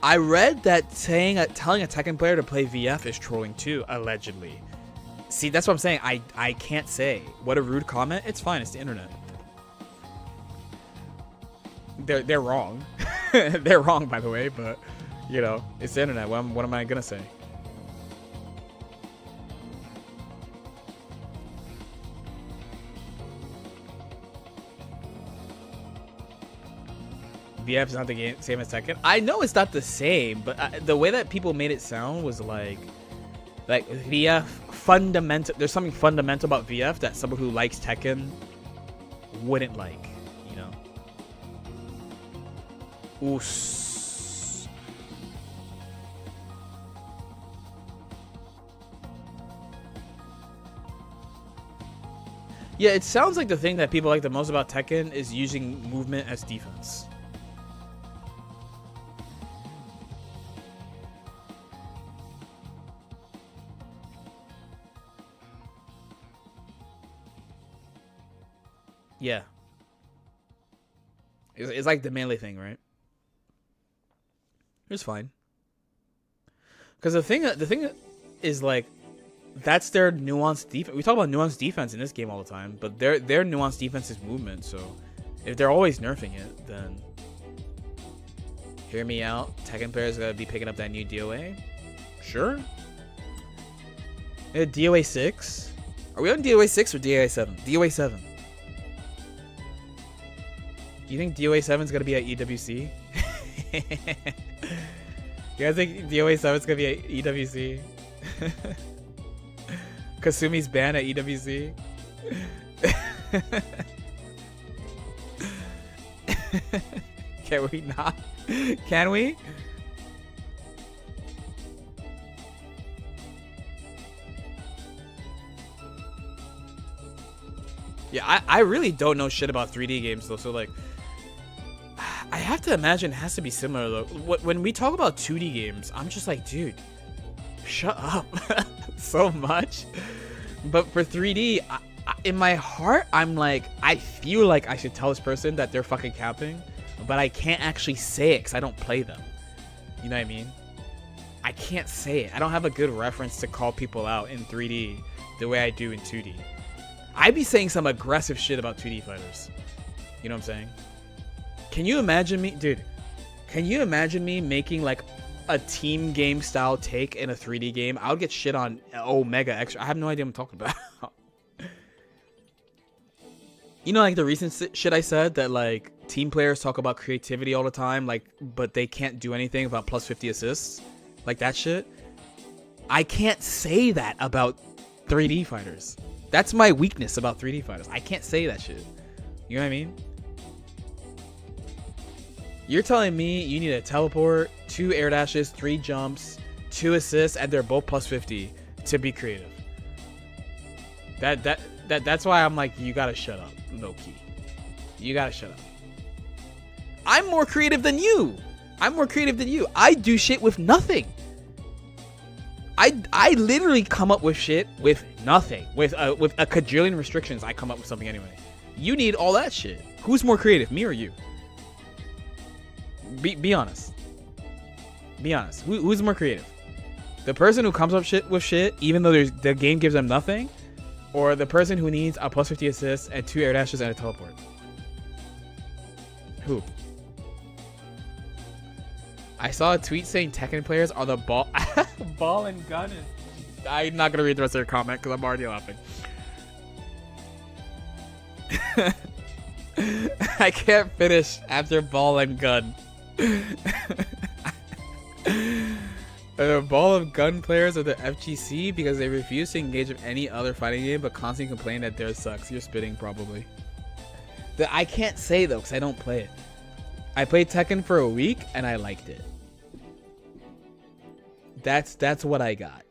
I read that telling a Tekken player to play VF is trolling too, allegedly. See, that's what I'm saying. I can't say. What a rude comment. It's fine. It's the internet. They're wrong. They're wrong, by the way. But you know, it's the internet. What am I gonna say? VF is not the same as Tekken. I know it's not the same, but the way that people made it sound was like VF fundamental. There's something fundamental about VF that someone who likes Tekken wouldn't like, you know. Oos. Yeah, it sounds like the thing that people like the most about Tekken is using movement as defense. Yeah. It's like the melee thing, right? It's fine. Because the thing is, like, that's their nuanced defense. We talk about nuanced defense in this game all the time, but their nuanced defense is movement. So if they're always nerfing it, then hear me out. Tekken players gotta be picking up that new DOA. Sure. Yeah, DOA 6. Are we on DOA 6 or DOA 7? DOA 7. Do you think DOA 7 is gonna be at EWC? You guys think DOA 7 is gonna be at EWC? Kasumi's banned at EWC. Can we not? Can we? Yeah, I really don't know shit about 3D games though, so like I have to imagine it has to be similar though. When we talk about 2D games, I'm just like, dude, shut up. So much. But for 3D, in my heart, I'm like, I feel like I should tell this person that they're fucking capping, but I can't actually say it because I don't play them. You know what I mean? I can't say it. I don't have a good reference to call people out in 3D the way I do in 2D. I'd be saying some aggressive shit about 2D fighters. You know what I'm saying? Can you imagine me, dude? Can you imagine me making like a team game style take in a 3D game? I would get shit on Omega Extra. I have no idea what I'm talking about. You know, like the recent shit I said that like team players talk about creativity all the time, like, but they can't do anything about plus 50 assists, like that shit. I can't say that about 3D fighters. That's my weakness about 3D fighters. I can't say that shit. You know what I mean? You're telling me you need a teleport, 2 air dashes, 3 jumps, 2 assists, and they're both plus 50 to be creative. That's why I'm like, you gotta shut up, low key. You gotta shut up. I'm more creative than you. I'm more creative than you. I do shit with nothing. I literally come up with shit with nothing. With a quadrillion restrictions, I come up with something anyway. You need all that shit. Who's more creative, me or you? Be honest. Be honest. Who's more creative? The person who comes up with shit, even though the game gives them nothing, or the person who needs a plus 50 assists and 2 air dashes and a teleport? Who? I saw a tweet saying Tekken players are the ball and gun. I'm not gonna read the rest of your comment because I'm already laughing. I can't finish after ball and gun. A ball of gun players of the FGC because they refuse to engage in any other fighting game but constantly complain that theirs sucks. You're spitting probably. I can't say though because I don't play it. I played Tekken for a week and I liked it. That's what I got.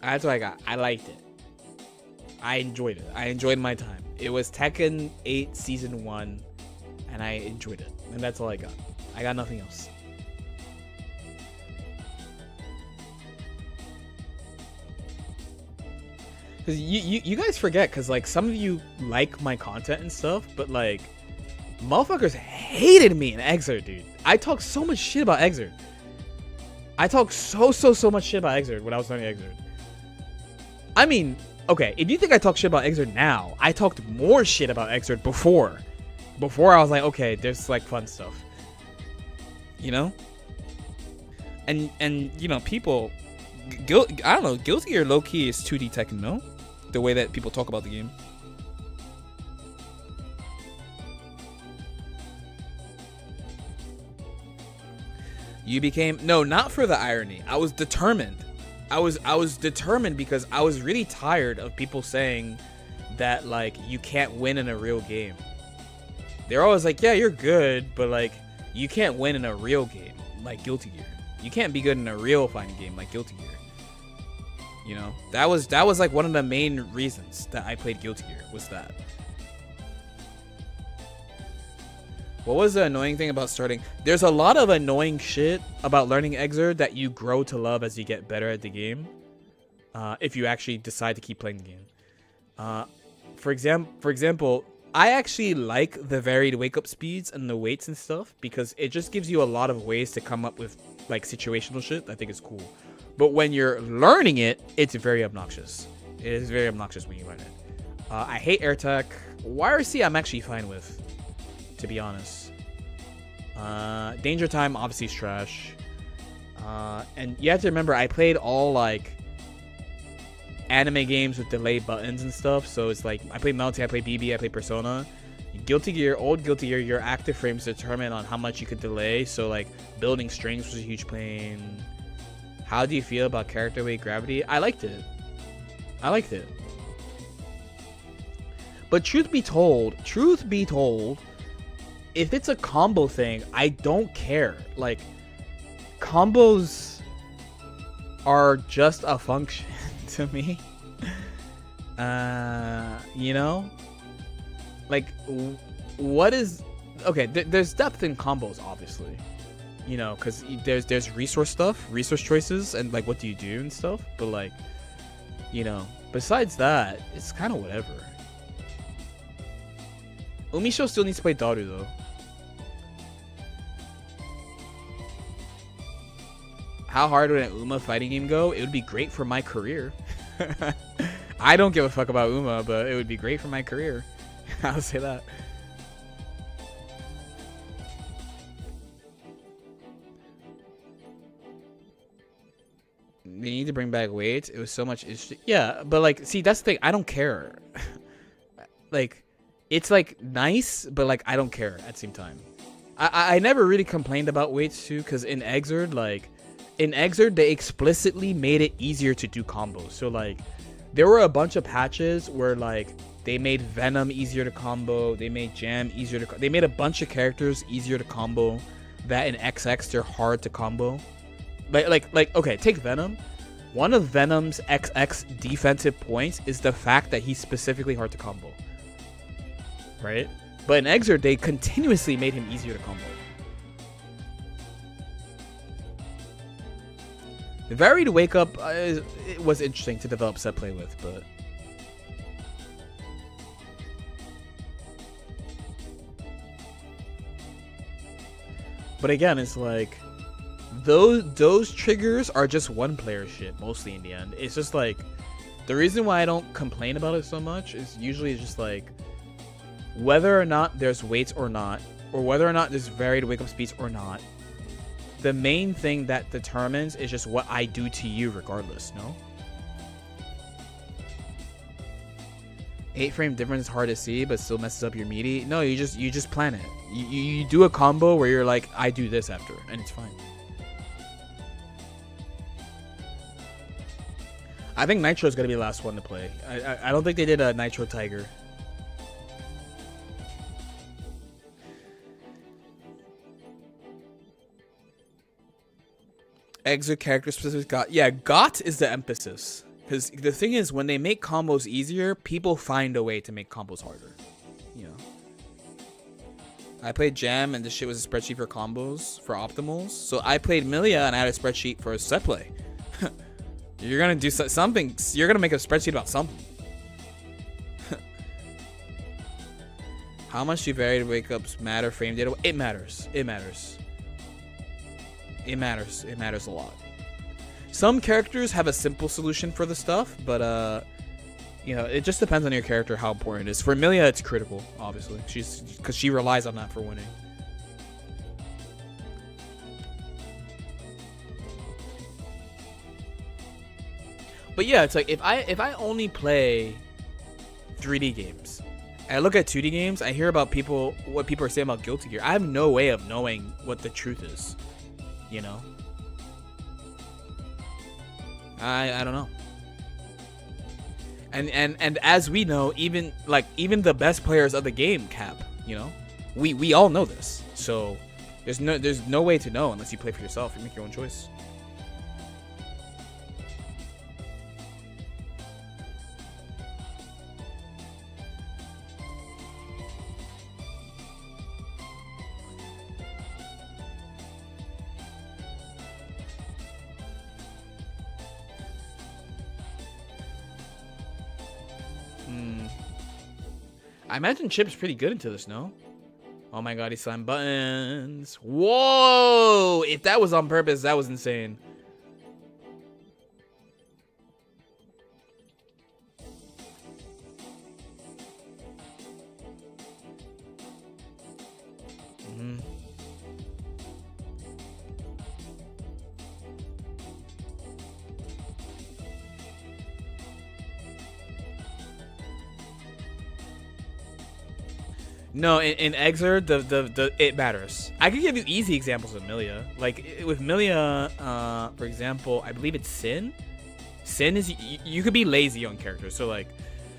That's what I got. I liked it. I enjoyed it. I enjoyed my time. It was Tekken 8 Season 1, and I enjoyed it. And that's all I got. I got nothing else. Because you guys forget, because, like, some of you like my content and stuff, but, like, motherfuckers hated me in Exert, dude. I talked so much shit about Exert. I talked so much shit about Exert when I was learning Exert. I mean, okay, if you think I talk shit about Exert now, I talked more shit about Exert before. Before I was like, okay, there's like fun stuff. You know? And you know, people I don't know, Guilty Gear low key is 2D Tekken, no? The way that people talk about the game. You became no, not for the irony. I was determined. I was determined because I was really tired of people saying that like you can't win in a real game. They're always like, yeah, you're good, but like you can't win in a real game like Guilty Gear. You can't be good in a real fighting game like Guilty Gear. You know, that was like one of the main reasons that I played Guilty Gear was that. What was the annoying thing about starting? There's a lot of annoying shit about learning Exert that you grow to love as you get better at the game. If you actually decide to keep playing the game. For example, I actually like the varied wake up speeds and the weights and stuff because it just gives you a lot of ways to come up with like situational shit. I think it's cool. But when you're learning it, it's very obnoxious. It is very obnoxious when you learn it. I hate air tech. YRC I'm actually fine with, to be honest. Danger time obviously is trash. And you have to remember I played all like anime games with delay buttons and stuff, so it's like I played Melty, I played BB, I played Persona. Guilty Gear, old Guilty Gear, your active frames determine on how much you could delay, so like building strings was a huge pain. How do you feel about character weight gravity? I liked it. But truth be told, if it's a combo thing, I don't care. Like, combos are just a function to me. You know? Like, what is... Okay, there's depth in combos, obviously. You know, because there's resource choices, and, like, what do you do and stuff. But, like, you know, besides that, it's kind of whatever. Umisho still needs to play Daru, though. How hard would an Uma fighting game go? It would be great for my career. I don't give a fuck about Uma, but it would be great for my career. I'll say that. They need to bring back weights. It was so much issue. Yeah, but like, see, that's the thing. I don't care. Like, it's like nice, but like I don't care at the same time. I never really complained about weights too, because in Exert, like, they explicitly made it easier to do combos. So like, there were a bunch of patches where like they made Venom easier to combo. They made Jam easier to. They made a bunch of characters easier to combo. That in XX they're hard to combo. Like okay, take Venom. One of Venom's XX defensive points is the fact that he's specifically hard to combo. Right? But in Exert, they continuously made him easier to combo. The varied wake up it was interesting to develop set play with, but again, it's like those triggers are just one player shit mostly in the end. It's just like the reason why I don't complain about it so much is usually just like whether or not there's weights or not, or whether or not there's varied wake up speeds or not. The main thing that determines is just what I do to you regardless, no? 8-frame difference is hard to see, but still messes up your meaty. No, you just plan it. You do a combo where you're like, I do this after, and it's fine. I think Nitro's gonna be the last one to play. I don't think they did a Nitro Tiger. Exit character specific got. Yeah, got is the emphasis. Because the thing is, when they make combos easier, people find a way to make combos harder. You know. I played Jam, and this shit was a spreadsheet for combos, for optimals. So I played Milia, and I had a spreadsheet for set play. You're gonna do something. You're gonna make a spreadsheet about something. How much do varied wake-ups matter? Frame data? It matters. It matters. It matters. It matters a lot. Some characters have a simple solution for the stuff, but you know, it just depends on your character how important it is. For Milia, it's critical, obviously. Because she relies on that for winning. But yeah, it's like if I only play 3D games, I look at 2D games, I hear about what people are saying about Guilty Gear. I have no way of knowing what the truth is, you know. I don't know. And as we know, even the best players of the game cap, you know, we all know this. So there's no way to know unless you play for yourself. You make your own choice. I imagine Chip's pretty good into this, no? Oh my god, he slammed buttons. Whoa! If that was on purpose, that was insane. No, in Exer, the it matters. I could give you easy examples of Milia. Like with Milia, for example, I believe it's Sin. Sin is you could be lazy on characters. So like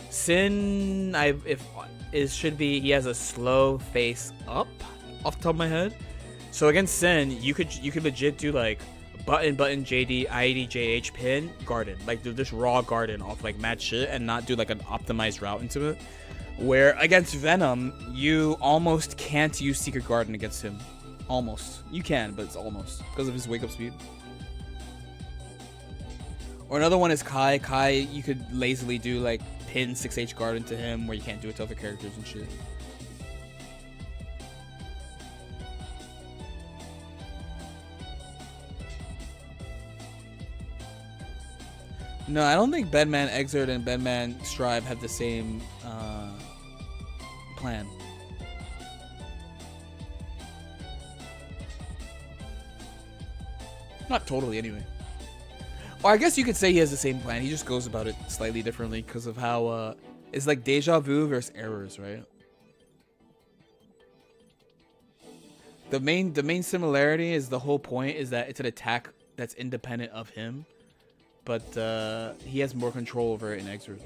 Sin, should be he has a slow face up off the top of my head. So against Sin, you could legit do like button JD IED JH pin garden, like do this raw garden off like mad shit and not do like an optimized route into it. Where against Venom, you almost can't use Secret Garden against him. Almost. You can, but it's almost. Because of his wake-up speed. Or another one is Kai. Kai, you could lazily do, like, pin 6H Garden to him, where you can't do it to other characters and shit. No, I don't think Bedman Exert and Bedman Strive have the same, plan. Not totally, anyway. Or I guess you could say he has the same plan. He just goes about it slightly differently because of how it's like deja vu versus errors, right? The main similarity is the whole point is that it's an attack that's independent of him, but he has more control over it in Exert.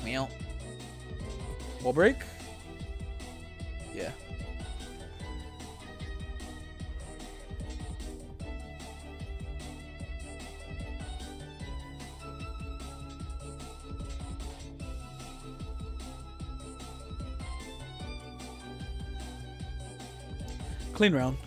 Meow. Wall break? Yeah. Clean round.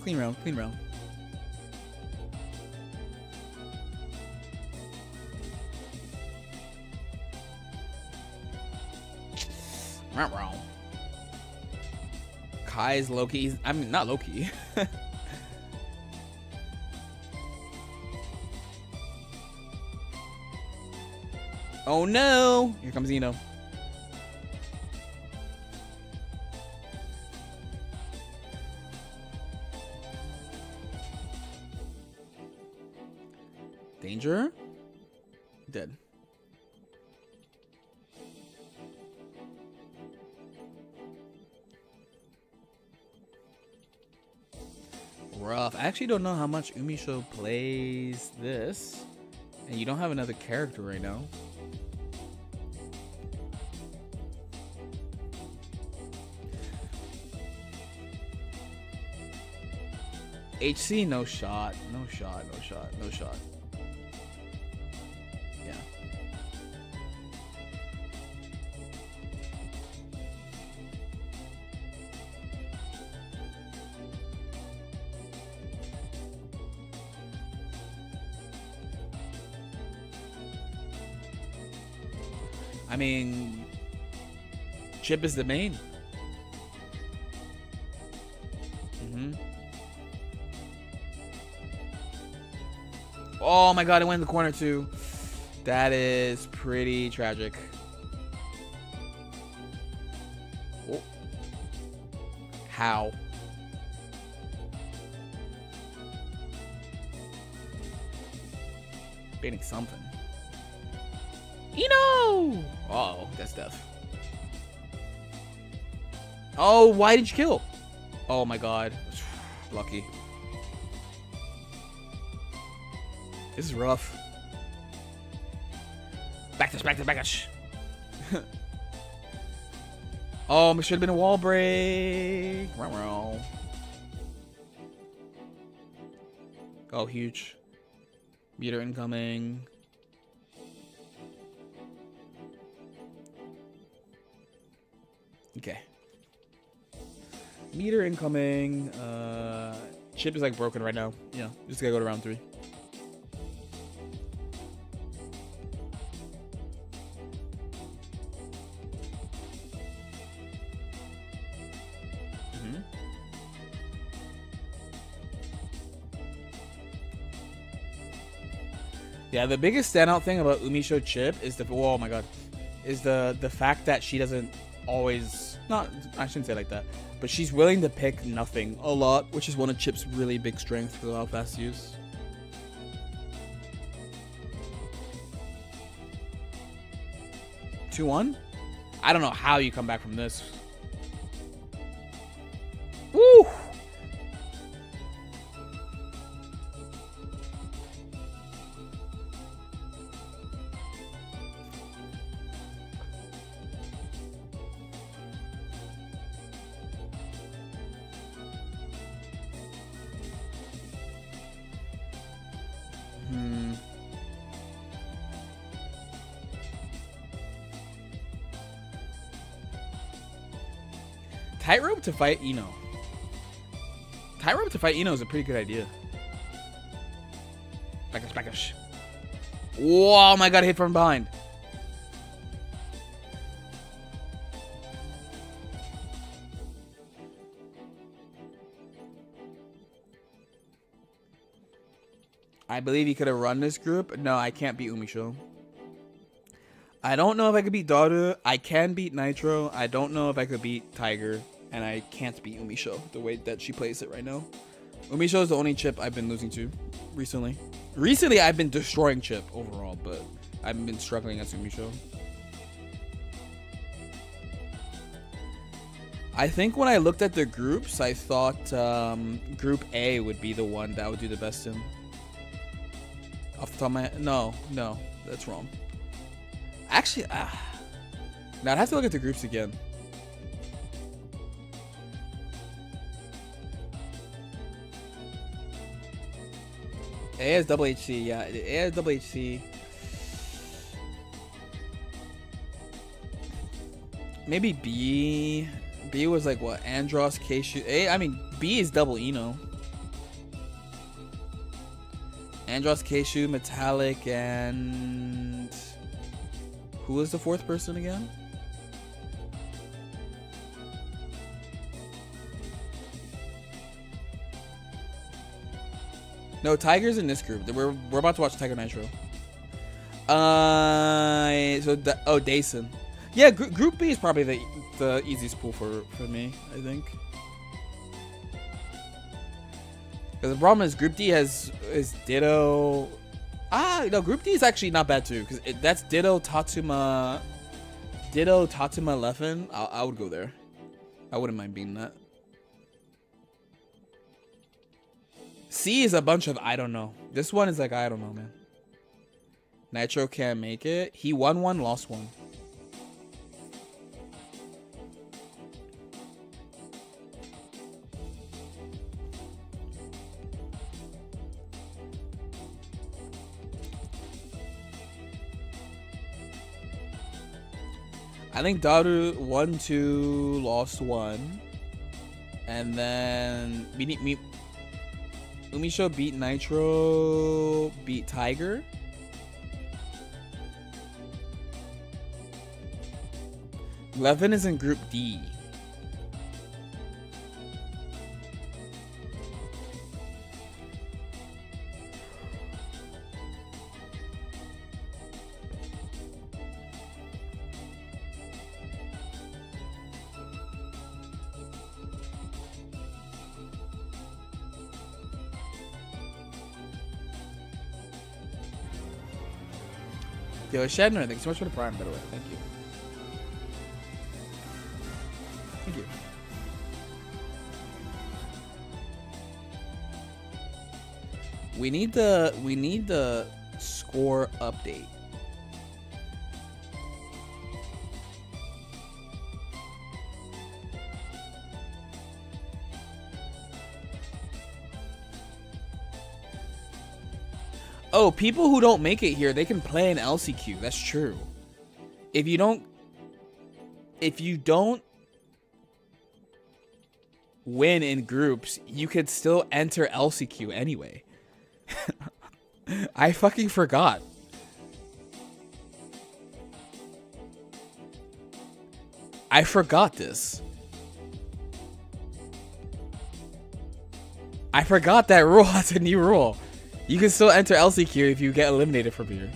Kai's low-key. I mean, not low-key. Oh no! Here comes Eno. Danger? Dead. Rough. I actually don't know how much Umisho plays this. And you don't have another character right now. HC, no shot. No shot, no shot, no shot. Yeah. I mean, Chip is the main. Oh my god, it went in the corner too. That is pretty tragic. Oh. How? Baiting something. Eno! Uh-oh, that's death. Oh, why did you kill? Oh my god. Lucky. This is rough. Backdash, backdash, backdash. Oh, it should have been a wall break. Oh, huge. Meter incoming. Okay. Meter incoming. Chip is like broken right now. Yeah, just gotta go to round 3. Yeah, the biggest standout thing about Umisho Chip is the the fact that she doesn't always, not, I shouldn't say it like that, but she's willing to pick nothing a lot, which is one of Chip's really big strengths for how fast use. Two 2-1? I don't know how you come back from this. Woo! Tightrope to fight Eno. Tightrope to fight Eno is a pretty good idea. Backish, backish. Whoa, my god, hit from behind. I believe he could have run this group. No, I can't beat Umisho. I don't know if I could beat Daru. I can beat Nitro. I don't know if I could beat Tiger. And I can't beat Umisho the way that she plays it right now. Umisho is the only Chip I've been losing to recently. Recently, I've been destroying Chip overall, but I've been struggling against Umisho. I think when I looked at the groups, I thought Group A would be the one that would do the best in. Off the top of my head, no, that's wrong. Actually, now I'd have to look at the groups again. A has double HC, yeah. A has double HC. Maybe B. B was like what? Andros, Keishu. A, I mean, B is double Eno. Andros, Keishu, Metallic, and who was the 4th person again? No, Tiger's in this group. We're about to watch Tiger Nitro. Dason. Yeah, Group B is probably the easiest pool for me, I think. Because the problem is Group D is Ditto. No, Group D is actually not bad too. Because that's Ditto, Tatsuma, Leffen. I would go there. I wouldn't mind being that. C is a bunch of I don't know. This one is like I don't know, man. Nitro can't make it. He won one, lost one. I think Daru won 2, lost 1. And then Umisho beat Nitro, beat Tiger. Levin is in Group D. Yo, Shadner, thanks so much for the prime, by the way. Thank you. Thank you. We need the score update. Oh, people who don't make it here, they can play in LCQ. That's true. If you don't win in groups, you could still enter LCQ anyway. I fucking forgot. I forgot this. I forgot that rule. That's a new rule. You can still enter LCQ if you get eliminated from here.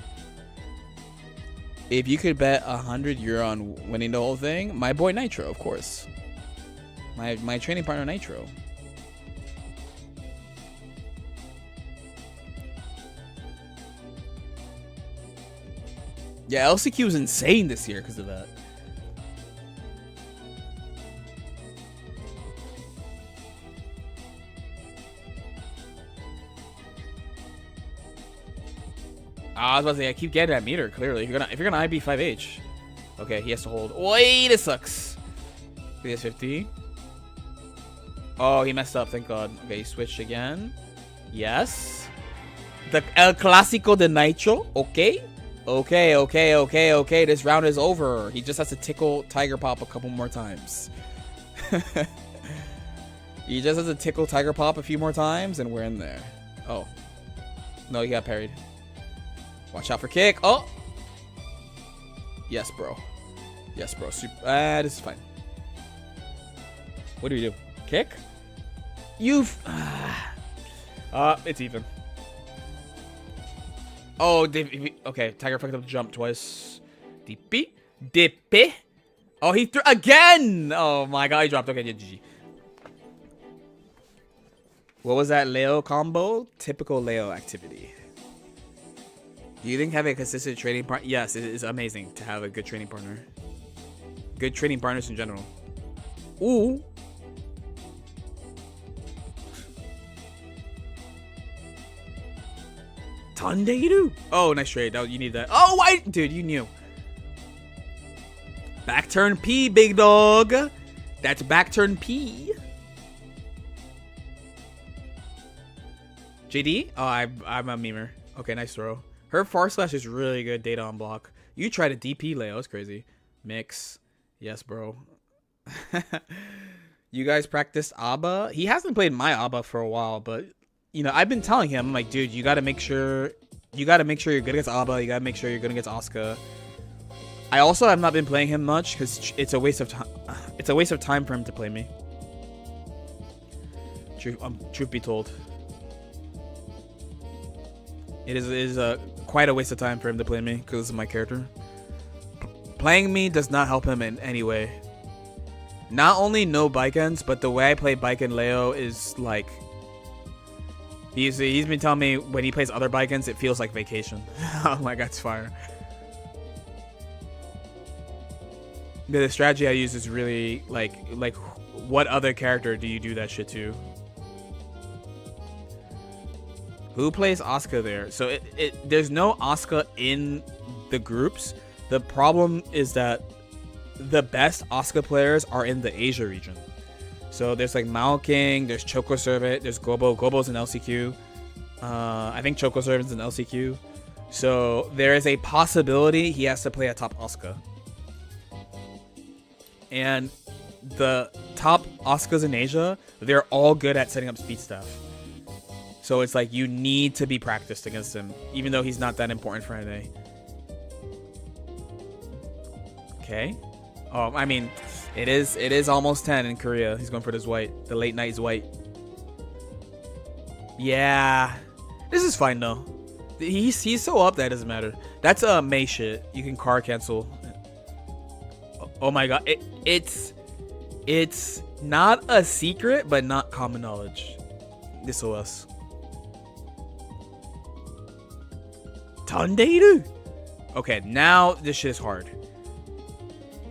If you could bet 100 euro on winning the whole thing, my boy Nitro, of course. My training partner Nitro. Yeah, LCQ is insane this year because of that. I was about to say, I keep getting that meter, clearly. If you're gonna IB 5H. Okay, he has to hold. Wait, this sucks. He has 50. Oh, he messed up, thank God. Okay, he switched again. Yes. The El Clásico de Nitro. Okay. Okay. This round is over. He just has to tickle Tiger Pop a couple more times. He just has to tickle Tiger Pop a few more times, and we're in there. Oh. No, he got parried. Watch out for kick. Oh. Yes, bro. Yes, bro. This is fine. What do we do? Kick? You've... it's even. Oh, okay. Tiger fucked up the jump twice. Dippy. Oh, he threw again. Oh my God, he dropped. Okay, GG. What was that Leo combo? Typical Leo activity. Do you think having a consistent training partner? Yes, it is amazing to have a good training partner. Good training partners in general. Ooh. Tandeiru. Oh, nice trade. You need that. Oh, why? Dude, you knew. Back turn P, big dog. That's back turn P. JD? Oh, I'm a memer. Okay, nice throw. Her far slash is really good data on block. You try to DP Leo. It's crazy. Mix. Yes, bro. You guys practiced ABBA? He hasn't played my ABBA for a while, but... You know, I've been telling him, I'm like, dude, you gotta make sure you're good against ABBA. You gotta make sure you're good against Asuka. I also have not been playing him much because it's a waste of time. It's a waste of time for him to play me. Truth be told. It is quite a waste of time for him to play me because this is my character. Playing me does not help him in any way. Not only no bike ends, but the way I play bike and Leo is like... He's been telling me when he plays other bike ends, it feels like vacation. Oh my god, it's fire. The strategy I use is really like what other character do you do that shit to? Who plays Asuka there? So there's no Asuka in the groups. The problem is that the best Asuka players are in the Asia region. So there's like Mao King, there's Choco Servant, there's Gobo. Gobo's an LCQ. I think Choco Servant's an LCQ. So there is a possibility he has to play a top Asuka. And the top Asukas in Asia, they're all good at setting up speed stuff. So it's like you need to be practiced against him, even though he's not that important for NA. Okay. Oh, I mean, it is almost 10 in Korea. He's going for this white. The late night is white. Yeah. This is fine though. He's so up that it doesn't matter. That's a May shit. You can car cancel. Oh my god. It's not a secret, but not common knowledge. This OS. Tandeiru. Okay, now this shit is hard.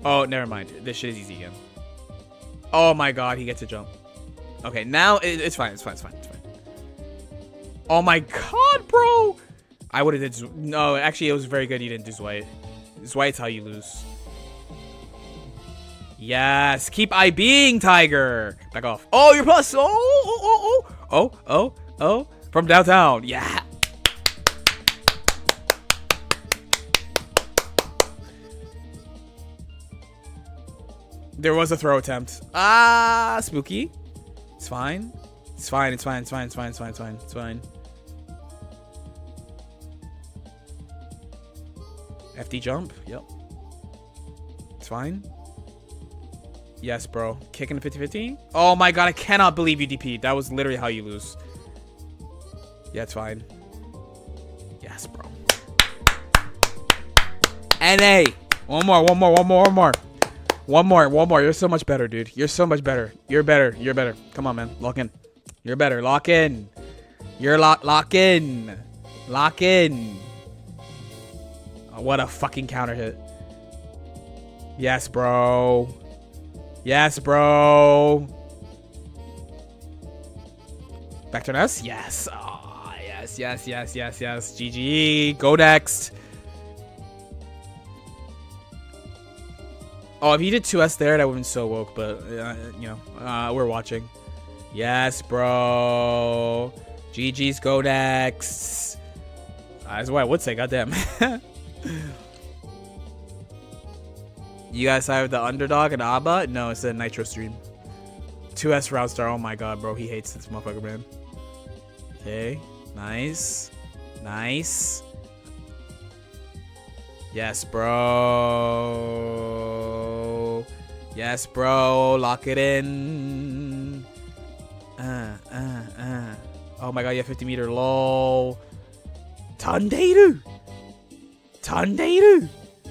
Oh, never mind. This shit is easy again. Oh my god, he gets a jump. Okay, now it's fine. It's fine. Oh my god, bro. I would have did... No, actually, it was very good you didn't do Zwite. Zwite's how you lose. Yes, keep IBing, Tiger. Back off. Oh, you're plus. Oh. From downtown. Yeah. There was a throw attempt. Ah, spooky. It's fine. It's fine. FD jump. Yep. It's fine. Yes, bro. Kicking the 50-50. Oh my god, I cannot believe you DP'd. That was literally how you lose. Yeah, it's fine. Yes, bro. NA. One more. You're so much better, dude. You're so much better. You're better. Come on, man. Lock in. You're better. Lock in. You're lock in. Lock in. Oh, what a fucking counter hit. Yes, bro. Back to us. Yes. Oh, yes. GG. Go next. Oh, if you did 2S there, that would have been so woke, but, you know, we're watching. Yes, bro. GG's go next. That's what I would say, goddamn. You guys have the underdog and Abba? No, it's a Nitro stream. 2S Roudstar, oh my god, bro. He hates this motherfucker, man. Okay, nice. Yes, bro. Lock it in. Oh my god, you have 50 meter. Lol. Tandeiru.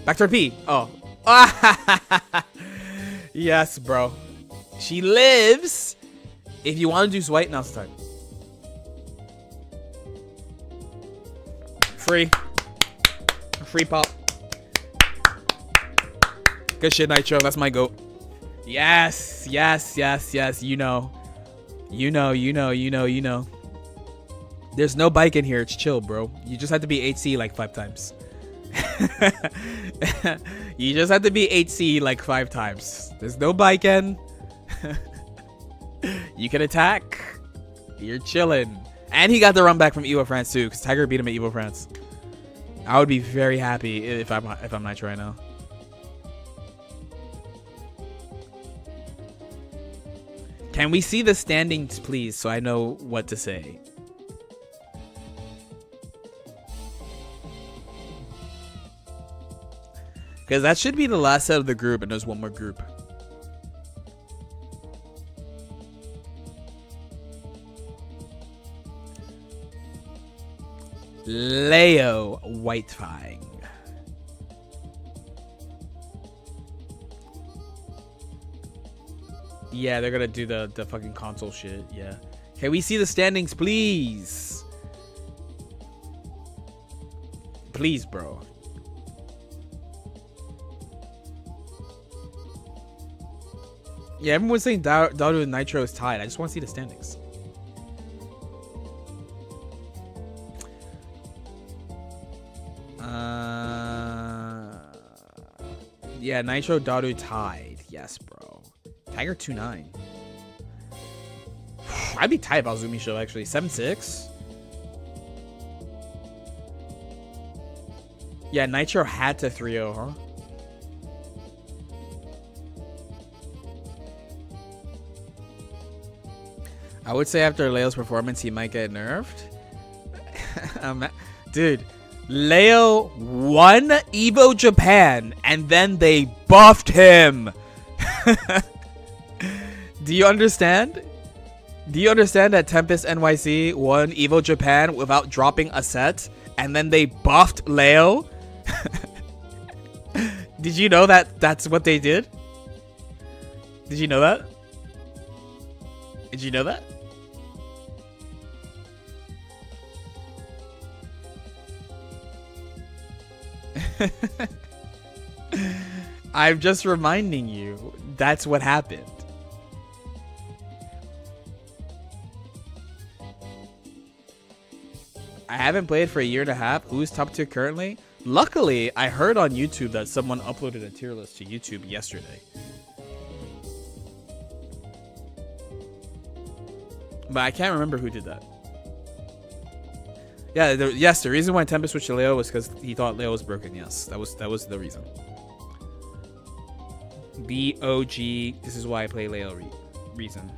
Back to her P. Oh. Yes, bro. She lives. If you want to do Zwite, now's the time. Free pop. Good shit, Nitro. That's my goat. Yes. You know. There's no bike in here. It's chill, bro. You just have to be 8C like 5 times. You just have to be 8C like 5 times. There's no bike in. You can attack. You're chilling. And he got the run back from Evo France too, because Tiger beat him at Evo France. I would be very happy if I'm Nitro right now. Can we see the standings, please, so I know what to say? Because that should be the last set of the group, and there's one more group. Leo White Fang. Yeah, they're gonna do the fucking console shit. Yeah. Can we see the standings, please? Please, bro. Yeah, everyone's saying Daru and Nitro is tied. I just want to see the standings. Yeah, Nitro Daru tied. Yes, bro. Tiger 2-9. I'd be tied about Zumi Show actually. 7-6. Yeah, Nitro had to 3-0, huh? I would say after Leo's performance, he might get nerfed. Dude, Leo won Evo Japan, and then they buffed him. Do you understand? Do you understand that Tempest NYC won Evo Japan without dropping a set, and then they buffed Leo? Did you know that that's what they did? Did you know that? Did you know that? I'm just reminding you, that's what happened. I haven't played for a year and a half. Who's top tier currently? Luckily, I heard on YouTube that someone uploaded a tier list to YouTube yesterday. But I can't remember who did that. Yeah, yes, the reason why Tempest switched to Leo was because he thought Leo was broken. Yes, that was the reason. B-O-G, this is why I play Leo reason.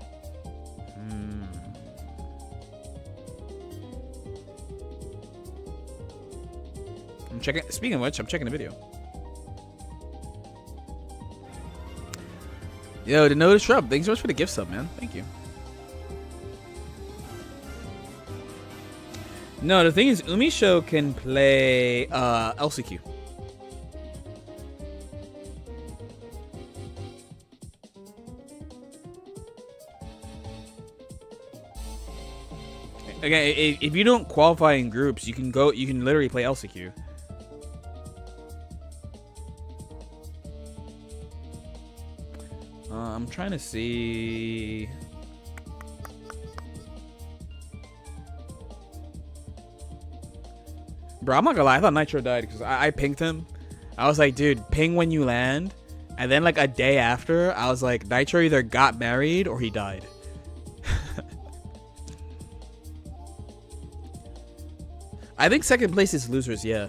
I'm checking, speaking of which, I'm checking the video. Yo, the Notice Shrub, thanks so much for the gift sub, man. Thank you. No, the thing is, Umisho can play LCQ. Okay, if you don't qualify in groups, you can literally play LCQ. I'm trying to see. Bro, I'm not gonna lie, I thought Nitro died because I pinged him. I was like, dude, ping when you land. And then like a day after, I was like, Nitro either got married or he died. I think second place is losers, yeah.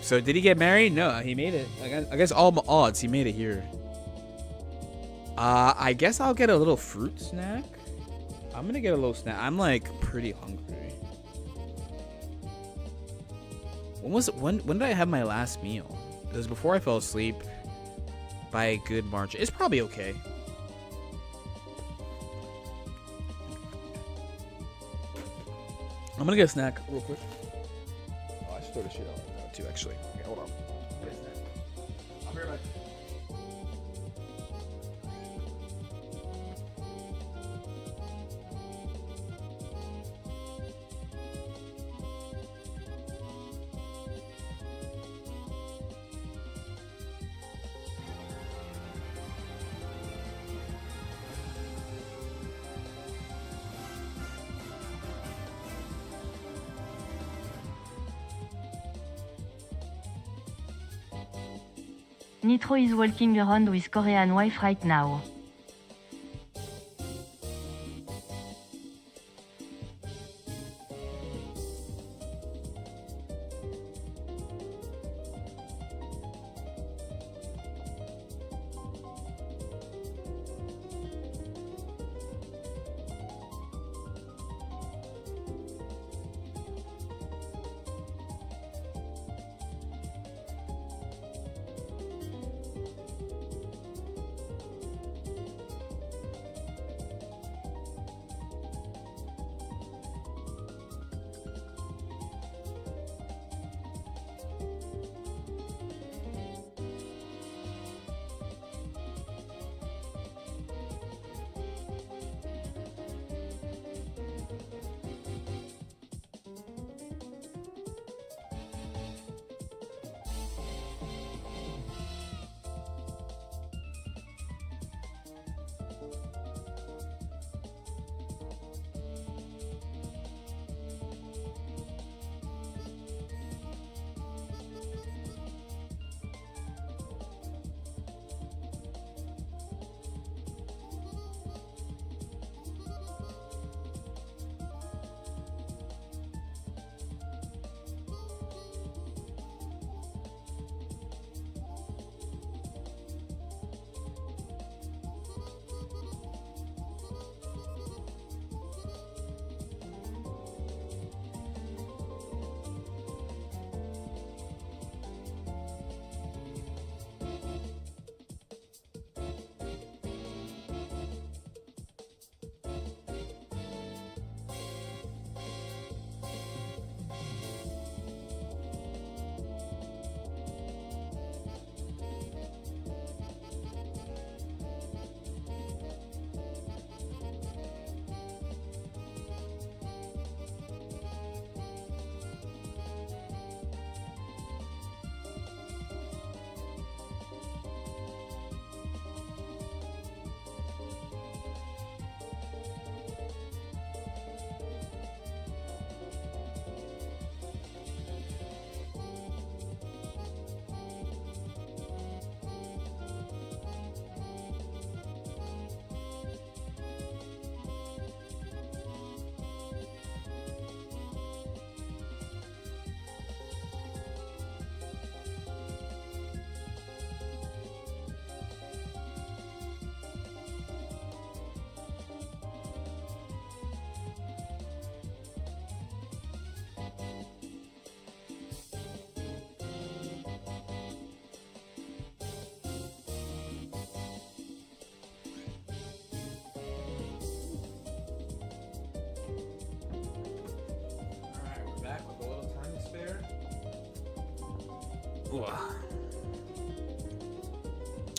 So did he get married? No, he made it. I guess all odds, he made it here. I guess I'll get a little fruit snack. I'm gonna get a little snack. I'm like pretty hungry. When did I have my last meal? It was before I fell asleep by a good margin. It's probably okay. I'm gonna get a snack real quick. Oh, I should throw this shit out now too, actually. Okay, hold on. Get a snack. I'll be right back. Nitro is walking around with Korean wife right now.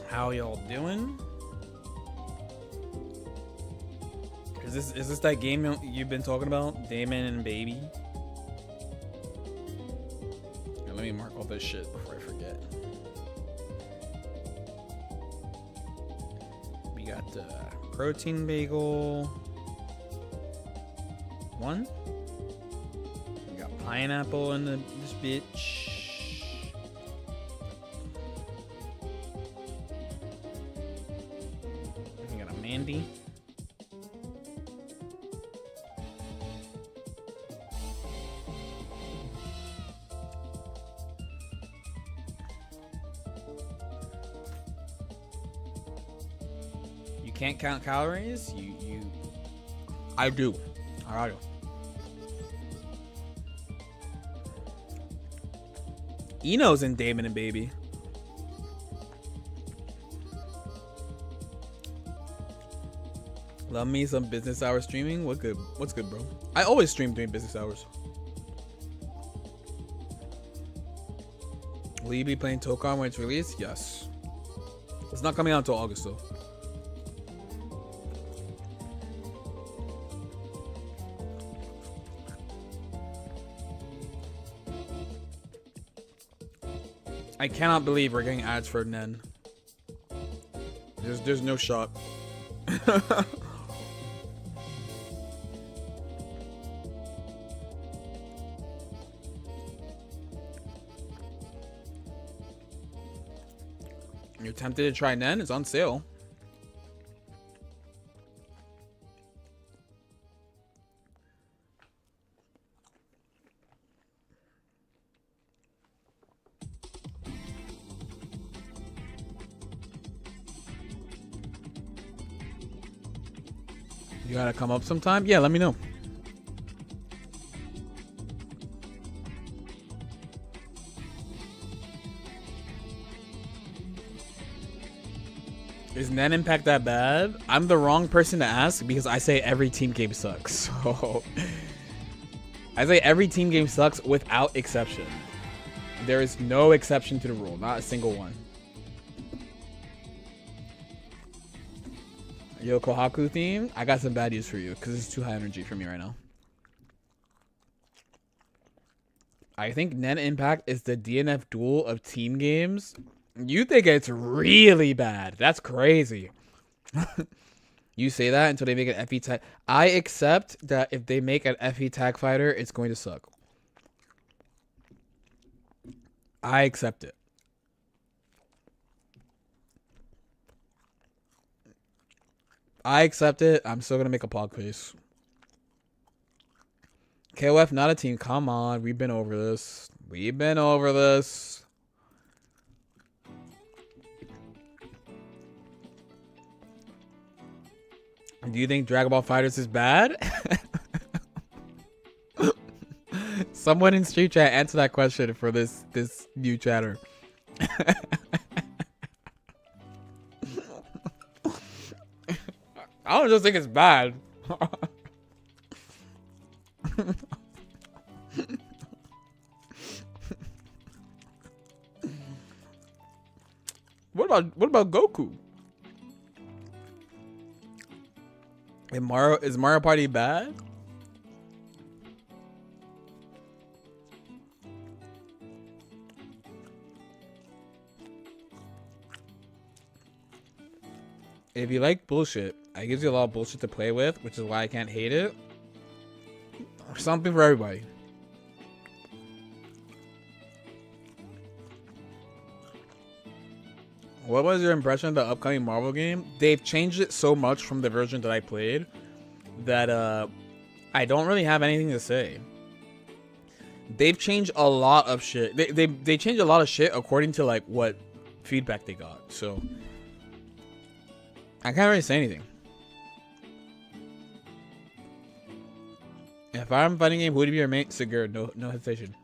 How y'all doing? Is this that game you've been talking about? Damon and Baby? Here, let me mark all this shit before I forget. We got protein bagel. 1. We got pineapple in this bitch. We got a Mandy. You can't count calories? I do. I do. Eno's in Damon and Baby. Love me some business hour streaming. What's good, bro? I always stream during business hours. Will you be playing Tokon when it's released? Yes. It's not coming out until August though. I cannot believe we're getting ads for Nen. There's no shot. You're tempted to try Nen? It's on sale. You gotta come up sometime? Yeah, let me know. Is Nen Impact that bad? I'm the wrong person to ask because I say every team game sucks. So I say every team game sucks without exception. There is no exception to the rule, not a single one. Yo, Kohaku theme, I got some bad news for you because it's too high energy for me right now. I think Nen Impact is the DNF duel of team games. You think it's really bad. That's crazy. You say that until they make an FE tag. I accept that if they make an FE tag fighter, it's going to suck. I accept it. I accept it. I'm still gonna make a pog face. KOF, not a team. Come on. We've been over this. We've been over this. Do you think Dragon Ball FighterZ is bad? Someone in Street Chat answer that question for this new chatter. I don't just think it's bad. What about Goku? Is Mario Party bad? If you like bullshit, it gives you a lot of bullshit to play with, which is why I can't hate it. Something for everybody. What was your impression of the upcoming Marvel game? They've changed it so much from the version that I played that I don't really have anything to say. They've changed a lot of shit. They changed a lot of shit according to like what feedback they got. So I can't really say anything. If I'm fighting game, who would be your mate? Sigurd, no hesitation.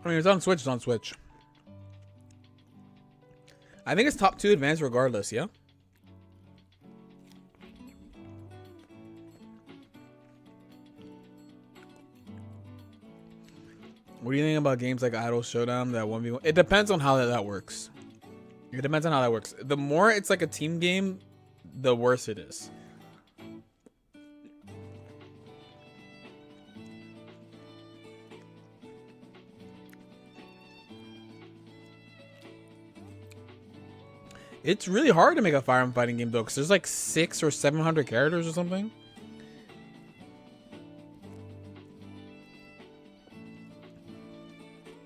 I mean, it's on Switch. It's on Switch. I think it's top 2 advanced regardless, yeah? What do you think about games like Idol Showdown that 1v1? It depends on how that works. It depends on how that works. The more it's like a team game, the worse it is. It's really hard to make a fire and fighting game though, because there's like 600 or 700 characters or something.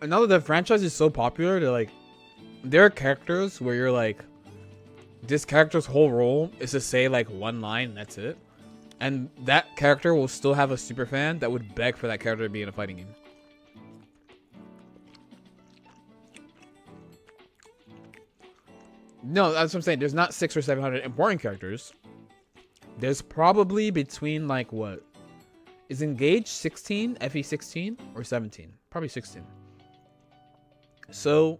And now that the franchise is so popular, they're like, there are characters where you're like, this character's whole role is to say like one line and that's it. And that character will still have a super fan that would beg for that character to be in a fighting game. No, that's what I'm saying. There's not 600 or 700 important characters. There's probably between like what? Is Engage 16, FE 16 or 17? Probably 16. So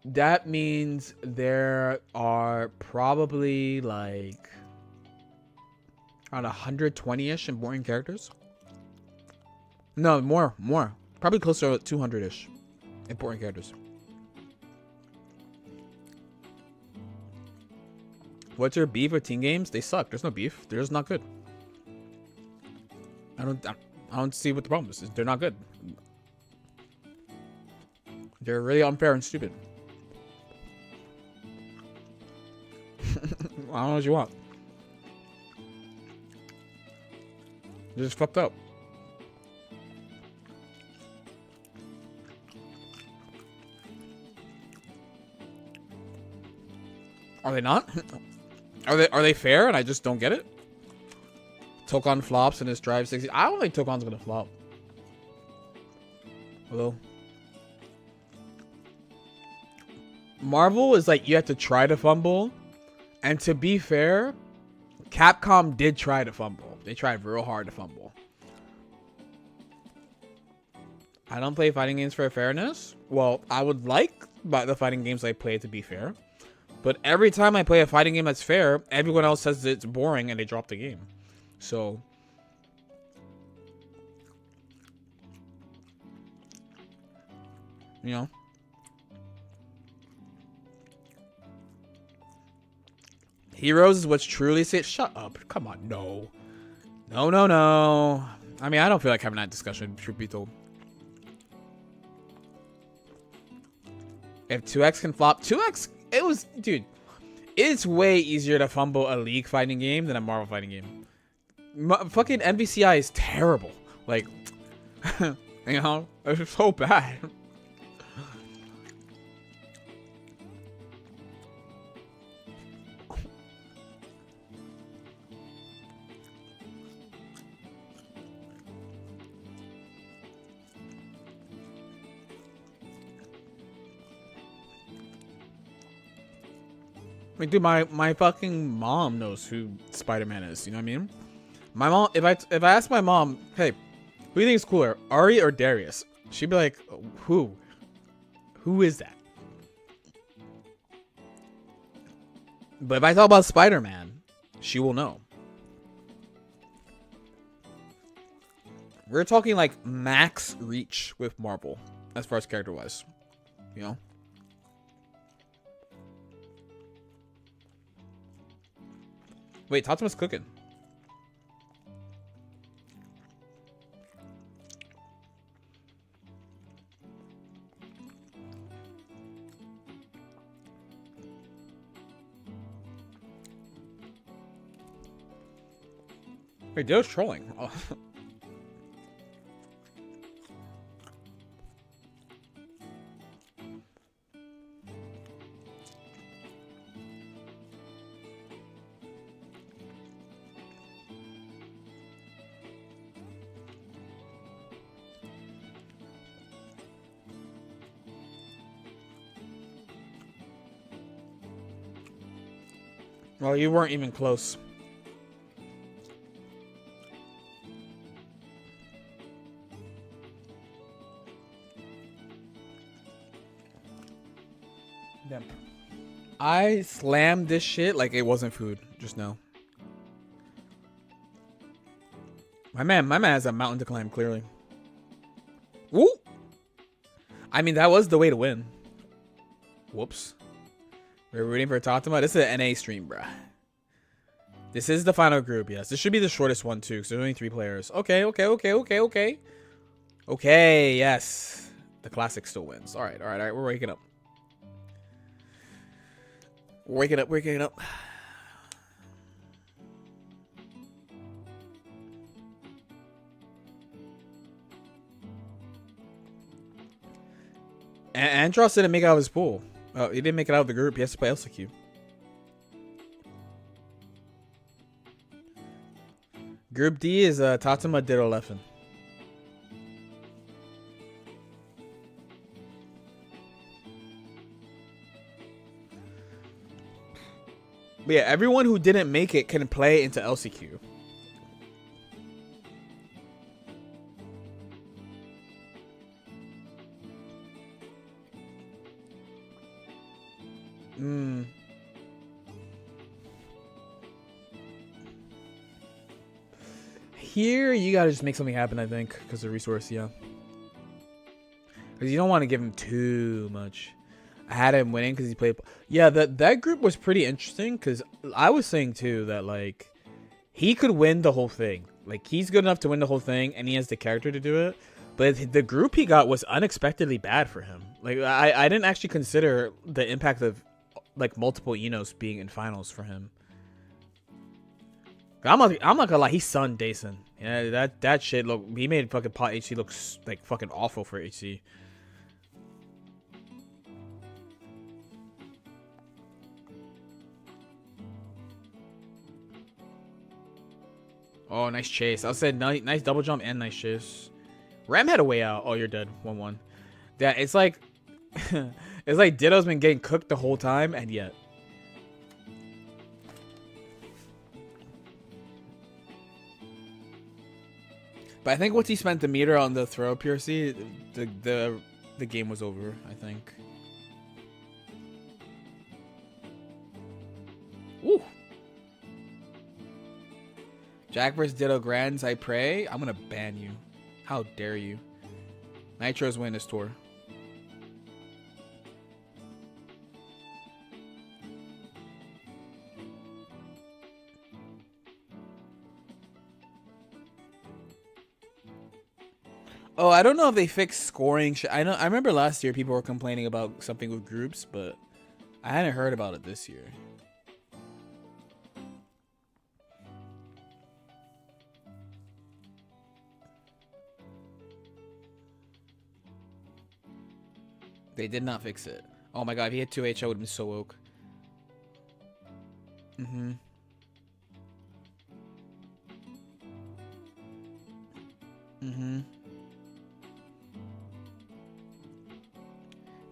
that means there are probably like around 120-ish important characters. No, more. Probably closer to 200-ish important characters. What's your beef with team games? They suck. There's no beef. They're just not good. I don't see what the problem is. They're not good. They're really unfair and stupid. I don't know what you want. They're just fucked up. Are they not? Are they fair and I just don't get it? Tokon flops in his Drive 60. I don't think Tokon's gonna flop. Although Marvel is like you have to try to fumble. And to be fair, Capcom did try to fumble. They tried real hard to fumble. I don't play fighting games for fairness. Well, I would like the fighting games I play to be fair. But every time I play a fighting game that's fair, everyone else says it's boring and they drop the game. So you know. Heroes is what's truly safe. Shut up. Come on. No. No. I mean, I don't feel like having that discussion, truth be told. If 2X can flop, 2X, it was, dude, it's way easier to fumble a League fighting game than a Marvel fighting game. Fucking MVCI is terrible. Like, you know, it's so bad. I mean, dude, my fucking mom knows who Spider-Man is. You know what I mean? My mom, if I ask my mom, hey, who do you think is cooler, Ari or Darius? She'd be like, who? Who is that? But if I talk about Spider-Man, she will know. We're talking like max reach with Marvel as far as character-wise, you know. Wait, Tatima's cooking. Wait, Dio's trolling. Oh. Well, you weren't even close. Damn. I slammed this shit like it wasn't food just now. My man has a mountain to climb, clearly. Woo! I mean, that was the way to win. Whoops. We're rooting for Tatama. This is an NA stream, bruh. This is the final group, yes. This should be the shortest one, too, because there's only 3 players. Okay. Okay, yes. The classic still wins. All right. We're waking up. Waking up. Andros didn't make it out of his pool. Oh, he didn't make it out of the group. He has to play LCQ. Group D is Tatama Ditto Leffen. But yeah, everyone who didn't make it can play into LCQ. Here, you gotta just make something happen, I think, because of resource, yeah. Because you don't want to give him too much. I had him winning because he played. Yeah, that group was pretty interesting because I was saying too that like he could win the whole thing. Like he's good enough to win the whole thing, and he has the character to do it. But the group he got was unexpectedly bad for him. Like I didn't actually consider the impact of like multiple Enos being in finals for him. I'm not gonna lie, he sunned Dason. Yeah, that shit look. He made fucking pot HC look like fucking awful for HC. Oh, nice chase. I said nice double jump and nice chase. Ram had a way out. Oh, you're dead. 1-1. Yeah, it's like it's like Ditto's been getting cooked the whole time, and yet. But I think once he spent the meter on the throw PRC, the game was over, I think. Woo! Jack vs. Ditto Grands, I pray. I'm gonna ban you. How dare you? Nitro's win this tour. Oh, I don't know if they fixed scoring. I remember last year people were complaining about something with groups, but I hadn't heard about it this year. They did not fix it. Oh my god, if he had 2H, I would have been so woke.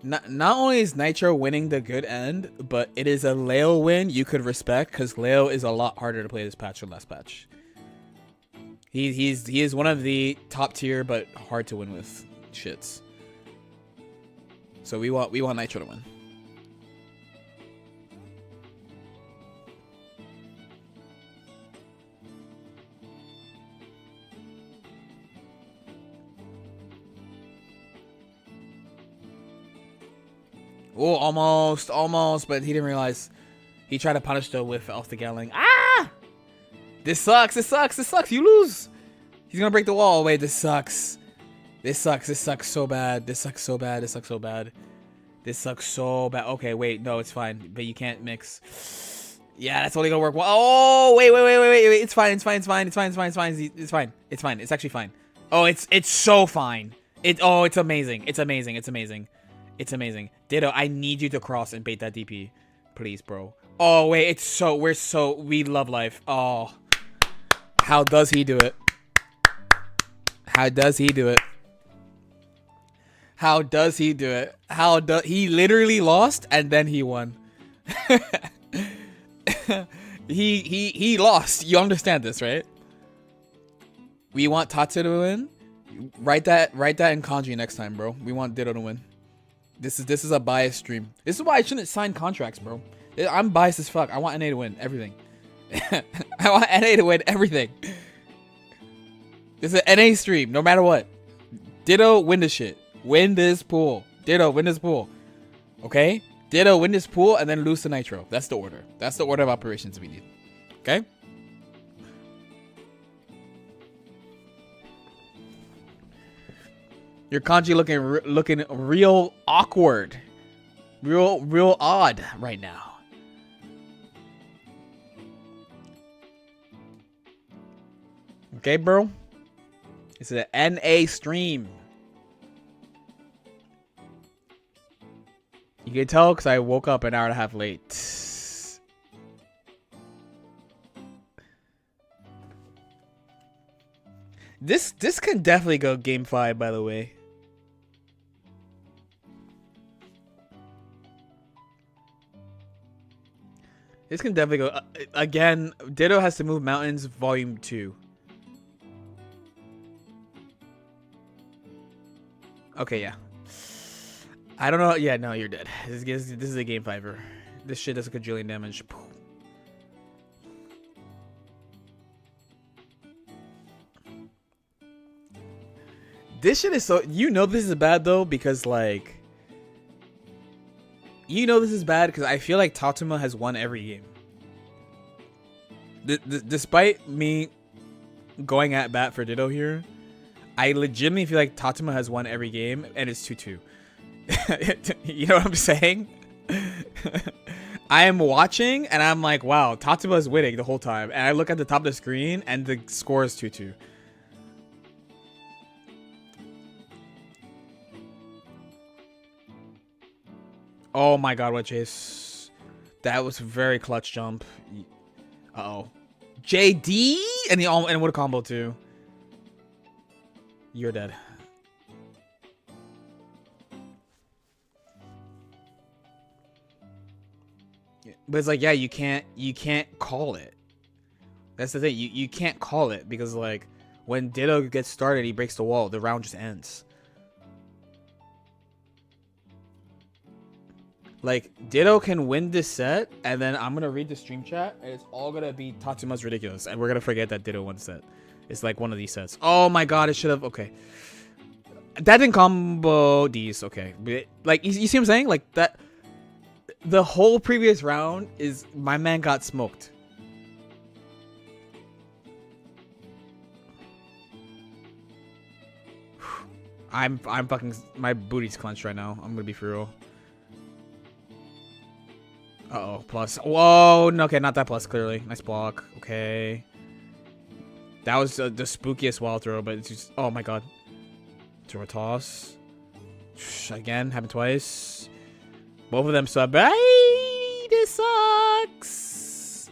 Not only is Nitro winning the good end, but it is a Leo win you could respect because Leo is a lot harder to play this patch than last patch. He is one of the top tier but hard to win with shits. So we want Nitro to win. Oh, almost, but he didn't realize. He tried to punish the whiff off the Gatling. Ah! This sucks. You lose. He's gonna break the wall. Wait, this sucks. This sucks so bad. This sucks so bad. Okay, wait, no, it's fine. But you can't mix. Yeah, that's only gonna work. Oh, wait. It's fine. It's fine. It's actually fine. Oh, it's so fine. It's amazing. It's amazing. Ditto, I need you to cross and bait that DP. Please, bro. Oh, wait, we love life. Oh. How does he do it? He literally lost and then he won. he lost. You understand this, right? We want Tatsu to win. Write that in kanji next time, bro. We want Ditto to win. This is a biased stream. This is why I shouldn't sign contracts, bro. I'm biased as fuck. I want NA to win everything. I want NA to win everything. This is an NA stream, no matter what. Ditto, win this shit. Win this pool. Ditto, win this pool. Okay? Ditto, win this pool, and then lose to Nitro. That's the order. That's the order of operations we need. Okay? Your kanji looking real awkward. Real odd right now. Okay, bro? It's an NA stream. You can tell because I woke up an hour and a half late. This can definitely go game 5, by the way. This can definitely go. Again, Ditto has to move mountains, volume 2. Okay, yeah. I don't know. Yeah, no, you're dead. This is a game 5er. This shit does a quadrillion damage. This shit is so... You know this is bad, though, because, like... You know this is bad because I feel like Tatuma has won every game. Despite me going at bat for Ditto here, I legitimately feel like Tatuma has won every game, and it's 2-2. You know what I'm saying? I am watching, and I'm like, wow, Tatuma is winning the whole time. And I look at the top of the screen, and the score is 2-2. Oh my god, what chase. That was a very clutch jump. Uh-oh. JD? And what a combo, too. You're dead. But it's like, yeah, you can't call it. That's the thing. You can't call it because, like, when Ditto gets started, he breaks the wall. The round just ends. Like, Ditto can win this set, and then I'm going to read the stream chat, and it's all going to be Tatsuma's ridiculous, and we're going to forget that Ditto won the set. It's like one of these sets. Oh my god, it should have... Okay. That didn't combo these. Okay. But, like, you see what I'm saying? Like, that... The whole previous round is... My man got smoked. I'm fucking... My booty's clenched right now. I'm going to be for real. Uh-oh, plus. Whoa, no, okay, not that plus, clearly. Nice block. Okay. That was the spookiest wild throw, but it's just... Oh, my god. Throw a toss. Again, happened twice. Both of them sub. Hey, this sucks.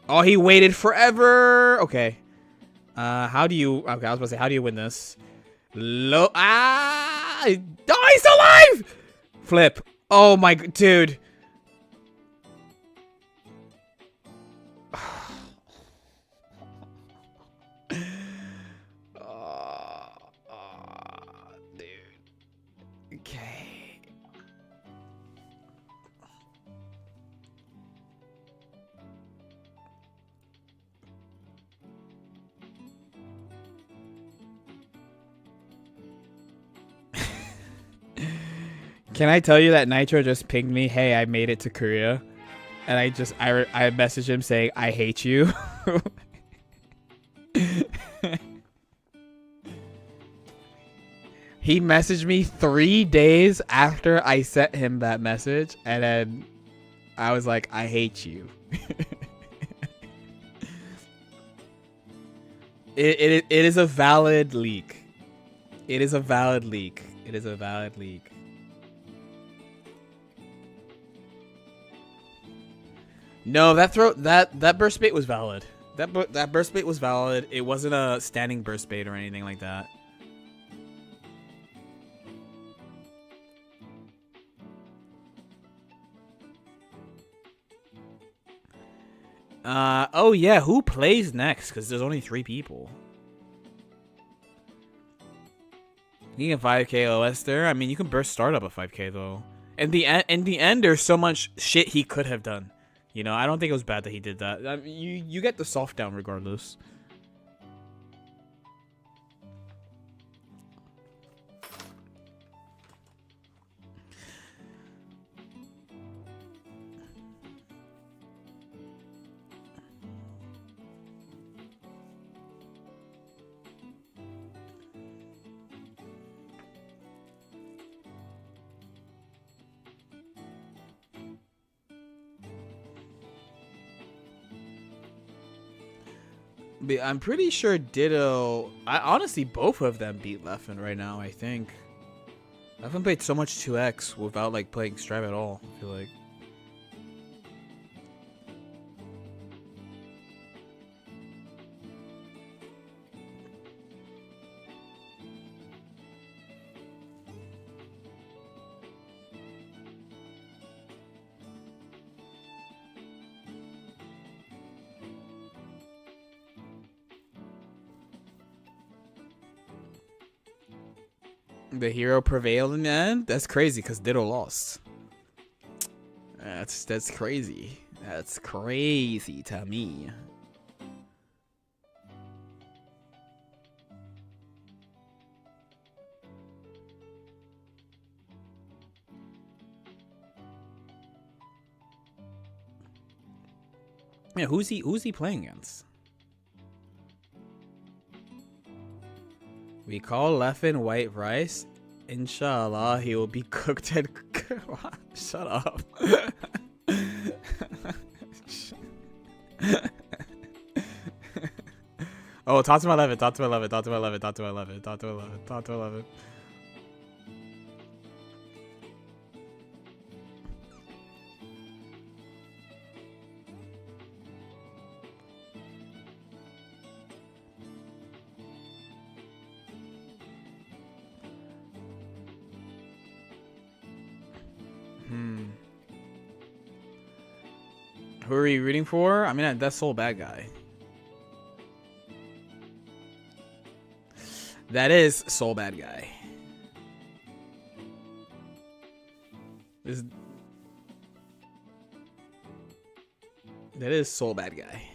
Oh, he waited forever. Okay. How do you... Okay, I was about to say, how do you win this? Ah! Oh, he's still alive! Flip. Oh, my... Dude. Can I tell you that Nitro just pinged me, hey, I made it to Korea? And I messaged him saying, I hate you. He messaged me 3 days after I sent him that message. And then I was like, I hate you. It is a valid leak. It is a valid leak. It is a valid leak. No, that burst bait was valid. That burst bait was valid. It wasn't a standing burst bait or anything like that. Oh yeah, who plays next? Because there's only 3 people. You can 5k OS there. I mean, you can burst startup at 5k though. In the end, there's so much shit he could have done. You know, I don't think it was bad that he did that. I mean, you get the soft down regardless. But I'm pretty sure Ditto. Honestly, both of them beat Leffen right now. I think Leffen played so much 2x without like playing Strive at all. I feel like. The hero prevailed in the end? That's crazy because Ditto lost. That's crazy. That's crazy to me. Yeah, who's he playing against? We call Leffen white rice. Inshallah, he will be cooked and... Shut up. Oh, talk to my 11, talk to my 11, talk to my 11, talk to my 11, talk to my 11, talk to my 11. Who are you rooting for? I mean, that's Soul Bad Guy. That is Soul Bad Guy. That is Soul Bad Guy.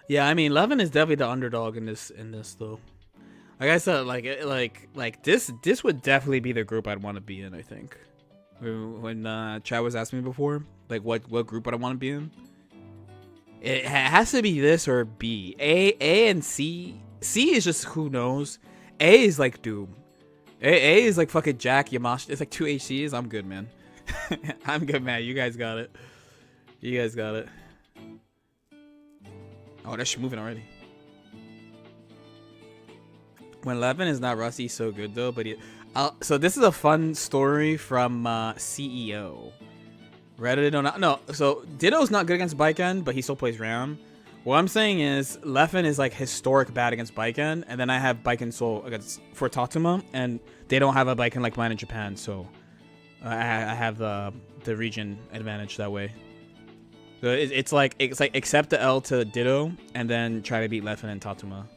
Yeah, I mean, Leffen is definitely the underdog in this though. Like I said, like this would definitely be the group I'd want to be in. I think when Chad was asking me before, like what group would I want to be in? It has to be this or B. A and C. C is just who knows. A is like Doom. A is like fucking Jack Yamashi. It's like 2 HCs. I'm good, man. I'm good, man. You guys got it. You guys got it. Oh, that's moving already. When Leffen is not rusty, so good though. But so this is a fun story from CEO. Reddit or not? No. So Ditto's not good against Baiken, but he still plays Ram. What I'm saying is Leffen is like historic bad against Baiken, and then I have Baiken Soul against for Tatuma, and they don't have a Baiken like mine in Japan, so I have the region advantage that way. So it's like accept the L to Ditto and then try to beat Leffen and Tatuma.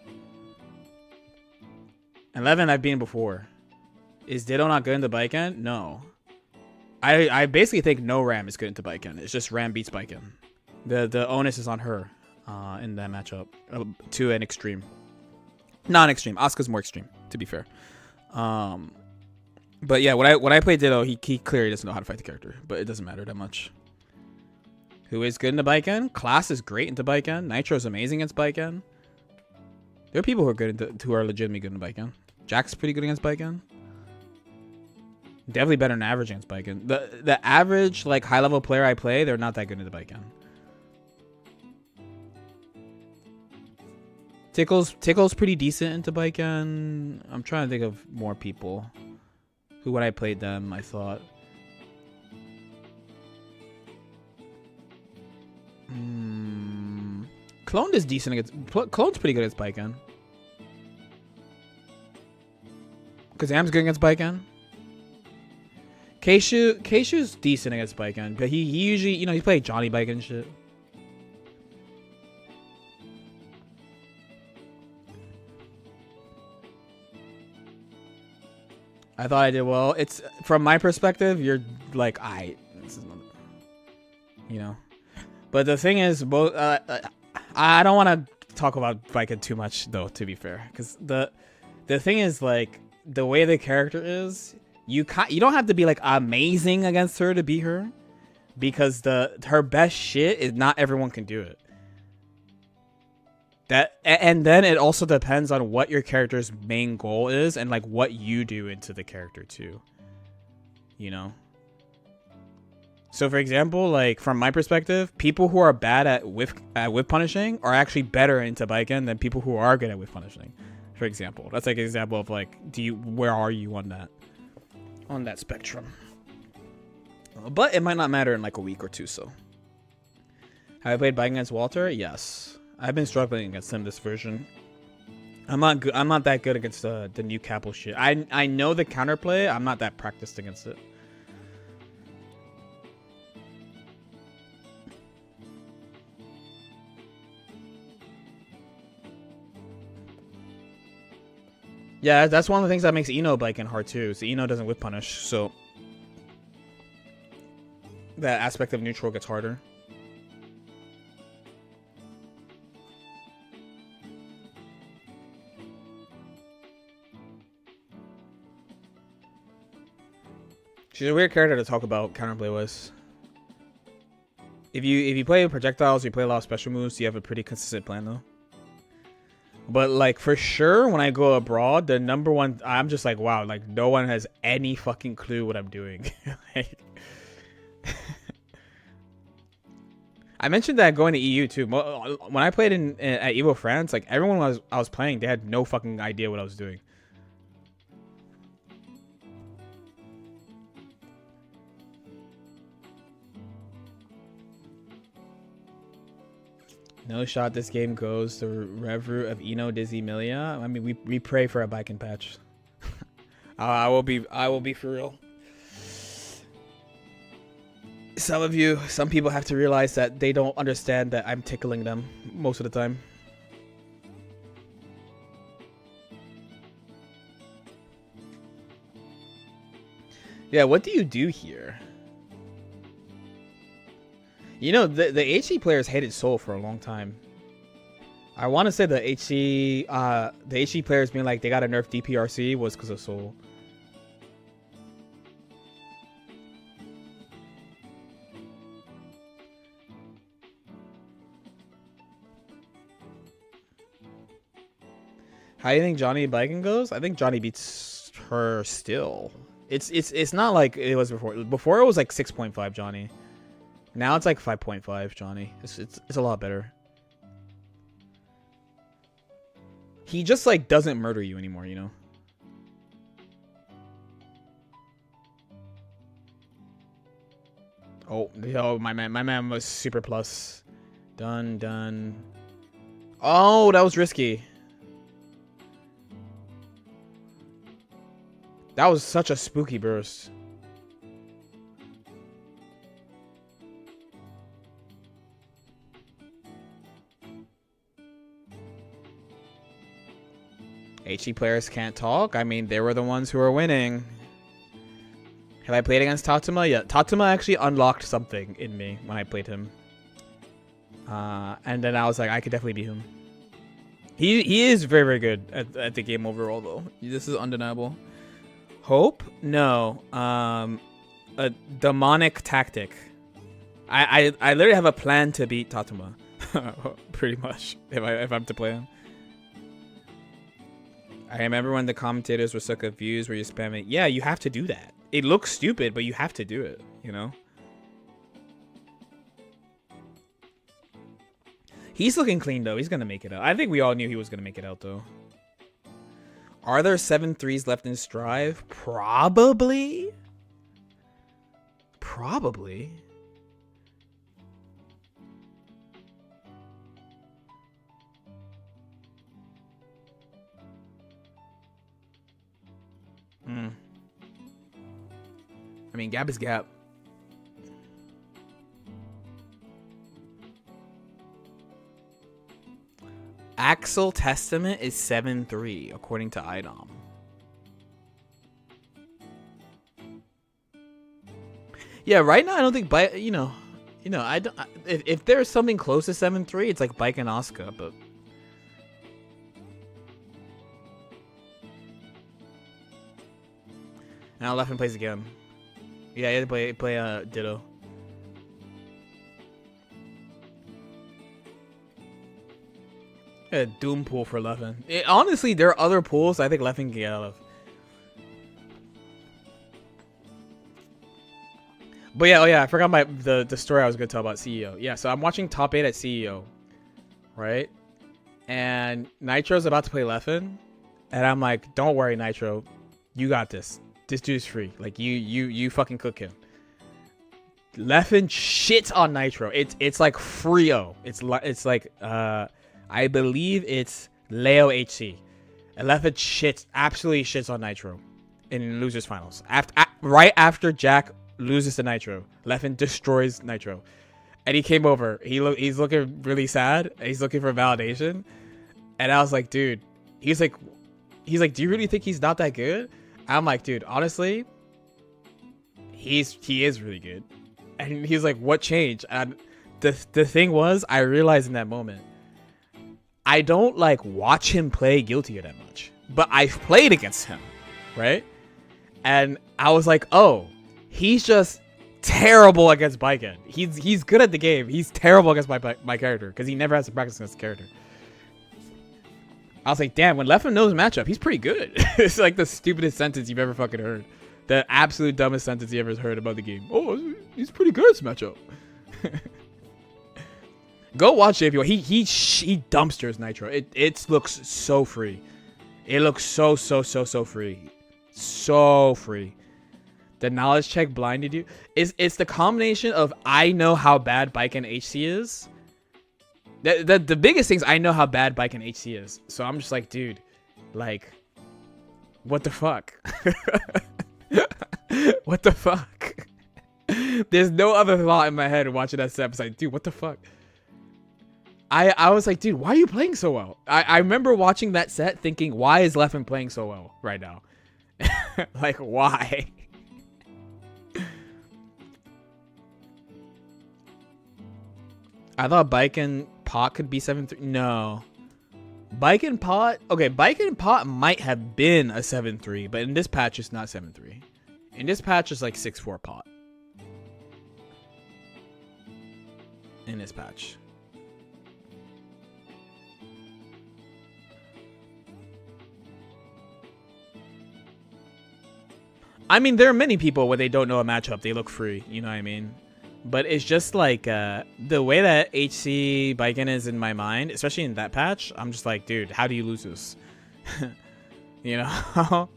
And Leffen I've beaten before. Is Ditto not good into Baiken? No. I basically think no Ram is good into Baiken. It's just Ram beats Baiken. The onus is on her in that matchup to an extreme. Not an extreme. Asuka's more extreme, to be fair. But yeah, when I play Ditto, he clearly doesn't know how to fight the character, but it doesn't matter that much. Who is good into Baiken? Class is great into Baiken. Nitro is amazing against Baiken. There are people who are who are legitimately good into Baiken. Jack's pretty good against Baiken. Definitely better than average against Baiken. The average like high level player I play, they're not that good into Baiken. Tickle's pretty decent into Baiken. I'm trying to think of more people who when I played them I thought. Clone is decent against Clone's pretty good against Baiken. Cause Am's good against Baiken. Keishu's decent against Baiken, but he usually, you know, he played Johnny Baiken shit. I thought I did well. It's from my perspective, you're like, this is not, you know. But the thing is, both I don't want to talk about Baiken too much though, to be fair, because the thing is, like, the way the character is, you don't have to be like amazing against her to beat her, because her best shit is not everyone can do it. And then it also depends on what your character's main goal is and like what you do into the character too, you know. So for example, like from my perspective, people who are bad at whiff punishing are actually better into Baiken than people who are good at whiff punishing. For example, that's like an example of like, where are you on that spectrum? But it might not matter in like a week or two. So have I played Baiken against Walter? Yes. I've been struggling against him this version. I'm not good. I'm not that good against the new Capel shit. I know the counterplay. I'm not that practiced against it. Yeah, that's one of the things that makes Eno Baiken hard too. So Eno doesn't whip punish, so that aspect of neutral gets harder. She's a weird character to talk about counterplay wise. If you play projectiles, you play a lot of special moves, you have a pretty consistent plan though. But like for sure, when I go abroad, the number one, I'm just like, wow, like no one has any fucking clue what I'm doing. Like, I mentioned that going to EU too. When I played at Evo France, like everyone I was playing, they had no fucking idea what I was doing. No shot this game goes the rev route of Eno, Dizzy, Milia. I mean, we pray for a Baiken patch. I will be for real. Some people have to realize that they don't understand that I'm tickling them most of the time. Yeah, what do you do here? You know, the HC players hated Soul for a long time. I want to say the HC players being like they got a nerf DPRC was because of Soul. How do you think Johnny Baiken goes? I think Johnny beats her still. It's not like it was before. Before it was like 6.5 Johnny. Now it's like 5.5 Johnny. It's a lot better. He just like doesn't murder you anymore, you know? Oh, my man was super plus. Done. Oh, that was risky. That was such a spooky burst. HE players can't talk. I mean, they were the ones who were winning. Have I played against Tatuma? Yeah, Tatuma actually unlocked something in me when I played him. And then I was like, I could definitely beat him. He is very, very good at the game overall, though. This is undeniable. Hope? No. A demonic tactic. I literally have a plan to beat Tatuma. Pretty much, if I'm to play him. I remember when the commentators were so confused where you spamming. Yeah, you have to do that. It looks stupid, but you have to do it, you know? He's looking clean, though. He's going to make it out. I think we all knew he was going to make it out, though. Are there 7 threes left in Strive? Probably. Probably. I mean, gap is gap. Axel Testament is 7-3 according to IDOM. Yeah, right now I don't think I don't. If there's something close to 7-3, it's like Bike and Asuka, but now Leffen plays again. Yeah, he had to play Ditto. A Doom pool for Leffen. Honestly, there are other pools I think Leffen can get out of. But yeah, oh yeah, I forgot the story I was gonna tell about CEO. Yeah, so I'm watching top 8 at CEO, right? And Nitro's about to play Leffen, and I'm like, don't worry, Nitro, you got this. This dude's free. Like you fucking cook him. Leffen shits on Nitro. It's like Frio. It's like I believe it's Leo HC. And Leffen absolutely shits on Nitro in losers finals. Right after Jack loses to Nitro, Leffen destroys Nitro, and he came over. He's looking really sad. He's looking for validation, and I was like, dude. He's like, do you really think he's not that good? I'm like, dude, honestly, he is really good. And he's like, what changed? And the thing was, I realized in that moment, I don't like watch him play Guilty Gear that much, but I've played against him, right? And I was like, oh, he's just terrible against Baiken. He's good at the game. He's terrible against my character because he never has to practice against the character. I was like, damn, when Leffen knows matchup, he's pretty good. It's like the stupidest sentence you've ever fucking heard. The absolute dumbest sentence you ever heard about the game. Oh, he's pretty good at this matchup. Go watch JPO. He dumpsters Nitro. It looks so free. It looks so free. So free. The knowledge check blinded you. It's the combination of I know how bad Bike and HC is. The biggest things, I know how bad Bike and HC is. So I'm just like, dude, like, what the fuck? What the fuck? There's no other thought in my head watching that set. I was like, dude, what the fuck? I was like, dude, why are you playing so well? I remember watching that set thinking, why is Leffen playing so well right now? Like, why? I thought Bike and Pot could be 7-3. No. Bike and Pot... Okay, Bike and Pot might have been a 7-3, but in this patch, it's not 7-3. In this patch, it's like 6-4 Pot. In this patch. I mean, there are many people where they don't know a matchup, they look free. You know what I mean? But it's just like the way that HC Baiken is in my mind, especially in that patch, I'm just like, dude, how do you lose this? You know?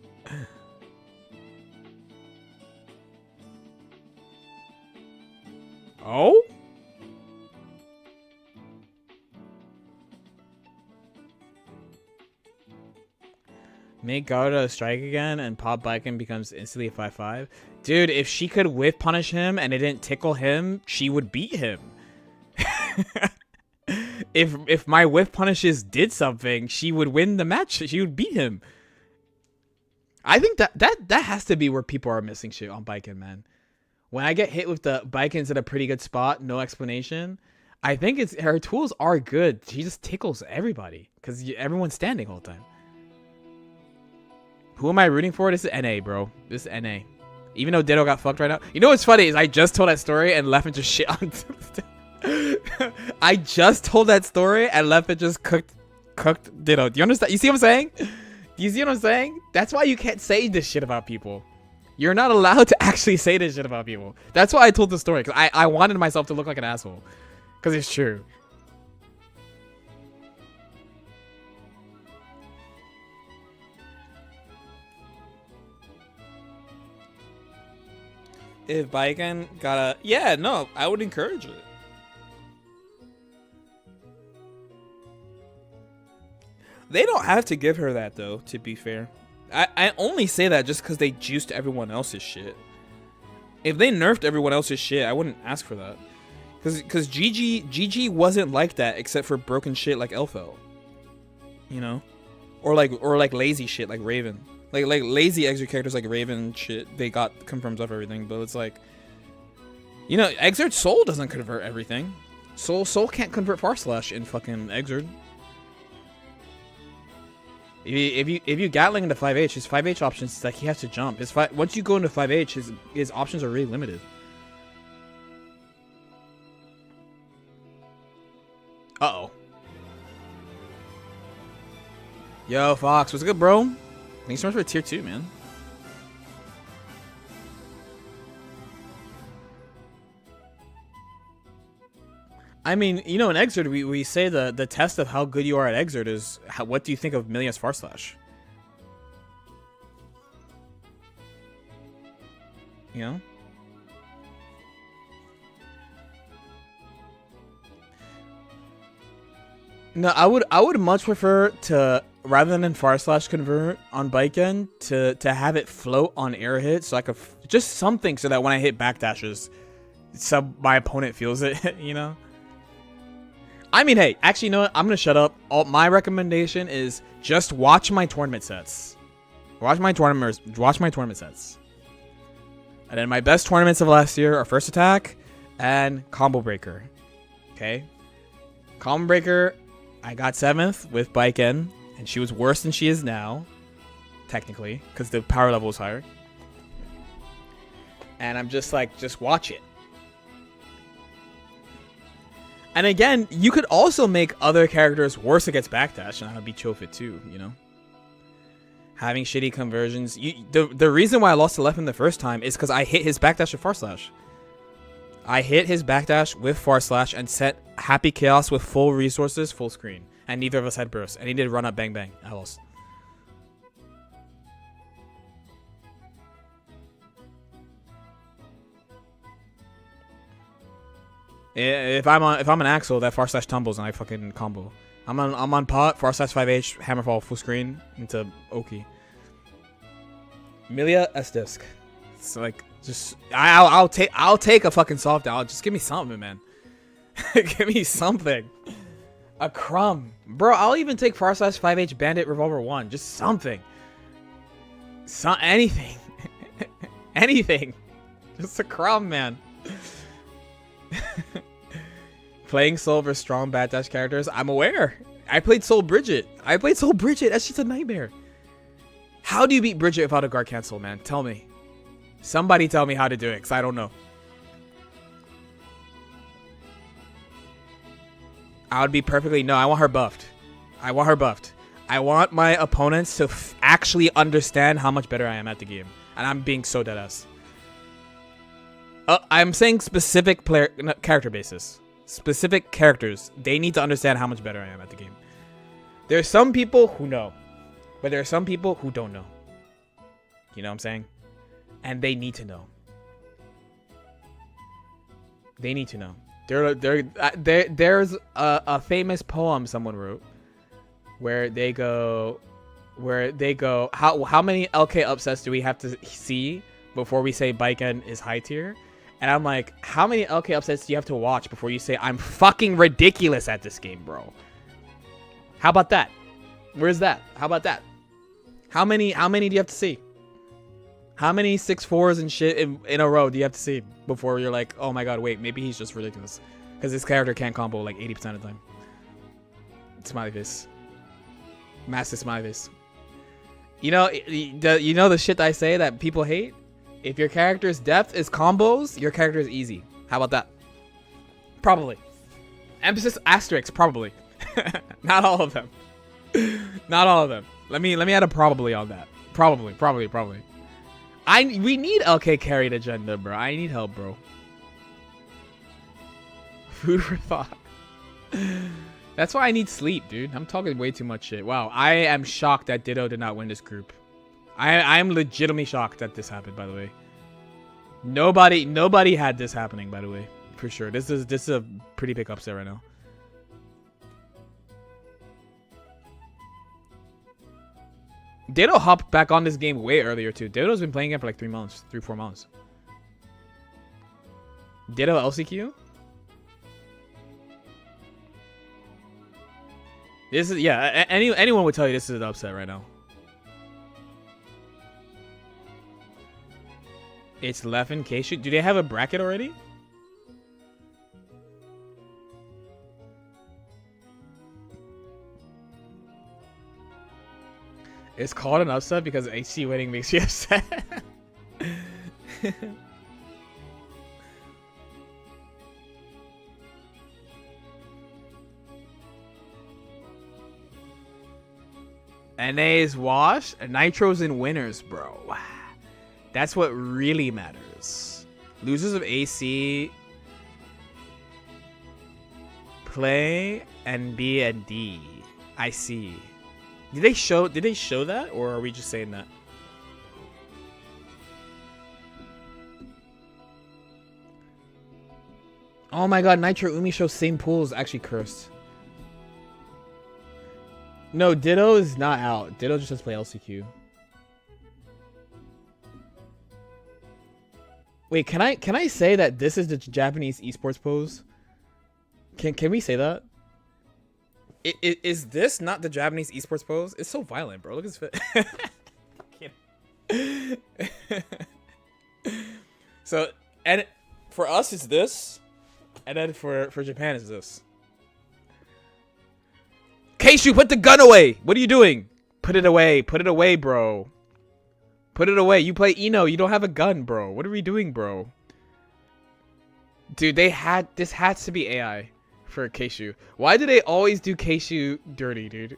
Oh? Make Garda strike again and Pop Baiken becomes instantly a 5-5. Dude, if she could whiff punish him and it didn't tickle him, she would beat him. If my whiff punishes did something, she would win the match. She would beat him. I think that has to be where people are missing shit on Baiken, man. When I get hit with the Baiken's at a pretty good spot, no explanation, I think it's her tools are good. She just tickles everybody because everyone's standing all the time. Who am I rooting for? This is NA, bro. This is NA. Even though Ditto got fucked right now. You know what's funny is I just told that story and Leffen just shit on. I just told that story and Leffen just cooked Ditto. Do you understand? You see what I'm saying? Do you see what I'm saying? That's why you can't say this shit about people. You're not allowed to actually say this shit about people. That's why I told the story. Because I wanted myself to look like an asshole. Because it's true. If Baiken got a... Yeah, no, I would encourage it. They don't have to give her that, though, to be fair. I only say that just because they juiced everyone else's shit. If they nerfed everyone else's shit, I wouldn't ask for that. Cause GG wasn't like that except for broken shit like Elfo. You know? Or like lazy shit like Raven. Like lazy Exert characters like Raven and shit, they got confirms of everything, but it's like, you know, Exert Soul doesn't convert everything. Soul can't convert Far Slash in fucking Exert. If you Gatling into 5H, his 5H options is like he has to jump. Once you go into 5H, his options are really limited. Uh-oh. Yo, Fox, what's good, bro? Thanks so much for tier 2, man. I mean, you know, in Exert, we say the test of how good you are at Exert is what do you think of Milia's Far Slash? You know? No, I would much prefer to, rather than Far Slash convert on bike end, to have it float on air hit, so I could just something so that when I hit backdashes, my opponent feels it, you know? I mean, hey, actually, you know what? I'm gonna shut up. My recommendation is just watch my tournament sets. Watch my tournament sets. And then my best tournaments of last year are First Attack and Combo Breaker. Okay? Combo Breaker, I got 7th with Bike N, and she was worse than she is now, technically, because the power level was higher. And I'm just like, just watch it. And again, you could also make other characters worse against backdash, and that would be Chofit too, you know? Having shitty conversions. The reason why I lost to Leffen the first time is because I hit his backdash with Far Slash. I hit his backdash with Far Slash and set Happy Chaos with full resources, full screen. And neither of us had burst. And he did run up bang bang. I lost. If I'm an Axel, that Far Slash tumbles and I fucking combo. I'm on pot, Far Slash 5H, Hammerfall full screen into Oki. Milia S-Disc. It's like just I'll take a fucking soft out. Just give me something, man. Give me something. A crumb. Bro, I'll even take Far Slash 5H Bandit Revolver 1. Just something. Anything. Anything. Just a crumb, man. Playing Soul versus strong bad dash characters, I'm aware. I played Soul Bridget. That's just a nightmare. How do you beat Bridget without a guard cancel, man? Tell me. Somebody tell me how to do it, because I don't know. I would be perfectly... No, I want her buffed. I want my opponents to actually understand how much better I am at the game. And I'm being so deadass. I'm saying specific character basis. Specific characters. They need to understand how much better I am at the game. There are some people who know. But there are some people who don't know. You know what I'm saying? And they need to know. They need to know. There's a famous poem someone wrote where they go how many LK upsets do we have to see before we say Baiken is high tier? And I'm like, how many LK upsets do you have to watch before you say I'm fucking ridiculous at this game, bro? How about that? Where's that? How about that? How many do you have to see? How many 6-4s and shit in a row do you have to see before you're like, oh my god, wait, maybe he's just ridiculous? Because this character can't combo like 80% of the time. Smiley face. Massive smiley face. You know the shit that I say that people hate? If your character's depth is combos, your character is easy. How about that? Probably. Emphasis asterisk, probably. Not all of them. Not all of them. Let me add a probably on that. Probably. We need LK carried agenda, bro. I need help, bro. Food for thought. That's why I need sleep, dude. I'm talking way too much shit. Wow, I am shocked that Ditto did not win this group. I am legitimately shocked that this happened, by the way. Nobody had this happening, by the way. For sure. This is a pretty big upset right now. Ditto hopped back on this game way earlier too. Ditto's been playing it for like 3 months, 3-4 months. Ditto LCQ? This is, yeah, anyone would tell you this is an upset right now. It's Leffen Keishu. Do they have a bracket already? It's called an upset because HC winning makes you upset. NA's wash, Nitro's in winners, bro. That's what really matters. Losers of AC play and B and D. I see. Did they show that, or are we just saying that? Oh my god, Nitro Umi shows same pools, actually cursed. No, Ditto is not out. Ditto just has to play LCQ. Wait, can I say that this is the Japanese esports pose? Can we say that? Is this not the Japanese esports pose? It's so violent, bro. Look at his fit. So, and for us it's this, and then for Japan it's this. Keishu, put the gun away! What are you doing? Put it away. Put it away, bro. Put it away. You play Eno. You don't have a gun, bro. What are we doing, bro? Dude, this has to be AI for Keishu. Why do they always do Keishu dirty, dude?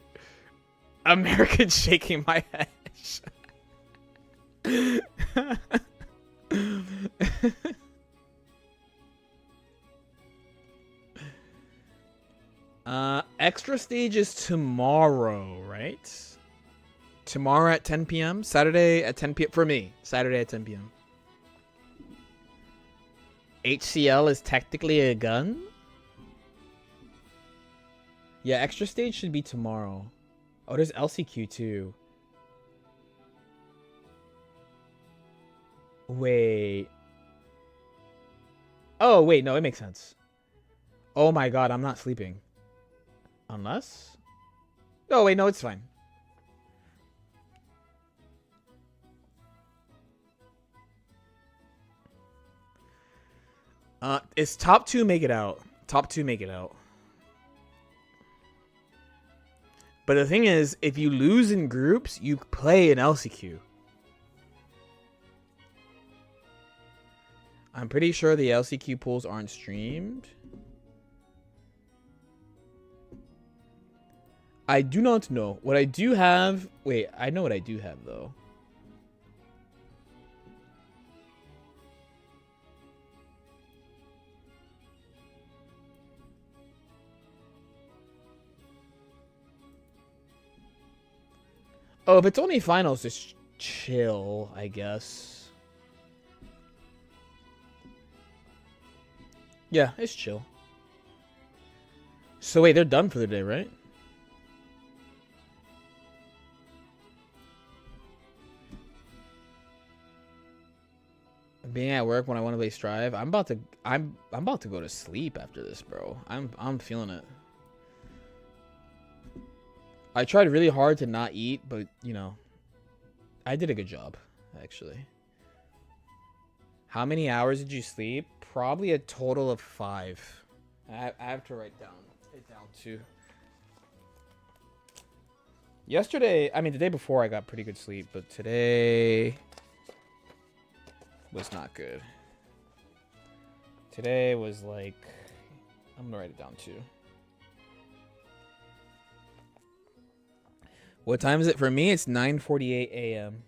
American shaking my head. Extra stage is tomorrow, right? Tomorrow at 10 p.m. Saturday at 10 p.m. for me. Saturday at 10 p.m. HCL is technically a gun? Yeah, extra stage should be tomorrow. Oh, there's LCQ too. Wait. Oh, wait, no, it makes sense. Oh my god, I'm not sleeping. Unless? Oh, wait, no, it's fine. It's top 2 make it out. Top 2 make it out. But the thing is, if you lose in groups, you play in LCQ. I'm pretty sure the LCQ pools aren't streamed. I do not know. What I do have... Wait, I know what I do have, though. Oh, if it's only finals, just chill, I guess. Yeah, it's chill. So wait, they're done for the day, right? Being at work when I want to play Strive, I'm about to go to sleep after this, bro. I'm feeling it. I tried really hard to not eat, but you know, I did a good job, actually. How many hours did you sleep? Probably a total of 5. I have to write it down too. Yesterday, I mean the day before I got pretty good sleep, but today was not good. Today was like, I'm gonna write it down too. What time is it for me? It's 9:48 a.m.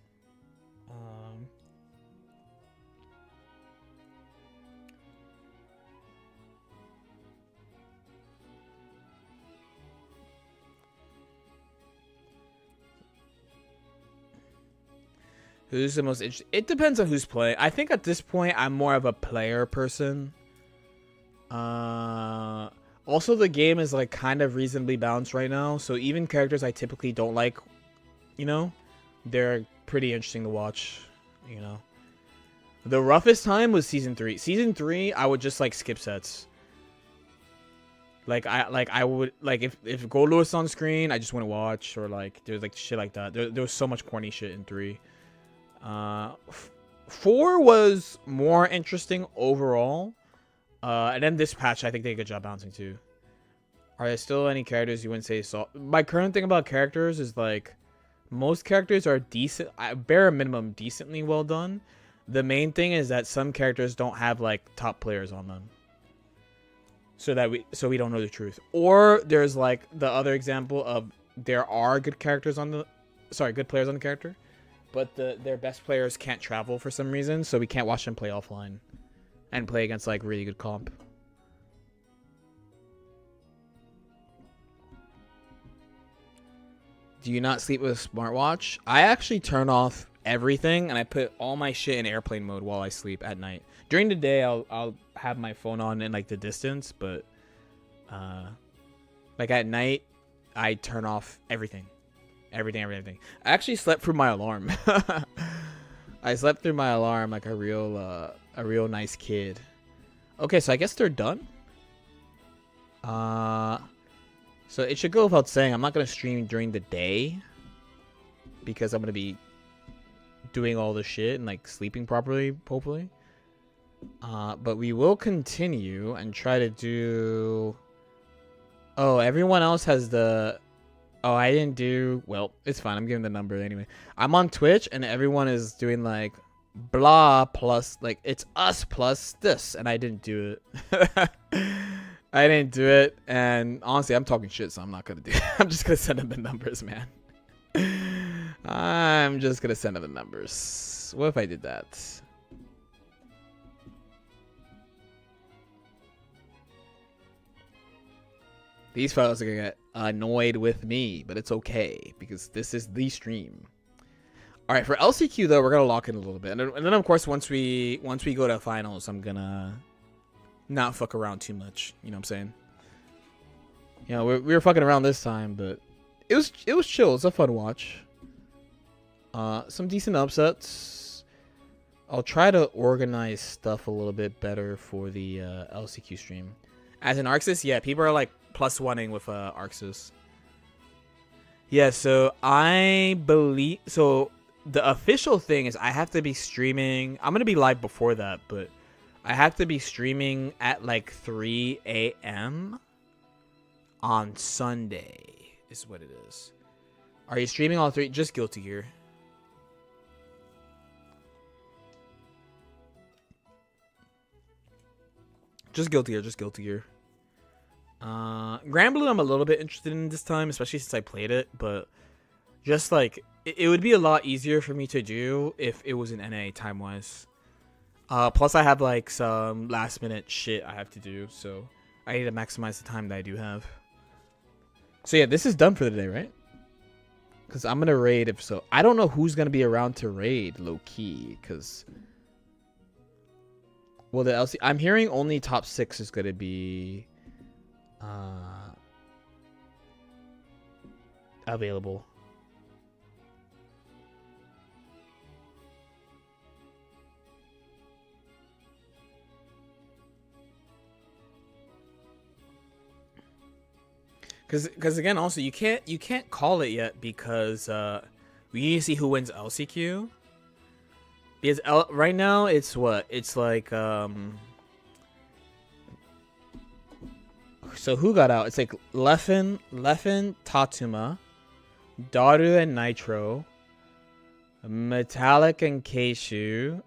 Who's the most interesting? It depends on who's playing. I think at this point, I'm more of a player person. Also, the game is like kind of reasonably balanced right now. So even characters I typically don't like, you know, they're pretty interesting to watch, you know. The roughest time was season 3. Season 3, I would just like skip sets. Like I would like if Gold was on screen, I just wouldn't watch, or like there's like shit like that. There was so much corny shit in 3. 4 was more interesting overall. And then this patch, I think they did a good job bouncing too. Are there still any characters you wouldn't say so? My current thing about characters is like most characters are decent, bare minimum decently well done. The main thing is that some characters don't have like top players on them. So we don't know the truth. Or there's like the other example of there are good characters on the good players on the character, but their best players can't travel for some reason, so we can't watch them play offline and play against like really good comp. Do you not sleep with a smartwatch? I actually turn off everything and I put all my shit in airplane mode while I sleep at night. During the day, I'll have my phone on in like the distance, but like at night, I turn off everything. Everything. I actually slept through my alarm. I slept through my alarm like a real nice kid. Okay, so I guess they're done. So it should go without saying, I'm not gonna stream during the day because I'm gonna be doing all the shit and like sleeping properly, hopefully. But we will continue and try to do. Oh, everyone else has the. Oh, I didn't do. Well, it's fine. I'm giving the number anyway. I'm on Twitch and everyone is doing like blah plus like it's us plus this, and I didn't do it. I didn't do it, and honestly, I'm talking shit, so I'm not gonna do it. I'm just gonna send them the numbers, man. I'm just gonna send them the numbers. What if I did that? These fellas are gonna get annoyed with me, but it's okay because this is the stream. All right, for LCQ though, we're gonna lock in a little bit, and then of course once we go to finals, I'm gonna not fuck around too much. You know what I'm saying? You know, we were fucking around this time, but it was chill. It's a fun watch. Some decent upsets. I'll try to organize stuff a little bit better for the LCQ stream. As an Arxis, yeah, people are like +1ing with Arxis. Yeah, so I believe so. The official thing is I have to be streaming. I'm gonna be live before that, but I have to be streaming at like 3 a.m. on Sunday. Is what it is. Are you streaming all 3? Just Guilty Gear. Just Guilty Gear. Grand Blue I'm a little bit interested in this time, especially since I played it, but just like it would be a lot easier for me to do if it was in NA time-wise. Plus I have like some last minute shit I have to do, so I need to maximize the time that I do have. So yeah, this is done for the day, right? Because I'm gonna raid if so. I don't know who's gonna be around to raid low-key, because well, the LC I'm hearing only top 6 is gonna be available. Because again, also you can't call it yet because we need to see who wins LCQ. Because right now it's what? It's like so who got out? It's like Leffen, Tatuma, Daru and Nitro, Metallic and Keishu,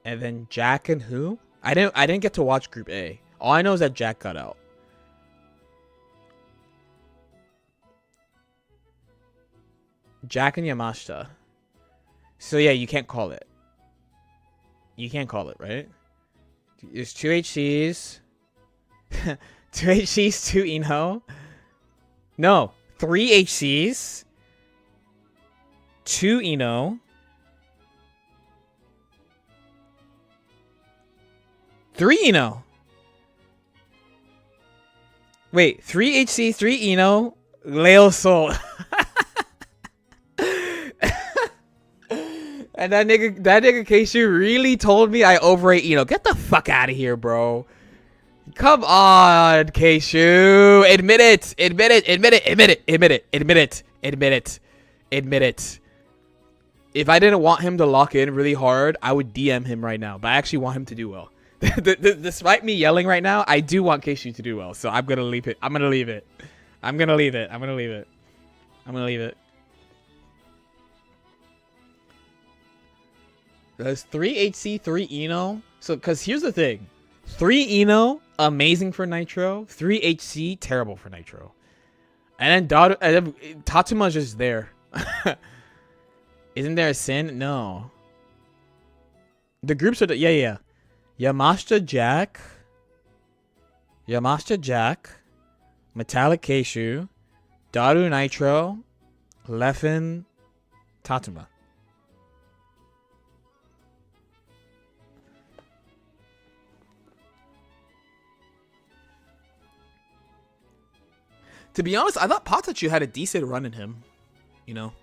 and then Jack and who? I didn't get to watch Group A. All I know is that Jack got out. Jack and Yamashita. So yeah, you can't call it. You can't call it, right? There's 2 HCs. 2 HCs, 2 Ino. No, 3 HCs. 2 Ino. 3 Ino. Wait, 3 HC, 3 Ino, Leo Soul. And that nigga Keishu really told me I overrate Eno. Get the fuck out of here, bro. Come on, Keishu. Admit it. Admit it. Admit it. Admit it. Admit it. Admit it. Admit it. Admit it. If I didn't want him to lock in really hard, I would DM him right now. But I actually want him to do well. Despite me yelling right now, I do want Keishu to do well. So I'm gonna leave it. I'm gonna leave it. I'm gonna leave it. I'm gonna leave it. I'm gonna leave it. There's 3 HC, 3 Eno. So, because here's the thing. 3 Eno, amazing for Nitro. 3 HC, terrible for Nitro. And then Tatsuma's just there. Isn't there a sin? No. The groups are... Yeah. Yamashita Jack. Metallic Keishu. Daru Nitro. Leffen. Tatsuma. To be honest, I thought Patachu had a decent run in him. You know?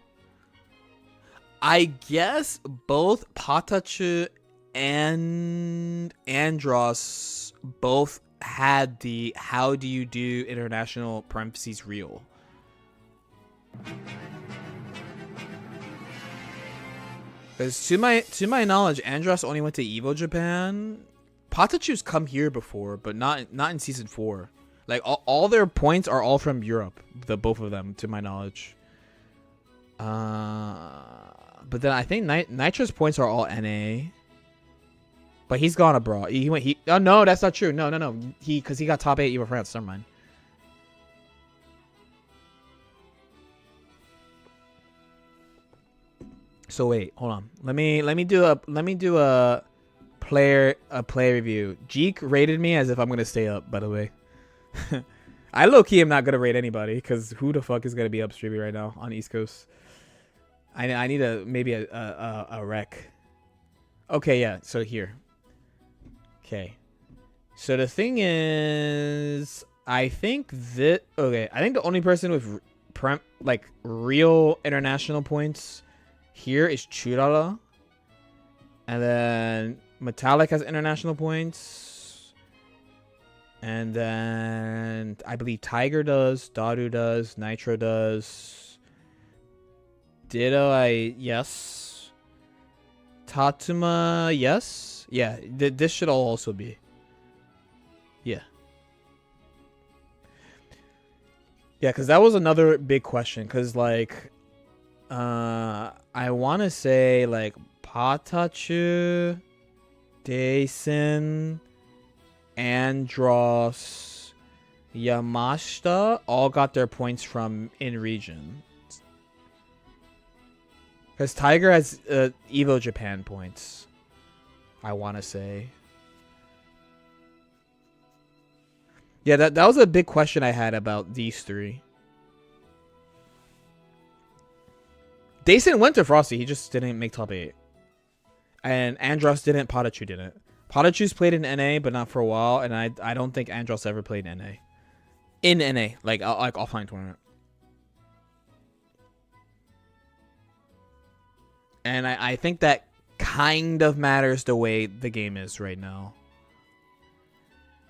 I guess both Patachu and Andros both had the how do you do international parentheses real. Because to my knowledge, Andros only went to Evo Japan. Patachu's come here before, but not in season 4. Like all their points are all from Europe, the both of them, to my knowledge. But then I think Nitro's points are all NA. But he's gone abroad. Oh no, that's not true. No. Because he got top 8 Evo France. Never mind. So wait, hold on. Let me do a player review. Jeek rated me as if I'm gonna stay up. By the way, I low key am not gonna rate anybody because who the fuck is gonna be up streaming right now on East Coast? I need maybe a rec. Okay, yeah. So here. Okay. So the thing is, I think the only person with real international points here is Churala. And then Metallic has international points. And then I believe Tiger does, Daru does, Nitro does. Ditto, yes. Tatsuma, yes. Yeah, this should all also be. Yeah. Yeah, because that was another big question. Because, like, I want to say, like, Patachu, Daisen, Andros, Yamashita all got their points from in-region. Because Tiger has Evo Japan points, I want to say. Yeah, that was a big question I had about these three. Daisen went to Frosty. He just didn't make top 8. And Andros didn't. Patachu didn't. Patachu's played in NA, but not for a while. And I don't think Andros ever played in NA. In NA. Like offline tournament. And I think that kind of matters the way the game is right now.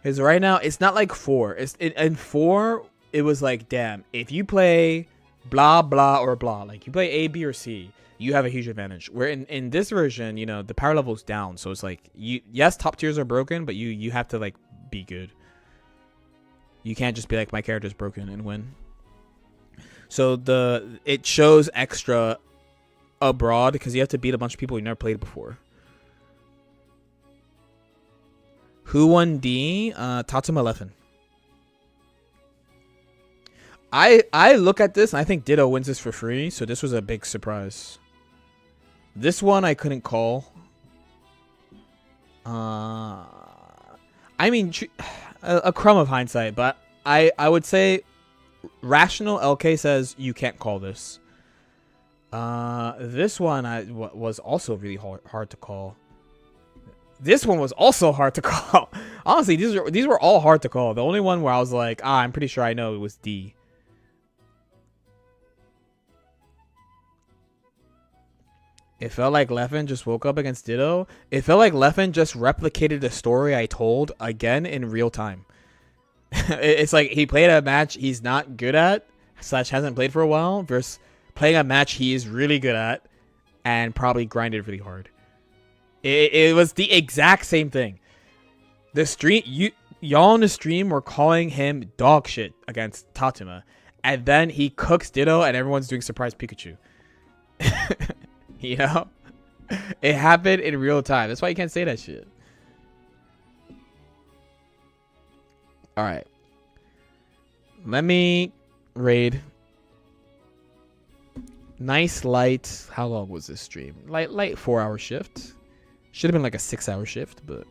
Because right now, it's not like 4. In 4, it was like, damn, if you play blah, blah, or blah, like you play A, B, or C, you have a huge advantage. Where in this version, you know, the power level's down. So it's like, yes, top tiers are broken, but you have to, like, be good. You can't just be like, my character's broken and win. So it shows extra abroad because you have to beat a bunch of people you never played before. Who won D? Tatsuma Leffen. I look at this and I think Ditto wins this for free, so this was a big surprise. This one I couldn't call. I mean, a crumb of hindsight, but I would say rational LK says you can't call this. This one was also really hard to call. This one was also hard to call. Honestly, these were all hard to call. The only one where I was like, I'm pretty sure I know it was D. It felt like Leffen just woke up against Ditto. It felt like Leffen just replicated the story I told again in real time. It's like he played a match he's not good at, / hasn't played for a while, versus playing a match he is really good at and probably grinded really hard. It was the exact same thing. The stream, y'all on the stream were calling him dog shit against Tatuma, and then he cooks Ditto, and everyone's doing surprise Pikachu. You know, it happened in real time. That's why you can't say that shit. All right, let me raid. Nice light. How long was this stream? Light 4-hour shift. Should have been like a 6-hour shift, but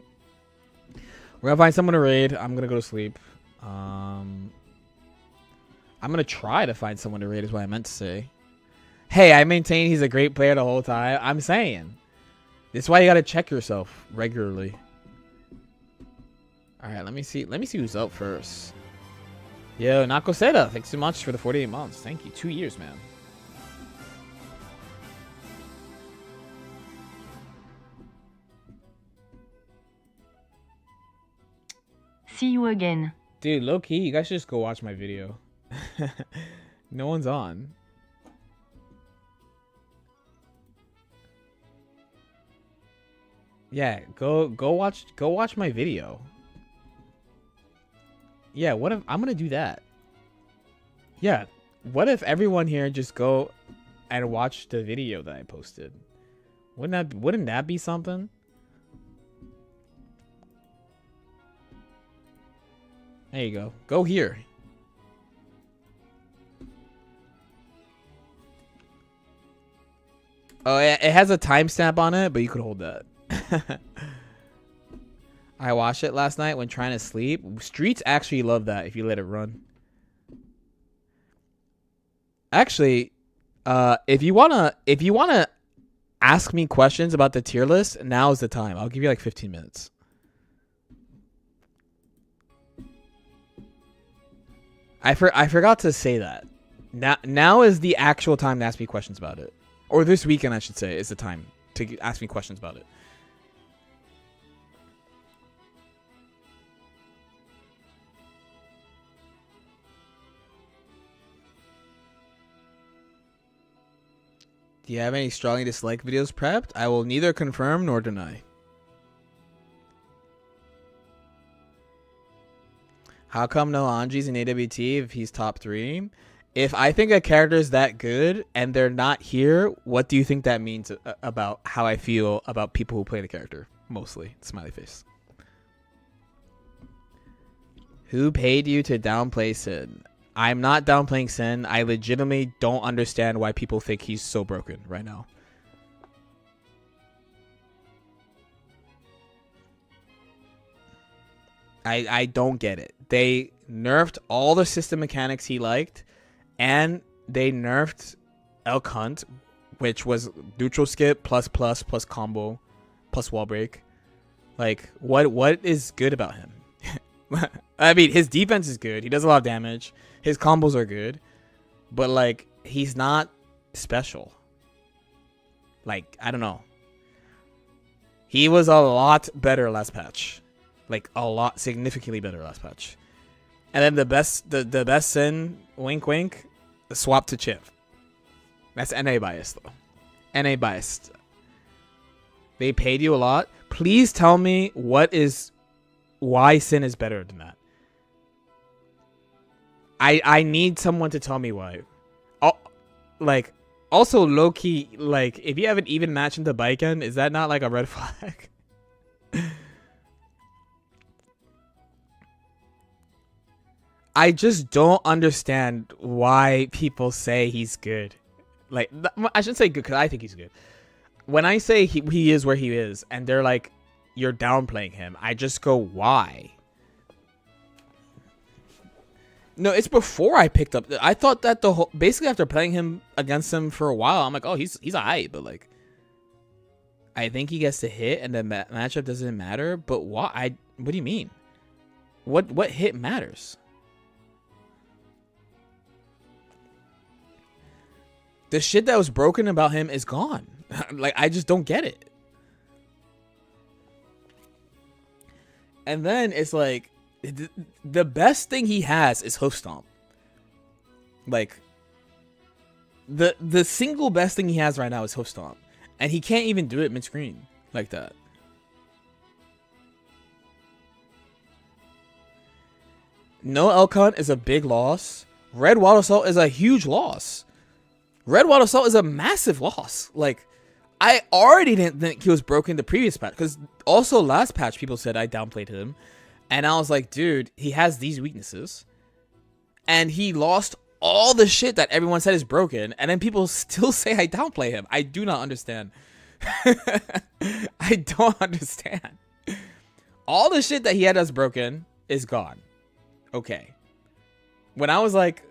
we're gonna find someone to raid. I'm gonna go to sleep. I'm gonna try to find someone to raid is what I meant to say. Hey, I maintain he's a great player the whole time. I'm saying. This is why you gotta check yourself regularly. Alright, let me see who's up first. Yo, Nakoseda, thanks so much for the 48 months. Thank you. 2 years, man. See you again. Dude, low key, you guys should just go watch my video. No one's on. Yeah, go watch my video. Yeah, what if I'm gonna do that? Yeah, what if everyone here just go and watch the video that I posted? Wouldn't that be something? There you go. Go here. Oh, it has a timestamp on it, but you could hold that. I watched it last night when trying to sleep. Streets actually love that if you let it run. Actually, if you wanna ask me questions about the tier list, now's the time. I'll give you like 15 minutes. I forgot to say that. Now is the actual time to ask me questions about it. Or this weekend, I should say, is the time to ask me questions about it. Do you have any strongly disliked videos prepped? I will neither confirm nor deny. How come no Anji's in AWT if he's top 3? If I think a character is that good and they're not here, what do you think that means about how I feel about people who play the character? Mostly. Smiley face. Who paid you to downplay Sin? I'm not downplaying Sin. I legitimately don't understand why people think he's so broken right now. I don't get it. They nerfed all the system mechanics he liked, and they nerfed Elk Hunt, which was neutral skip plus combo plus wall break. Like, what is good about him? I mean, his defense is good. He does a lot of damage. His combos are good, but like, he's not special. Like, I don't know. He was a lot better last patch. Like, a lot, significantly better last patch. And then the best Sin, wink wink, swap to Chip. That's NA biased though. NA biased. They paid you a lot. Please tell me why Sin is better than that. I need someone to tell me why. Like, also low key, like, if you have an even match into Baiken, is that not like a red flag? I just don't understand why people say he's good. Like, I shouldn't say good because I think he's good. When I say he is where he is, and they're like, you're downplaying him, I just go, why? No, it's before I picked up. I thought that basically after playing him against him for a while, I'm like, oh, he's alright, but like, I think he gets to hit, and the matchup doesn't matter. But why? What do you mean? What hit matters? The shit that was broken about him is gone. Like, I just don't get it. And then it's like, the best thing he has is Hoof Stomp. Like, the single best thing he has right now is Hoof Stomp. And he can't even do it mid-screen like that. No Elcon is a big loss. Red Water Salt is a huge loss. Red Water Salt is a massive loss. Like, I already didn't think he was broken the previous patch. Because also last patch, people said I downplayed him. And I was like, dude, he has these weaknesses. And he lost all the shit that everyone said is broken. And then people still say I downplay him. I do not understand. I don't understand. All the shit that he had as broken is gone. Okay. When I was like,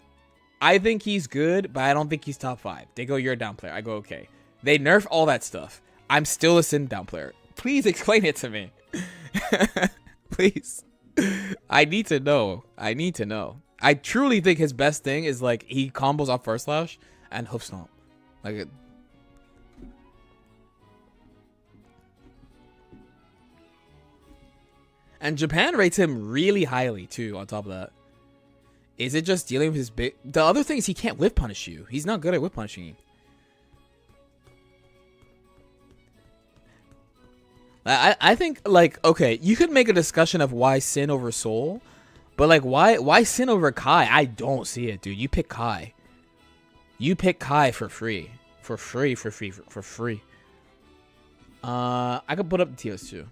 I think he's good, but I don't think he's top 5. They go, you're a down player. I go, okay. They nerf all that stuff. I'm still a Sin down player. Please explain it to me. Please. I need to know. I need to know. I truly think his best thing is like he combos off First Slash and Hoof Stomp. Like it. And Japan rates him really highly too on top of that. Is it just dealing with his big... The other thing is he can't whip punish you. He's not good at whip punishing you. I think, like, okay, you could make a discussion of why Sin over Soul, but, like, why Sin over Kai? I don't see it, dude. You pick Kai. You pick Kai for free. For free. I could put up the TOs too.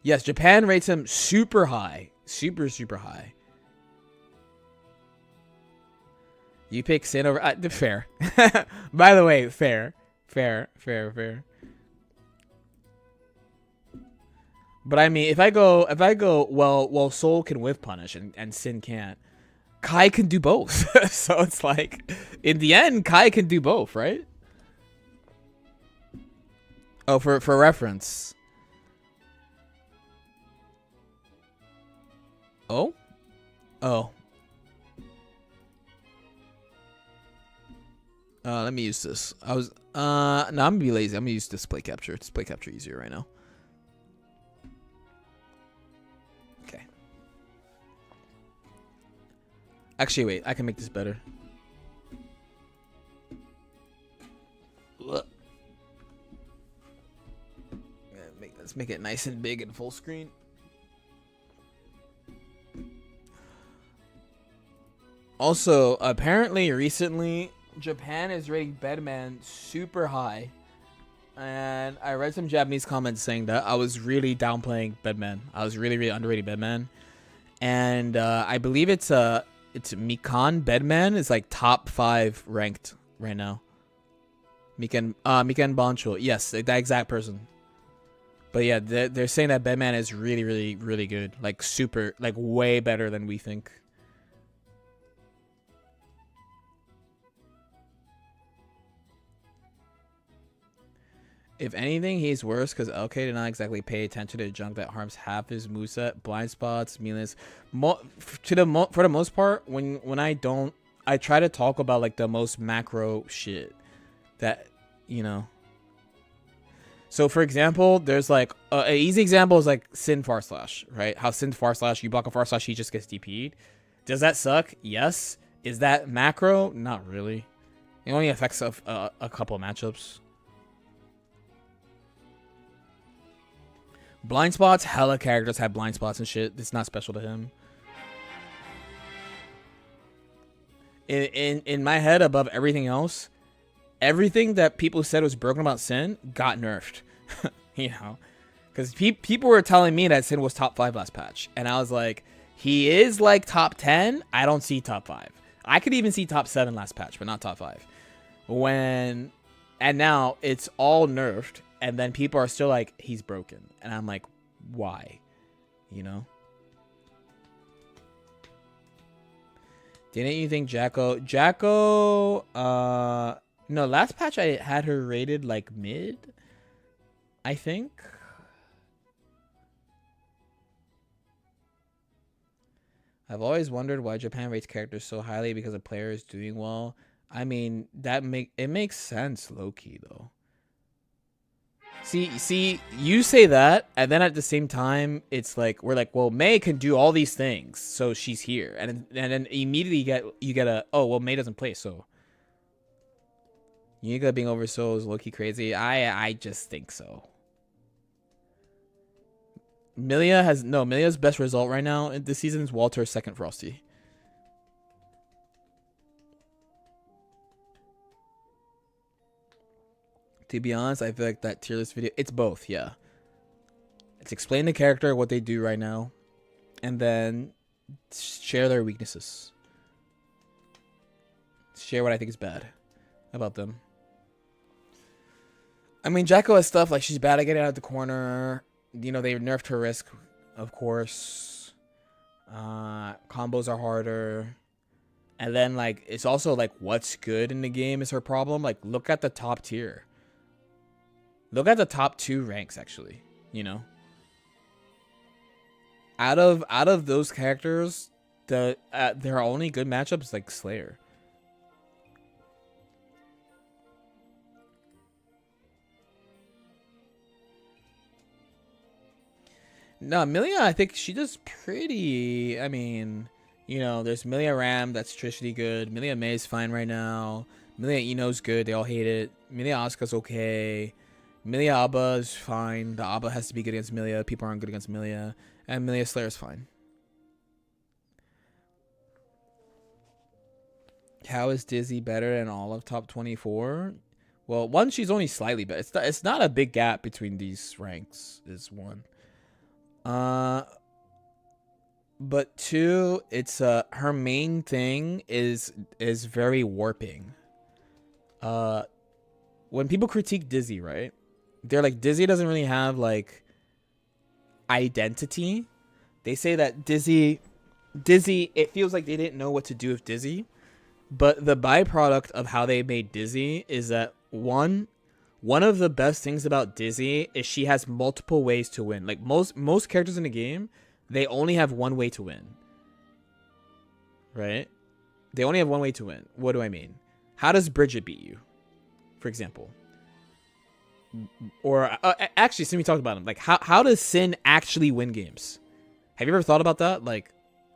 Yes, Japan rates him super high. Super high. You pick Sin over... fair. By the way, fair. But I mean, if I go, well, Soul can whiff punish and Sin can't. Kai can do both. So it's like, in the end, Kai can do both, right? Oh, for reference. Oh? Let me use this. No, I'm gonna be lazy. I'm gonna use display capture. Display capture easier right now. Okay. Actually, wait. I can make this better. Let's make it nice and big and full screen. Also, apparently, recently, Japan is rating Bedman super high. And I read some Japanese comments saying that I was really downplaying Bedman. I was really underrating Bedman. And I believe it's Mikan Bedman is like top 5 ranked right now. Mikan Bancho. Yes, that exact person. But yeah, they're saying that Bedman is really good. Like super, like way better than we think. If anything, he's worse because LK did not exactly pay attention to junk that harms half his moveset, blind spots, meaningless. For the most part, when I try to talk about like the most macro shit that, you know. So for example, there's like an easy example is like Sin Far Slash, right? How Sin Far Slash, you block a Far Slash, he just gets DP'd. Does that suck? Yes. Is that macro? Not really. It only affects a couple of matchups. Blind spots, hella characters have blind spots and shit. It's not special to him. In my head, above everything else, everything that people said was broken about Sin got nerfed. You know? Because people were telling me that Sin was top 5 last patch. And I was like, he is like top 10. I don't see top 5. I could even see top 7 last patch, but not top 5. And now it's all nerfed. And then people are still like, he's broken. And I'm like, why? You know? Didn't you think Jacko, no, last patch I had her rated like mid, I think. I've always wondered why Japan rates characters so highly because a player is doing well. I mean, it makes sense low-key though. See, you say that, and then at the same time, it's like we're like, well, May can do all these things, so she's here, and then immediately you get a, oh, well, May doesn't play, so Yuga being over so is low-key crazy. I just think so. Milia's best result right now in this season is Walter's second Frosty. To be honest, I feel like that tier list video, it's both, yeah. It's explain the character, what they do right now, and then share their weaknesses. Share what I think is bad about them. I mean, Jacko has stuff like she's bad at getting out of the corner. You know, they nerfed her risk, of course. Combos are harder. And then, like, it's also, like, what's good in the game is her problem. Like, look at the top tier. Look at the top 2 ranks, actually. You know? Out of those characters, there are only good matchups like Slayer. No, Milia, I think she does pretty. I mean, you know, there's Milia Ram that's traditionally good. Milia May's fine right now. Milia Ino's good. They all hate it. Milia Asuka's okay. Milia Abba is fine. The Abba has to be good against Milia. People aren't good against Milia. And Milia Slayer's fine. How is Dizzy better than all of top 24? Well, one, she's only slightly better. It's not a big gap between these ranks, is one. But two, it's her main thing is very warping. When people critique Dizzy, right? They're like, Dizzy doesn't really have like identity. They say that Dizzy, it feels like they didn't know what to do with Dizzy. But the byproduct of how they made Dizzy is that one of the best things about Dizzy is she has multiple ways to win. Like most characters in the game, they only have one way to win. Right? They only have one way to win. What do I mean? How does Bridget beat you? For example. Or actually, since we talked about him, like how does Sin actually win games? Have you ever thought about that? Like,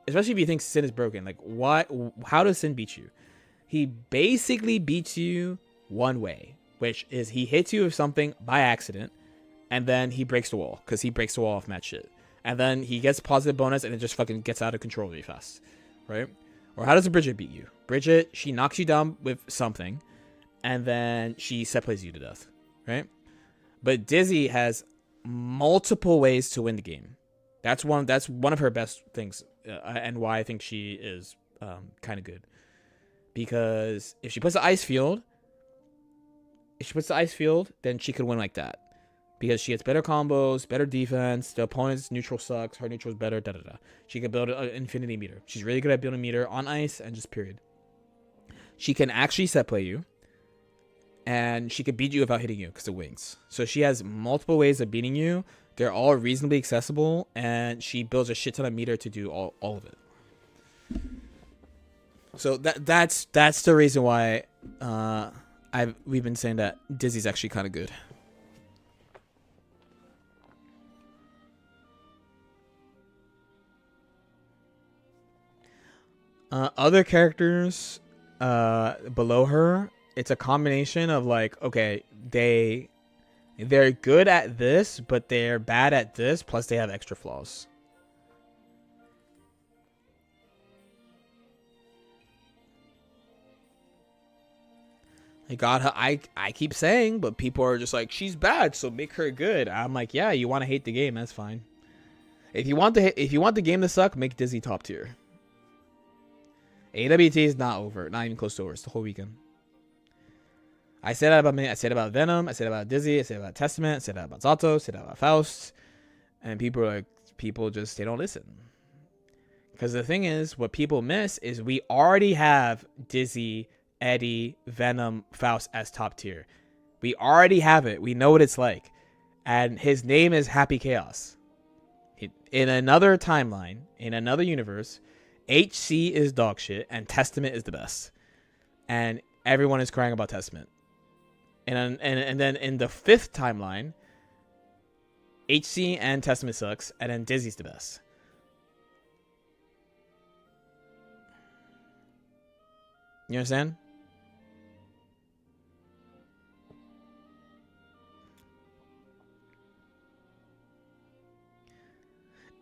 especially if you think Sin is broken, like how does Sin beat you? He basically beats you one way, which is he hits you with something by accident, and then he breaks the wall, because he breaks the wall off match shit. And then he gets positive bonus, and it just fucking gets out of control really fast, right? Or how does Bridget beat you? Bridget, she knocks you down with something, and then she set plays you to death, right? But Dizzy has multiple ways to win the game. That's one of her best things, and why I think she is kind of good. Because if she puts the ice field, then she could win like that. Because she gets better combos, better defense, the opponent's neutral sucks, her neutral is better, da-da-da. She can build an infinity meter. She's really good at building meter on ice and just period. She can actually set play you. And she could beat you without hitting you because of wings. So she has multiple ways of beating you. They're all reasonably accessible. And she builds a shit ton of meter to do all of it. So that's the reason why we've been saying that Dizzy's actually kind of good. Other characters below her, it's a combination of like, okay, they're good at this, but they're bad at this, plus they have extra flaws. God, I keep saying, but people are just like, she's bad, so make her good. I'm like, yeah, you want to hate the game, that's fine. If you want the game to suck, make Dizzy top tier. AWT is not over, not even close to over. It's the whole weekend. I said that about me. I said about Venom. I said about Dizzy. I said about Testament. I said that about Zato. I said that about Faust. And people are like, they don't listen. Because the thing is, what people miss is we already have Dizzy, Eddie, Venom, Faust as top tier. We already have it. We know what it's like. And his name is Happy Chaos. In another timeline, in another universe, HC is dog shit and Testament is the best. And everyone is crying about Testament. And then in the fifth timeline, HC and Testament sucks, and then Dizzy's the best. You understand?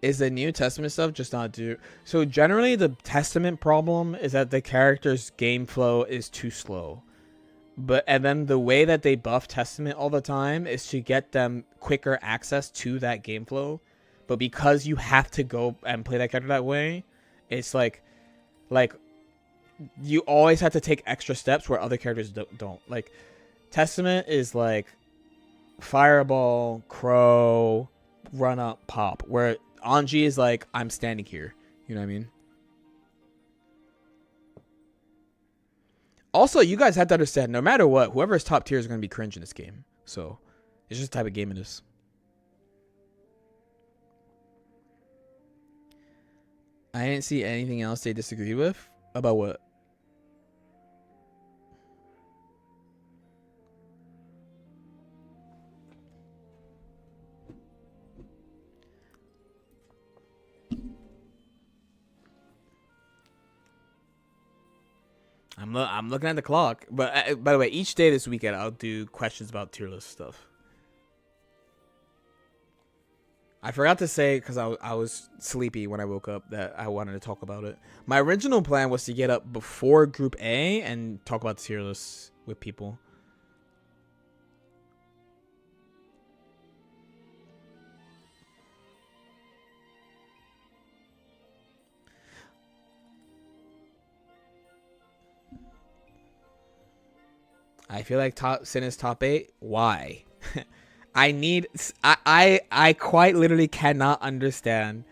Is the new Testament stuff just not do? So generally the Testament problem is that the character's game flow is too slow. And then the way that they buff Testament all the time is to get them quicker access to that game flow. But because you have to go and play that character that way, it's like you always have to take extra steps where other characters don't. Like Testament is like Fireball, Crow, Run Up, Pop, where Anji is like, I'm standing here. You know what I mean? Also, you guys have to understand, no matter what, whoever is top tier is going to be cringe in this game. So, it's just the type of game it is. I didn't see anything else they disagree with. About what? I'm looking at the clock. But by the way, each day this weekend, I'll do questions about tier list stuff. I forgot to say, because I was sleepy when I woke up, that I wanted to talk about it. My original plan was to get up before Group A and talk about the tier lists with people. I feel like Sin is top 8. Why? I quite literally cannot understand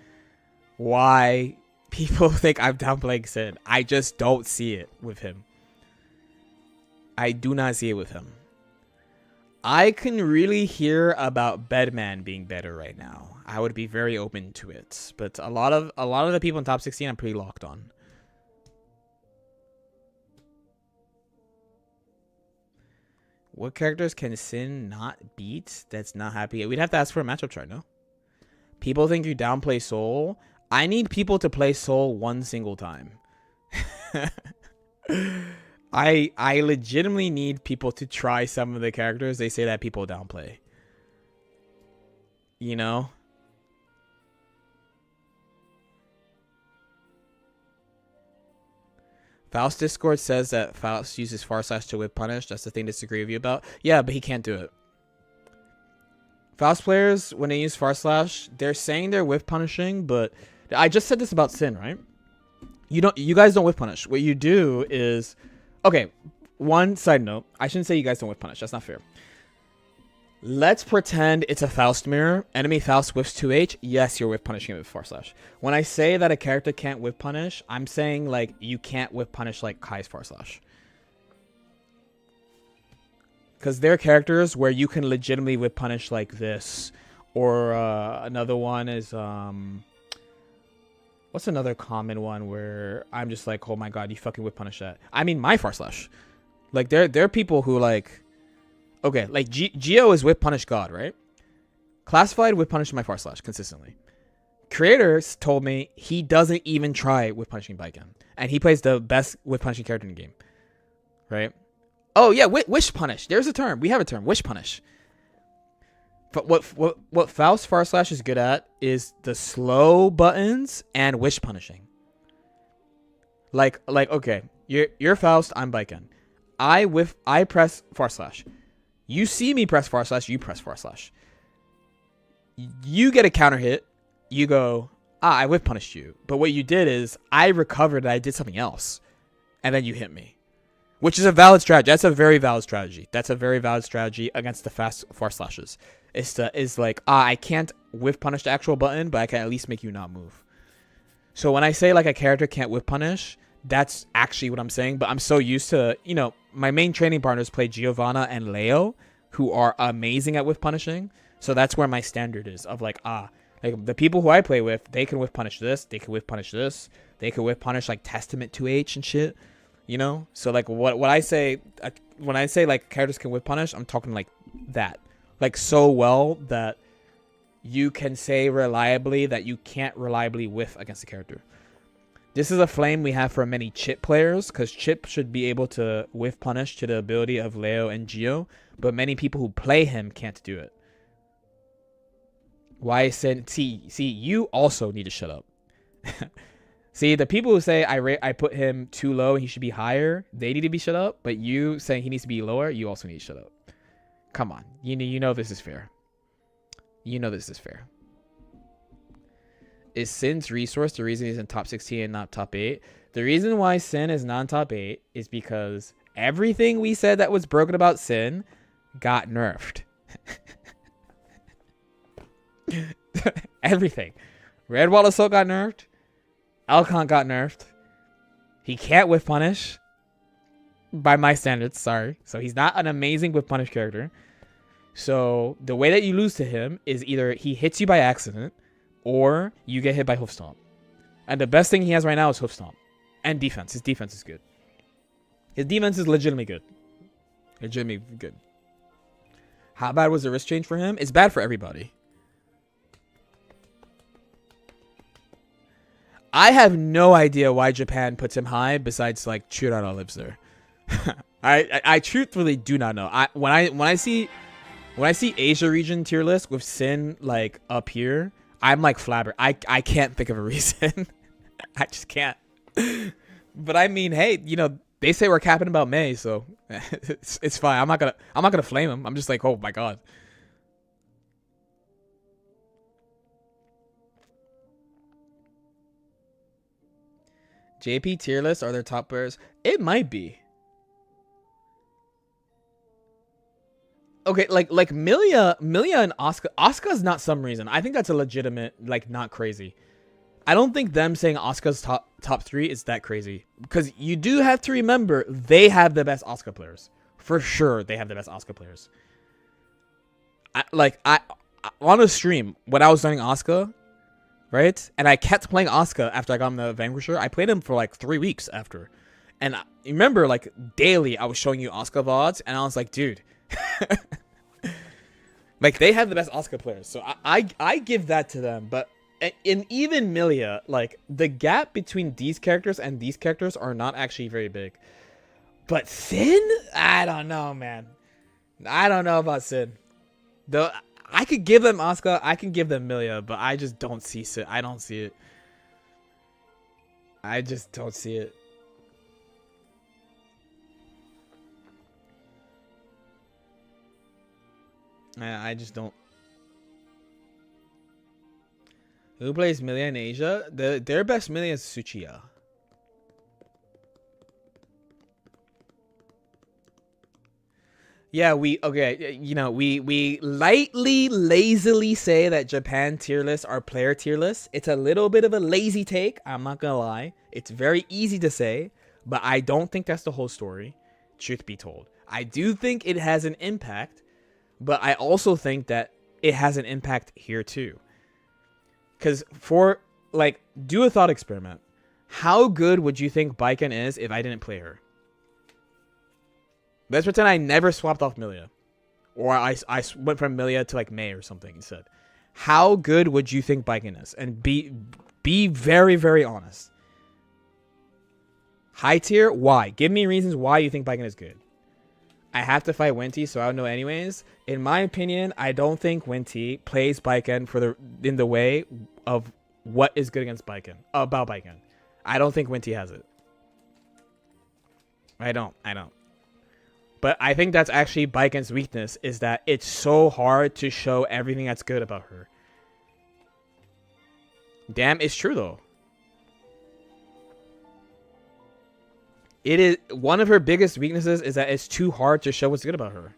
why people think I'm downplaying Sin. I just don't see it with him. I do not see it with him. I can really hear about Bedman being better right now. I would be very open to it. But a lot of the people in top 16 I'm pretty locked on. What characters can Sin not beat that's not happy? We'd have to ask for a matchup chart, no? People think you downplay Soul. I need people to play Soul one single time. I legitimately need people to try some of the characters they say that people downplay. You know? Faust Discord says that Faust uses Far Slash to whip punish. That's the thing to disagree with you about. Yeah, but he can't do it. Faust players, when they use Far Slash, they're saying they're whip punishing, but I just said this about Sin, right? You guys don't whip punish. What you do is, okay, one side note. I shouldn't say you guys don't whip punish. That's not fair. Let's pretend it's a Faust mirror. Enemy Faust whips 2H. Yes, you're whip punishing it with Far Slash. When I say that a character can't whip punish, I'm saying like you can't whip punish like Kai's Far Slash. Because there are characters where you can legitimately whip punish like this. Or another one is... what's another common one where I'm just like, oh my god, you fucking whip punish that. I mean, my Far Slash. Like, there are people who like... Okay, like Geo is whip punish god, right? Classified whip punish my Far Slash consistently. Creators told me he doesn't even try whip punishing Baiken. And he plays the best whip punishing character in the game. Right? Oh yeah, wish punish. There's a term. We have a term. Wish punish. But what Faust Far Slash is good at is the slow buttons and wish punishing. Like okay, you're Faust, I'm Baiken. I press Far Slash. You see me press Far Slash, you press Far Slash. You get a counter hit. You go, I whip punished you. But what you did is I recovered and I did something else. And then you hit me. Which is a valid strategy. That's a very valid strategy. That's a very valid strategy against the fast Far Slashes. Is like, I can't whip punish the actual button, but I can at least make you not move. So when I say like a character can't whip punish, that's actually what I'm saying. But I'm so used to, you know, my main training partners play Giovanna and Leo, who are amazing at whip punishing. So that's where my standard is of like, like the people who I play with, they can whip punish this, they can whip punish this, they can whip punish like Testament 2H and shit, you know? So like what I say, when I say like characters can whip punish, I'm talking like that. Like so well that you can say reliably that you can't reliably whiff against the character. This is a flame we have for many Chip players, because Chip should be able to whiff punish to the ability of Leo and Geo, but many people who play him can't do it. Why Sin? See, you also need to shut up. See, the people who say I put him too low and he should be higher, they need to be shut up, but you saying he needs to be lower, you also need to shut up. Come on. You know this is fair. You know this is fair. Is Sin's resource the reason he's in top 16 and not top 8? The reason why Sin is not top 8 is because everything we said that was broken about Sin got nerfed. Everything. Red Wall Assault got nerfed. Elcon got nerfed. He can't whiff punish. By my standards, sorry. So he's not an amazing whiff punish character. So the way that you lose to him is either he hits you by accident, or you get hit by Hoof Stomp. And the best thing he has right now is Hoof Stomp. And defense. His defense is good. His defense is legitimately good. Legitimately good. How bad was the wrist change for him? It's bad for everybody. I have no idea why Japan puts him high besides like Churara lives there. I truthfully do not know. When I see Asia region tier list with Sin like up here, I'm like flabber. I can't think of a reason. I just can't. But I mean, hey, you know, they say we're capping about May, so it's fine. I'm not gonna flame him. I'm just like, oh my god. JP tier list, are there top players? It might be. Okay, like Milia and Asuka. Asuka's not some reason. I think that's a legitimate, like, not crazy. I don't think them saying Asuka's top 3 is that crazy. Because you do have to remember, they have the best Asuka players. For sure, they have the best Asuka players. I on a stream, when I was learning Asuka, right? And I kept playing Asuka after I got him the Vanquisher. I played him for like 3 weeks after. And remember, like, daily, I was showing you Asuka VODs, and I was like, dude. Like, they have the best Asuka players, so I give that to them. But in even Milia, like, the gap between these characters and these characters are not actually very big. But Sin, I don't know, man. I don't know about Sin. Though I could give them Asuka, I can give them Milia, but I just don't see Sin. I don't see it. I just don't see it. I just don't. Who plays Milia in Asia? Their best Milia is Tsuchiya. Yeah, you know, we lightly, lazily say that Japan tier lists are player tier lists. It's a little bit of a lazy take, I'm not gonna lie. It's very easy to say, but I don't think that's the whole story, truth be told. I do think it has an impact, but I also think that it has an impact here too. Because for, like, do a thought experiment. How good would you think Baiken is if I didn't play her? Let's pretend I never swapped off Milia. Or I went from Milia to, like, May or something instead. How good would you think Baiken is? And be very, very honest. High tier? Why? Give me reasons why you think Baiken is good. I have to fight Winty, so I don't know anyways. In my opinion, I don't think Winty plays Baiken in the way of what is good against Baiken. About Baiken. I don't think Winty has it. I don't. But I think that's actually Baiken's weakness, is that it's so hard to show everything that's good about her. Damn, it's true though. It is one of her biggest weaknesses is that it's too hard to show what's good about her.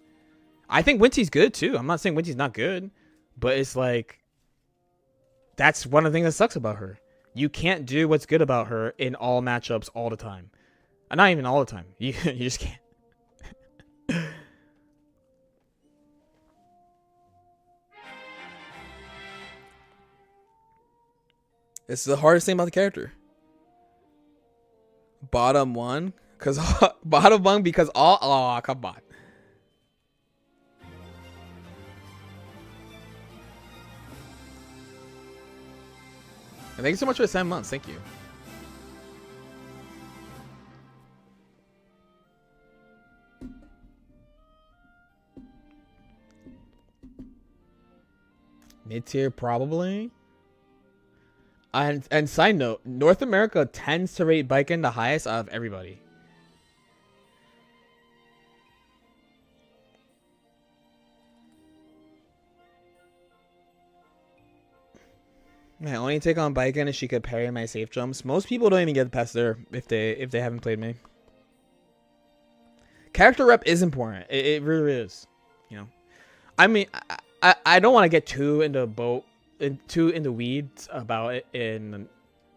I think Winty's good too. I'm not saying Winty's not good, but it's like that's one of the things that sucks about her. You can't do what's good about her in all matchups all the time. Not even all the time. You just can't. It's the hardest thing about the character. Bottom one, because all. Oh, come on. And thank you so much for the 7 months. Thank you. Mid-tier, probably. And side note, North America tends to rate Baiken the highest out of everybody. My only take on Baiken is she could parry my safe jumps. Most people don't even get past there if they haven't played me. Character rep is important. It really is. You know, I mean, I don't want to get too into the weeds about it in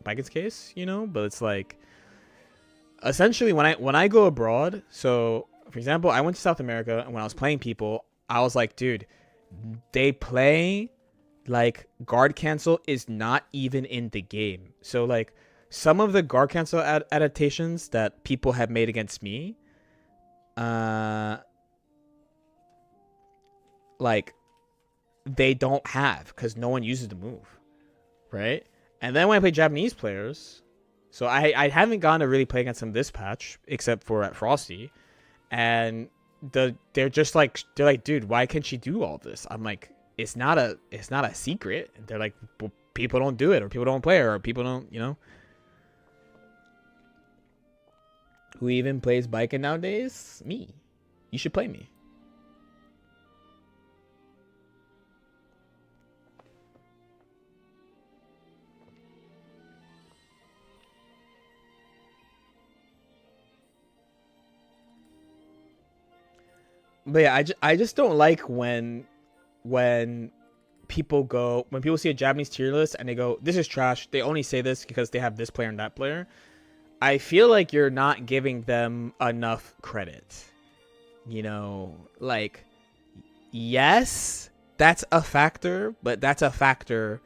Baiken's case, you know, but it's like essentially when I go abroad. So for example, I went to South America, and when I was playing people, I was like, dude, they play like guard cancel is not even in the game. So like some of the guard cancel adaptations that people have made against me, like they don't have because no one uses the move, right? And then when I play Japanese players, so I haven't gotten to really play against them this patch except for at Frosty, and they're like, dude, why can't she do all this? I'm like, it's not a secret. And they're like, well, people don't do it, or people don't play her, or people don't, you know. Who even plays Baiken nowadays? Me. You should play me. But yeah, I just don't like when people see a Japanese tier list and they go, this is trash. They only say this because they have this player and that player. I feel like you're not giving them enough credit. You know, like, yes, that's a factor, but that's a factor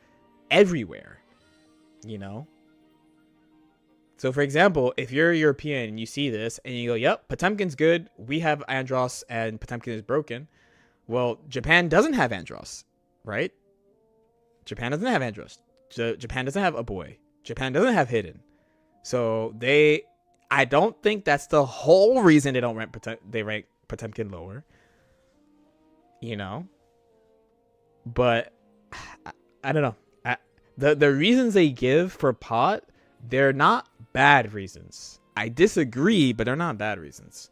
everywhere, you know? So, for example, if you're European and you see this and you go, yep, Potemkin's good. We have Andros and Potemkin is broken. Well, Japan doesn't have Andros, right? Japan doesn't have Andros. Japan doesn't have a boy. Japan doesn't have Hidden. So I don't think that's the whole reason they don't rank Potemkin lower. You know? But I don't know. The reasons they give for Pot, they're not bad reasons. I disagree, but they're not bad reasons.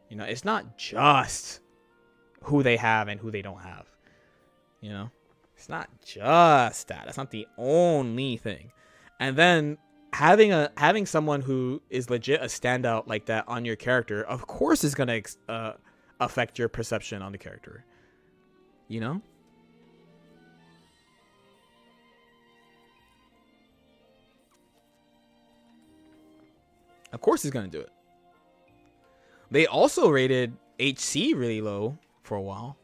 You know, it's not just who they have and who they don't have. You know? It's not just that. That's not the only thing. And then having someone who is legit a standout like that on your character, of course, is going to affect your perception on the character. You know? Of course he's going to do it. They also rated HC really low for a while.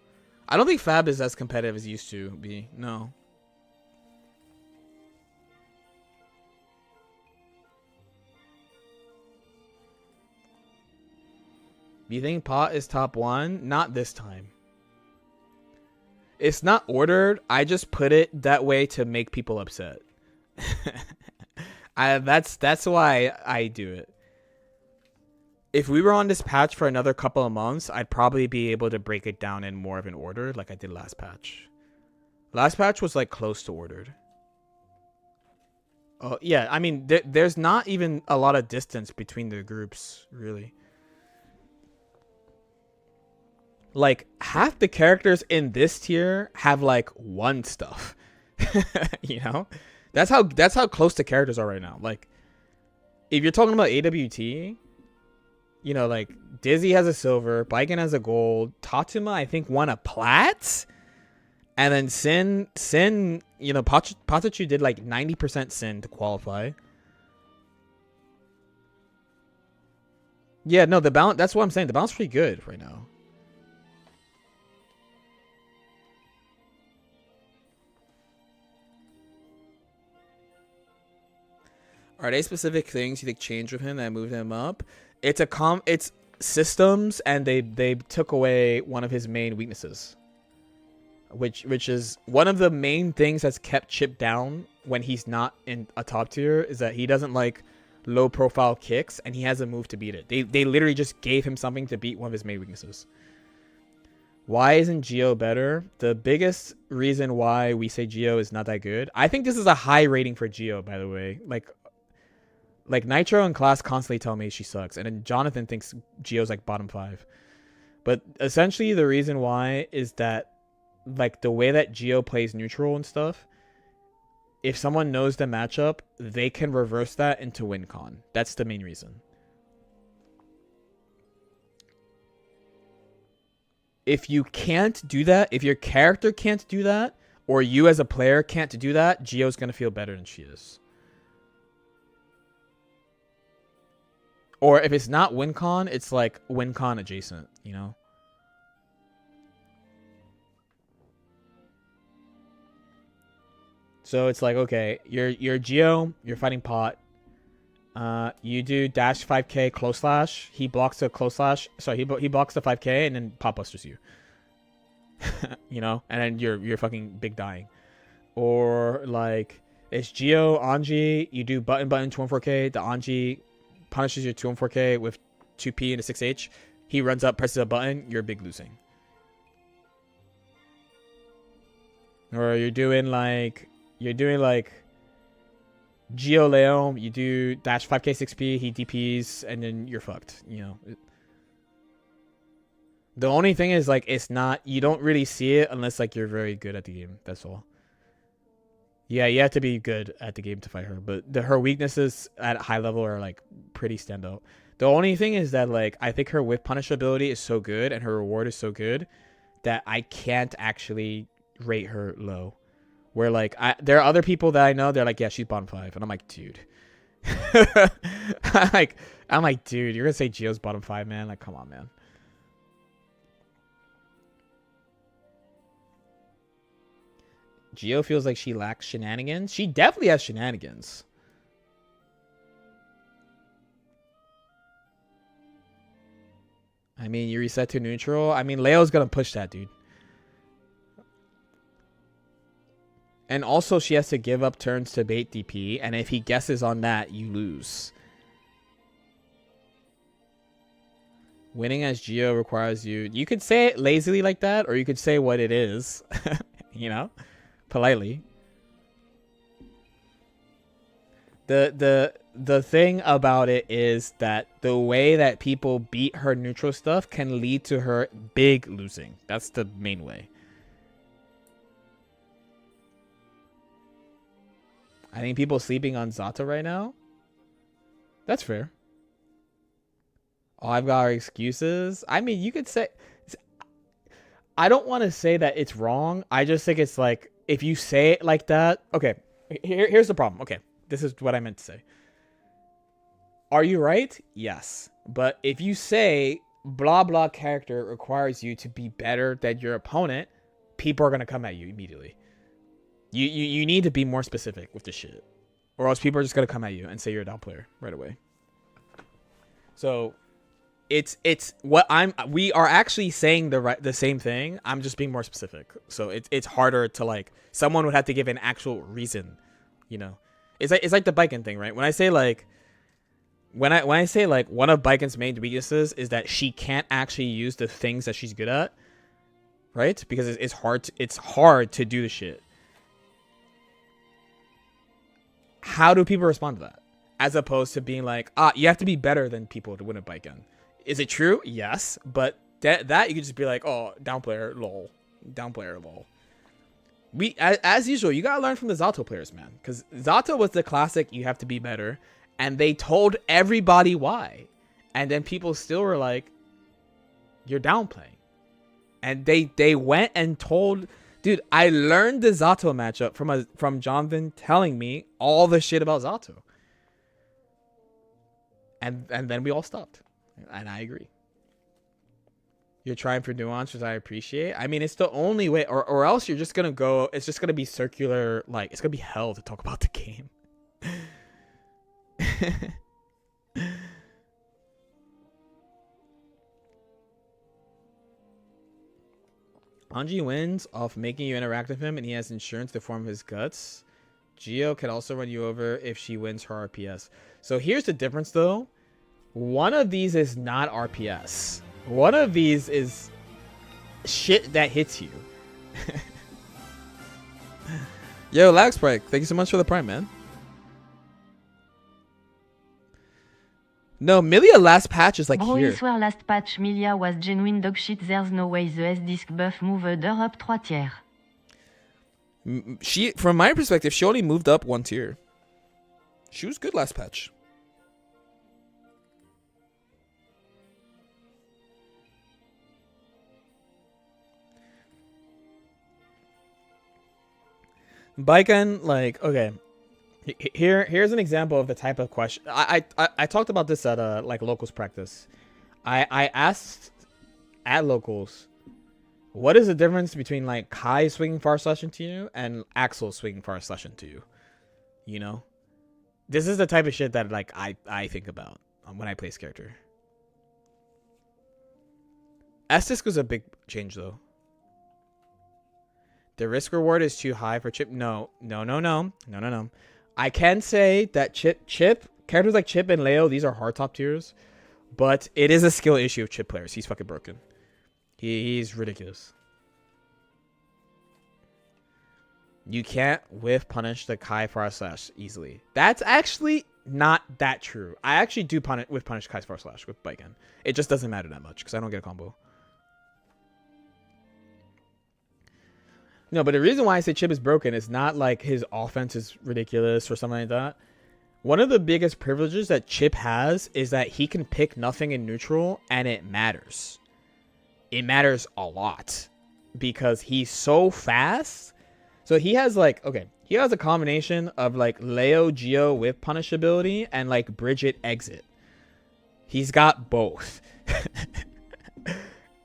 I don't think Fab is as competitive as it used to be. No. Do you think Pot is top 1? Not this time. It's not ordered. I just put it that way to make people upset. That's why I do it. If we were on this patch for another couple of months, I'd probably be able to break it down in more of an order like I did last patch. Last patch was like close to ordered. Oh, yeah. I mean, there's not even a lot of distance between the groups, really. Like, half the characters in this tier have like one stuff. You know? That's how close the characters are right now. Like, if you're talking about AWT, you know, like, Dizzy has a silver, Baiken has a gold, Tatsuma, I think, won a plat, and then Sin, you know, Patachu did like 90% Sin to qualify. Yeah, no, the balance, that's what I'm saying, the balance is pretty good right now. Are they specific things you think changed with him that moved him up? It's systems, and they took away one of his main weaknesses. which is one of the main things that's kept Chip down when he's not in a top tier, is that he doesn't like low profile kicks, and he has a move to beat it. They literally just gave him something to beat one of his main weaknesses. Why isn't Geo better? The biggest reason why we say Geo is not that good, I think this is a high rating for Geo, by the way. Like Nitro and Class constantly tell me she sucks, and then Jonathan thinks Geo's like bottom 5. But essentially the reason why is that like the way that Geo plays neutral and stuff, if someone knows the matchup, they can reverse that into win con. That's the main reason. If you can't do that, if your character can't do that, or you as a player can't do that, Geo's going to feel better than she is. Or if it's not win con, it's like win con adjacent, you know? So it's like, okay, you're Geo, you're fighting Pot. You do dash 5k close slash. He blocks the close slash. Sorry, he blocks the 5k and then Pot busters you. You know, and then you're fucking big dying. Or like it's Geo Anji. You do button 214k. The Anji punishes your 214k with 2p into 6h. He runs up, presses a button. You're big losing. Or you're doing like Geo Leon, you do dash 5k 6p, he DPs, and then you're fucked, you know. The only thing is like it's not, you don't really see it unless like you're very good at the game. That's all. Yeah, you have to be good at the game to fight her, but her weaknesses at high level are like pretty standout. The only thing is that like I think her whip punish ability is so good and her reward is so good that I can't actually rate her low. Where like there are other people that I know, they're like, yeah, she's bottom 5, and I'm like, dude. I'm like, dude, you're gonna say Geo's bottom 5, man? Like, come on, man. Geo feels like she lacks shenanigans. She definitely has shenanigans. I mean, you reset to neutral. I mean, Leo's gonna push that, dude. And also, she has to give up turns to bait DP, and if he guesses on that, you lose. Winning as Geo requires you... You could say it lazily like that, or you could say what it is. You know? Politely. The thing about it is that the way that people beat her neutral stuff can lead to her big losing. That's the main way. I think people sleeping on Zato right now. That's fair. Oh, I've got excuses. I mean, you could say... I don't want to say that it's wrong. I just think it's like, if you say it like that... Okay, here's the problem. Okay, this is what I meant to say. Are you right? Yes. But if you say blah blah character requires you to be better than your opponent, people are going to come at you immediately. You need to be more specific with the shit, or else people are just gonna come at you and say you're a down player right away. So, it's what we are actually saying the same thing. I'm just being more specific. So it's harder to like, someone would have to give an actual reason, you know. It's like the Baiken thing, right? When I say like, when I say like one of Baiken's main weaknesses is that she can't actually use the things that she's good at, right? Because it's hard to do the shit. How do people respond to that? As opposed to being like, you have to be better than people to win a Baiken. Is it true? Yes. But that you could just be like, oh, down player, lol. Down player, lol. As usual, you gotta learn from the Zato players, man. Because Zato was the classic, you have to be better. And they told everybody why. And then people still were like, you're downplaying. And they went and told... Dude, I learned the Zato matchup from Jonathan telling me all the shit about Zato. And then we all stopped. And I agree. You're trying for nuance, which I appreciate. I mean, it's the only way, or else you're just gonna go, it's just gonna be circular, like, it's gonna be hell to talk about the game. Hanji wins off making you interact with him, and he has insurance to form his guts. Geo can also run you over if she wins her RPS. So here's the difference, though. One of these is not RPS. One of these is shit that hits you. Yo, Lag Sprite, thank you so much for the prime, man. No, Milia last patch is like Bro, here. I swear last patch Milia was genuine dogshit. There's no way the S-Disc buff moved her up 3 tiers. She, from my perspective, she only moved up 1 tier. She was good last patch. Baiken, like, okay. Here's an example of the type of question. I talked about this at like locals practice. I asked at locals, what is the difference between like Kai swinging far slash into you and Axel swinging far slash into you? You know, this is the type of shit that like I think about when I play this character. S-Disc was a big change though. The risk reward is too high for Chip. No. I can say that Chip, characters like Chip and Leo, these are hard top tiers, but it is a skill issue of Chip players. He's fucking broken. He's ridiculous. You can't whiff punish the Kai far slash easily. That's actually not that true. I actually do whiff punish Kai's far slash with Baiken. It just doesn't matter that much because I don't get a combo. No, but the reason why I say Chip is broken is not like his offense is ridiculous or something like that. One of the biggest privileges that Chip has is that he can pick nothing in neutral and it matters. It matters a lot because he's so fast. So he has like, okay, he has a combination of like Leo Geo with punish ability and like Bridget exit. He's got both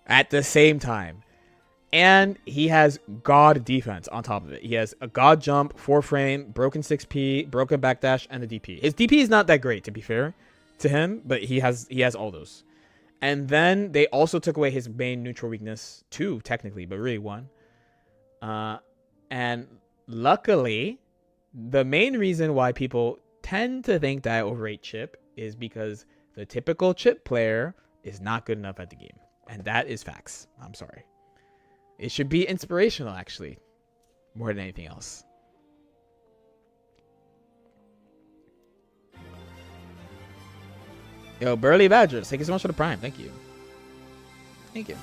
at the same time. And he has God defense on top of it. He has a God jump, 4 frame, broken 6P, broken backdash, and the DP. His DP is not that great, to be fair to him, but he has all those. And then they also took away his main neutral weakness, 2 technically, but really 1. And luckily, the main reason why people tend to think that I overrate Chip is because the typical Chip player is not good enough at the game. And that is facts. I'm sorry. It should be inspirational, actually, more than anything else. Yo, Burly Badgers, thank you so much for the prime. Thank you. Thank you.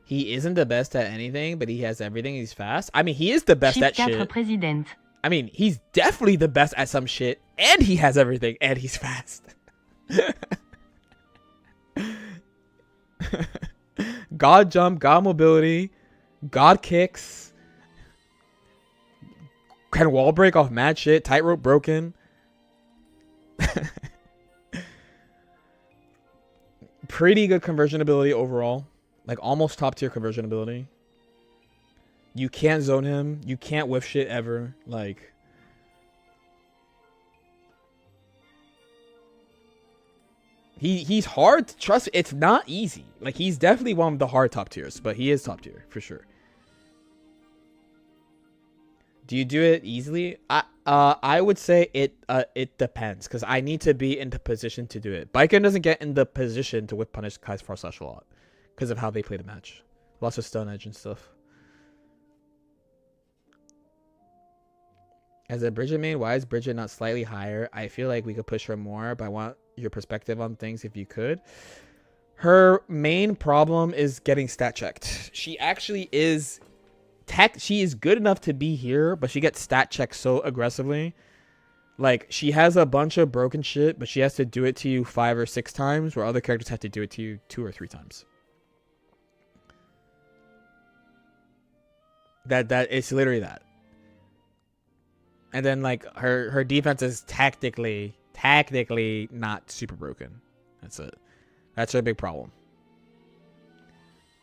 He isn't the best at anything, but he has everything. He's fast. I mean, he is the best at shit. President. I mean, he's definitely the best at some shit, and he has everything, and he's fast. God jump, God mobility, God kicks, can wall break off mad shit, tightrope broken. Pretty good conversion ability overall, like almost top tier conversion ability. You can't zone him, you can't whiff shit ever, like. He's hard to trust. It's not easy. Like, he's definitely one of the hard top tiers, but he is top tier for sure. Do you do it easily? I would say it depends because I need to be in the position to do it. Baiken doesn't get in the position to whip punish Kai's far slash a lot because of how they play the match. Lots of stun edge and stuff. As a Bridget main, why is Bridget not slightly higher? I feel like we could push her more, but I want your perspective on things if you could. Her main problem is getting stat checked. She actually is she is good enough to be here, but she gets stat checked so aggressively. Like, she has a bunch of broken shit, but she has to do it to you 5 or 6 times, where other characters have to do it to you 2 or 3 times. That it's literally that. And then like her defense is tactically not super broken. That's it. That's her big problem.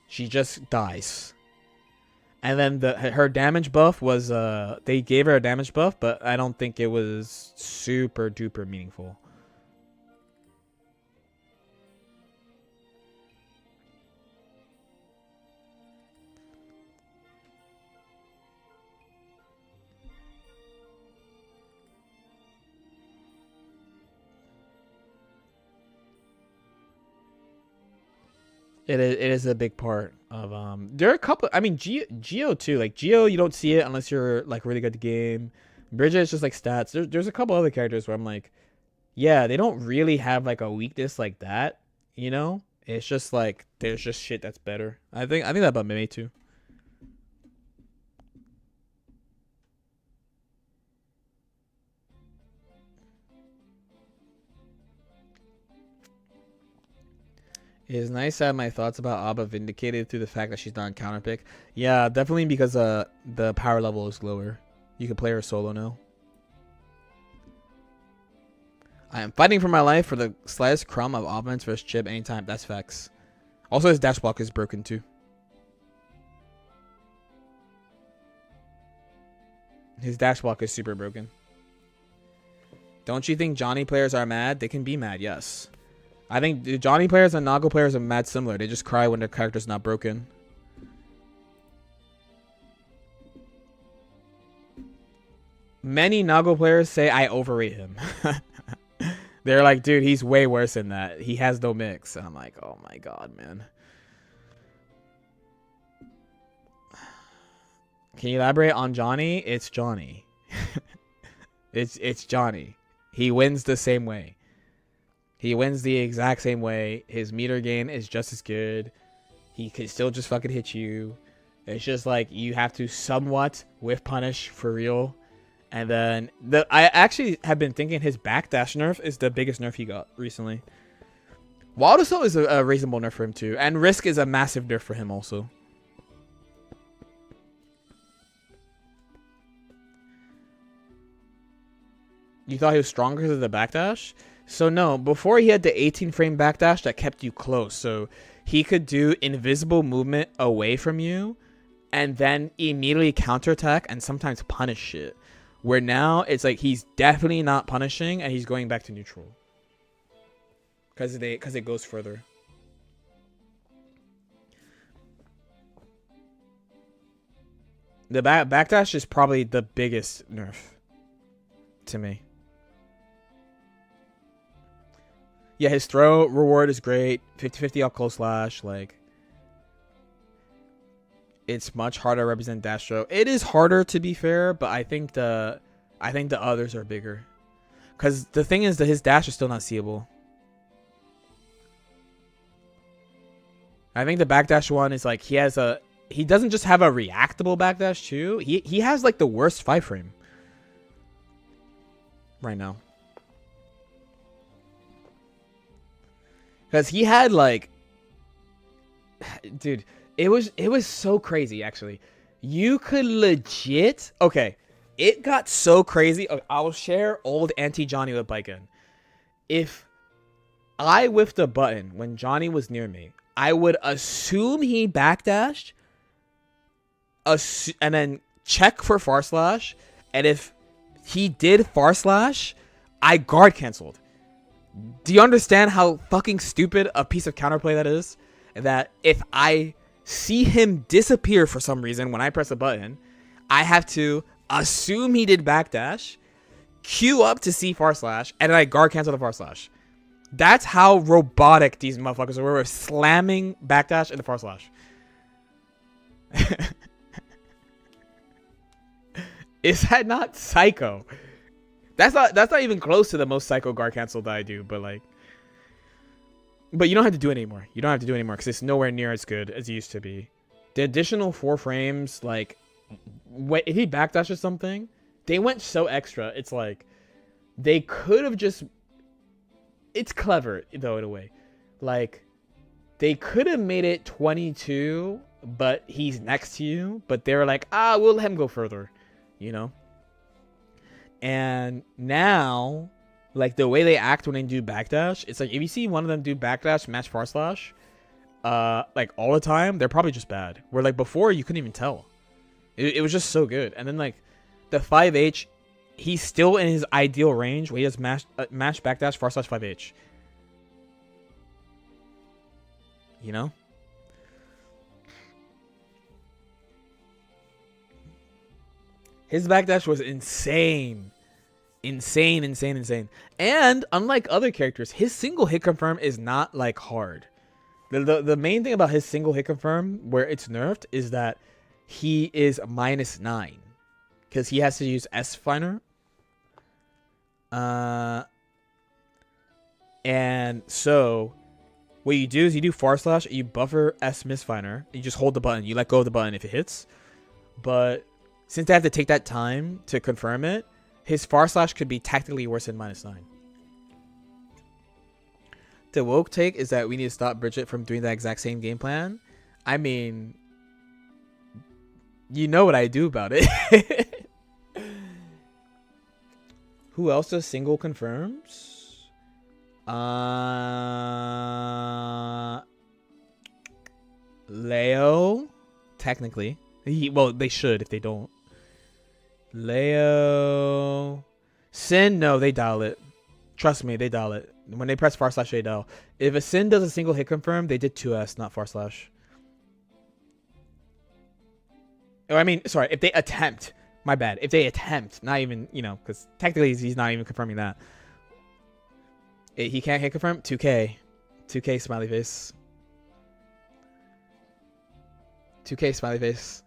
She just dies. And then her damage buff was they gave her a damage buff, but I don't think it was super duper meaningful. It is a big part of there are a couple. I mean, Geo too. Like Geo, you don't see it unless you're like really good at the game. Bridget is just like stats. There's a couple other characters where I'm like, yeah, they don't really have like a weakness like that. You know, it's just like there's just shit that's better. I think that about Mei too. It is nice to have my thoughts about Abba vindicated through the fact that she's not a counter pick. Yeah, definitely because the power level is lower. You can play her solo now. I am fighting for my life for the slightest crumb of offense versus Chib anytime. That's facts. Also, his dash block is broken too. His dash block is super broken. Don't you think Johnny players are mad? They can be mad, yes. I think the Johnny players and Nago players are mad similar. They just cry when their character's not broken. Many Nago players say I overrate him. They're like, dude, he's way worse than that. He has no mix. And I'm like, oh my god, man. Can you elaborate on Johnny? It's Johnny. It's Johnny. He wins the same way. He wins the exact same way. His meter gain is just as good. He could still just fucking hit you. It's just like you have to somewhat whiff punish for real. And then I actually have been thinking his backdash nerf is the biggest nerf he got recently. Wild Assault is a reasonable nerf for him too. And Risk is a massive nerf for him also. You thought he was stronger because of the backdash? So no, before he had the 18 frame backdash that kept you close. So he could do invisible movement away from you and then immediately counterattack and sometimes punish shit. Where now it's like he's definitely not punishing and he's going back to neutral. Because it goes further. The backdash is probably the biggest nerf to me. Yeah, his throw reward is great. 50-50 up close slash. Like, it's much harder to represent dash throw. It is harder to be fair, but I think the others are bigger. Because the thing is that his dash is still not seeable. I think the backdash one is like he doesn't just have a reactable backdash too. He has like the worst 5 frame right now. Because he had like, dude, it was so crazy actually. You could legit, okay, it got so crazy. Okay, I'll share old anti-Johnny with Biken. If I whiffed a button when Johnny was near me, I would assume he backdashed, and then check for far slash, and if he did far slash, I guard canceled. Do you understand how fucking stupid a piece of counterplay that is? That if I see him disappear for some reason when I press a button, I have to assume he did backdash, queue up to see far slash, and then I guard cancel the far slash. That's how robotic these motherfuckers are. We're slamming backdash and the far slash. Is that not psycho? That's not even close to the most psycho guard cancel that I do, but like, but you don't have to do it anymore. You don't have to do it anymore because it's nowhere near as good as it used to be. The additional 4 frames, like, if he backdashes something, they went so extra. It's like they could have just. It's clever though in a way, like they could have made it 22, but he's next to you. But they were like, we'll let him go further, you know. And now, like, the way they act when they do backdash, it's like if you see one of them do backdash, match far slash, like all the time, they're probably just bad. Where like before you couldn't even tell. It was just so good. And then like the 5H, he's still in his ideal range where he does mash backdash far slash 5H. You know? His backdash was insane. Insane. And unlike other characters, his single hit confirm is not like hard. The main thing about his single hit confirm where it's nerfed is that he is -9 because he has to use S Finer. And so what you do is you do /, you buffer S Misfiner, you just hold the button, you let go of the button if it hits. But since they have to take that time to confirm it, his // could be tactically worse than -9. The woke take is that we need to stop Bridget from doing the exact same game plan. I mean, you know what I do about it. Who else does single confirms? Leo, technically. Well, they should if they don't. Leo. Sin, no, they dial it. Trust me, they dial it. When they press /, they dial. If a Sin does a single hit confirm, they did 2S, not /. Oh, I mean, sorry, if they attempt. My bad. If they attempt, not even, you know, because technically he's not even confirming that. He can't hit confirm? 2K. 2K smiley face. 2K smiley face.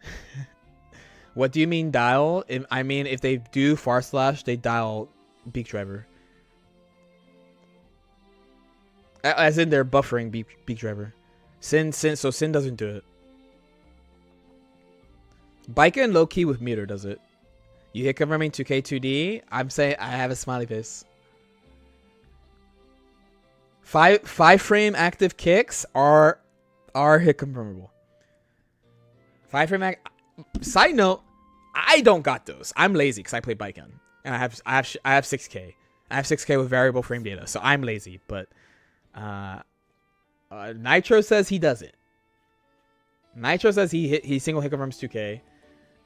What do you mean dial? I mean, if they do /, they dial Beak Driver. As in they're buffering Beak Driver. So Sin doesn't do it. Biker and low-key with meter does it. You hit confirming 2K 2D. I'm saying I have a smiley face. 5-frame active kicks are hit confirmable. 5-frame side note, I don't got those. I'm lazy because I play Biken. And I have 6K. I have 6K with variable frame data, so I'm lazy, but Nitro says he does it. Nitro says he single hit confirms 2K.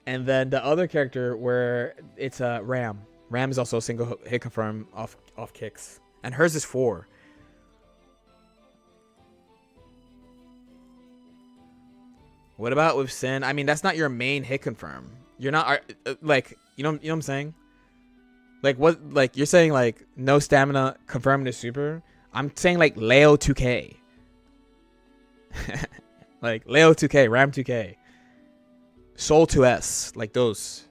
And then the other character where it's Ram. Ram is also single hit confirm off kicks. And hers is 4. What about with Sin? I mean, that's not your main hit confirm. You're not like, you know what I'm saying? Like what, like you're saying like no stamina confirming the super. I'm saying like Leo 2K. Like Leo 2K, Ram 2K. Soul 2S, like those.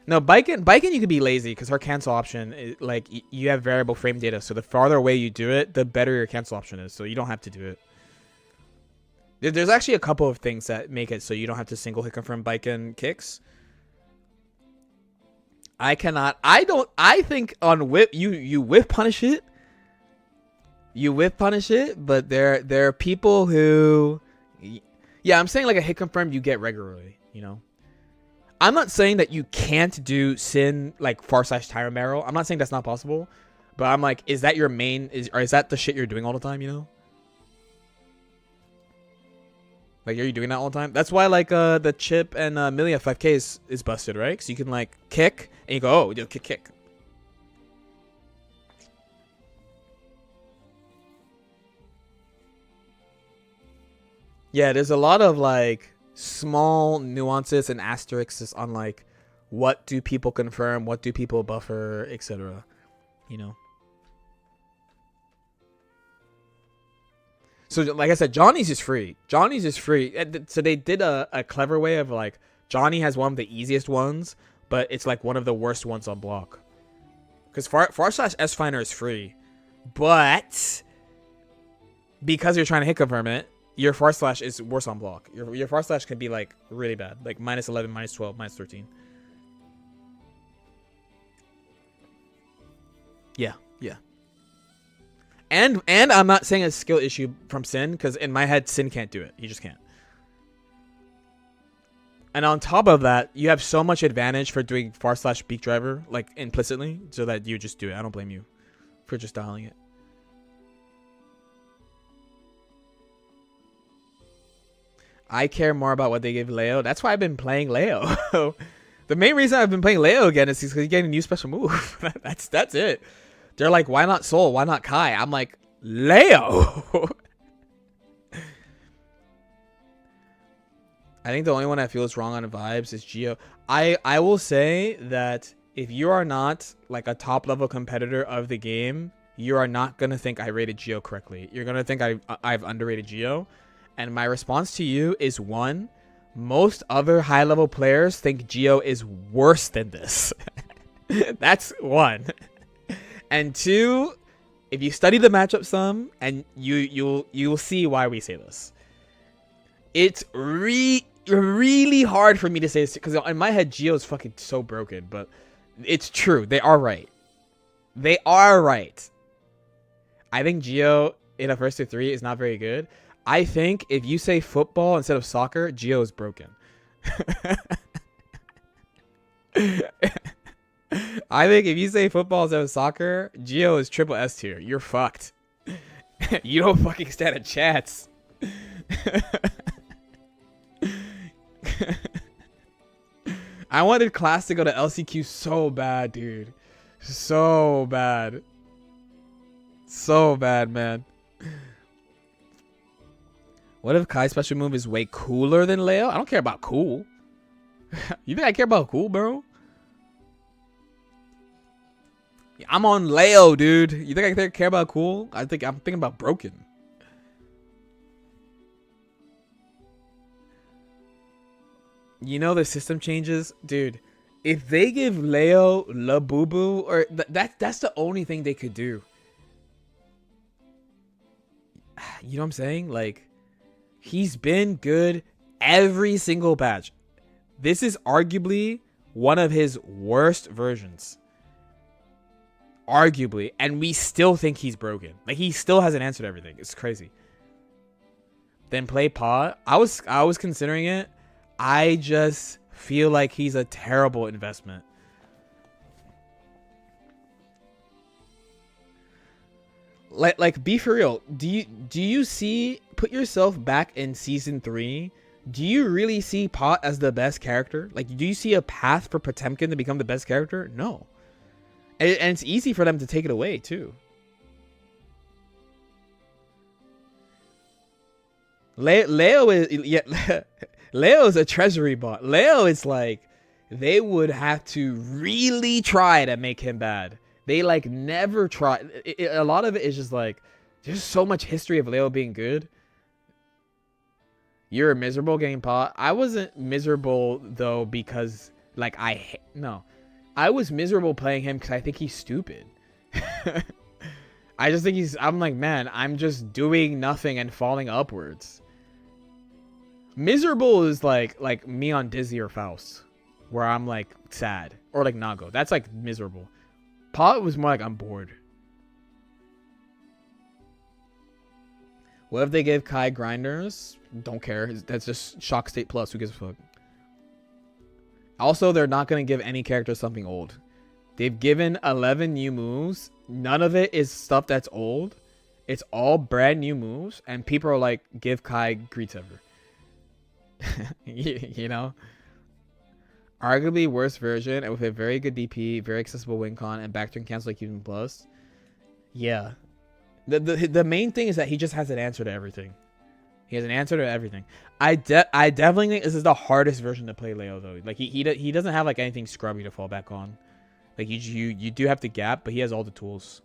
No, Biken you could be lazy because her cancel option is like you have variable frame data, so the farther away you do it, the better your cancel option is. So you don't have to do it. There's actually a couple of things that make it so you don't have to single hit confirm Biken kicks. I think on whip you whip punish it. You whip punish it, but there are people who, yeah, I'm saying like a hit confirm you get regularly, you know. I'm not saying that you can't do Sin like / Tyra Barrel. I'm not saying that's not possible, but I'm like, is that your main? Or is that the shit you're doing all the time? You know, like, are you doing that all the time? That's why like the Chip and Millia 5K is busted, right? So you can like kick and you go, oh, you kick. Yeah, there's a lot of like small nuances and asterisks on like what do people confirm, what do people buffer, etc. You know. So like I said, Johnny's is free. Johnny's is free. So they did a clever way of like Johnny has one of the easiest ones, but it's like one of the worst ones on block. Because / S Finder is free, but because you're trying to hit confirm it, your / is worse on block. Your / can be like really bad, like -11, -12, -13. Yeah. And I'm not saying a skill issue from Sin, because in my head, Sin can't do it. He just can't. And on top of that, you have so much advantage for doing / Beak Driver, like implicitly, so that you just do it. I don't blame you for just dialing it. I care more about what they give Leo. That's why I've been playing Leo. The main reason I've been playing Leo again is because he's getting a new special move. That's it. They're like, why not Soul? Why not Kai? I'm like, Leo. I think the only one that feels wrong on the vibes is Geo. I will say that if you are not like a top level competitor of the game, you are not gonna think I rated Geo correctly. You're gonna think I've underrated Geo, and my response to you is one: most other high-level players think Geo is worse than this. That's one. And two, if you study the matchup some, and you'll see why we say this. It's really hard for me to say this because in my head Geo is fucking so broken, but it's true. They are right. They are right. I think Geo in a first to 3 is not very good. I think if you say football instead of soccer, Geo is broken. I think if you say football instead of soccer, Geo is triple S tier. You're fucked. You don't fucking stand a chance. I wanted class to go to LCQ so bad, dude. So bad. So bad, man. What if Kai's special move is way cooler than Leo? I don't care about cool. You think I care about cool, bro? I'm on Leo, dude. You think I care about cool? I'm thinking about broken. You know the system changes, dude. If they give Leo La Boo Boo, or that's the only thing they could do. You know what I'm saying? Like, he's been good every single patch. This is arguably one of his worst versions. Arguably, and we still think he's broken. Like, he still hasn't answered everything. It's crazy. Then play Pod. I was considering it. I just feel like he's a terrible investment. Like be for real. Do you see, put yourself back in season 3? Do you really see Pot as the best character? Like, do you see a path for Potemkin to become the best character? No. And it's easy for them to take it away too. Leo is Leo is a treasury bot. Leo is like, they would have to really try to make him bad. They like never try. A lot of it is just like, there's so much history of Leo being good. You're miserable getting Pot. I wasn't miserable though because like no. I was miserable playing him because I think he's stupid. I just think I'm like, man, I'm just doing nothing and falling upwards. Miserable is like me on Dizzy or Faust, where I'm like sad, or like Nago. That's like miserable. Pot was more like I'm bored. What if they give Kai grinders? Don't care. That's just Shock State Plus. Who gives a fuck? Also, they're not going to give any character something old. They've given 11 new moves. None of it is stuff that's old. It's all brand new moves. And people are like, give Kai Greets Ever. You know? Arguably worst version and with a very good DP, very accessible win con, and backturn cancel like even plus. Yeah. The main thing is that he just has an answer to everything. He has an answer to everything. I definitely think this is the hardest version to play Leo though. Like he doesn't have like anything scrubby to fall back on. Like you do have to gap, but he has all the tools.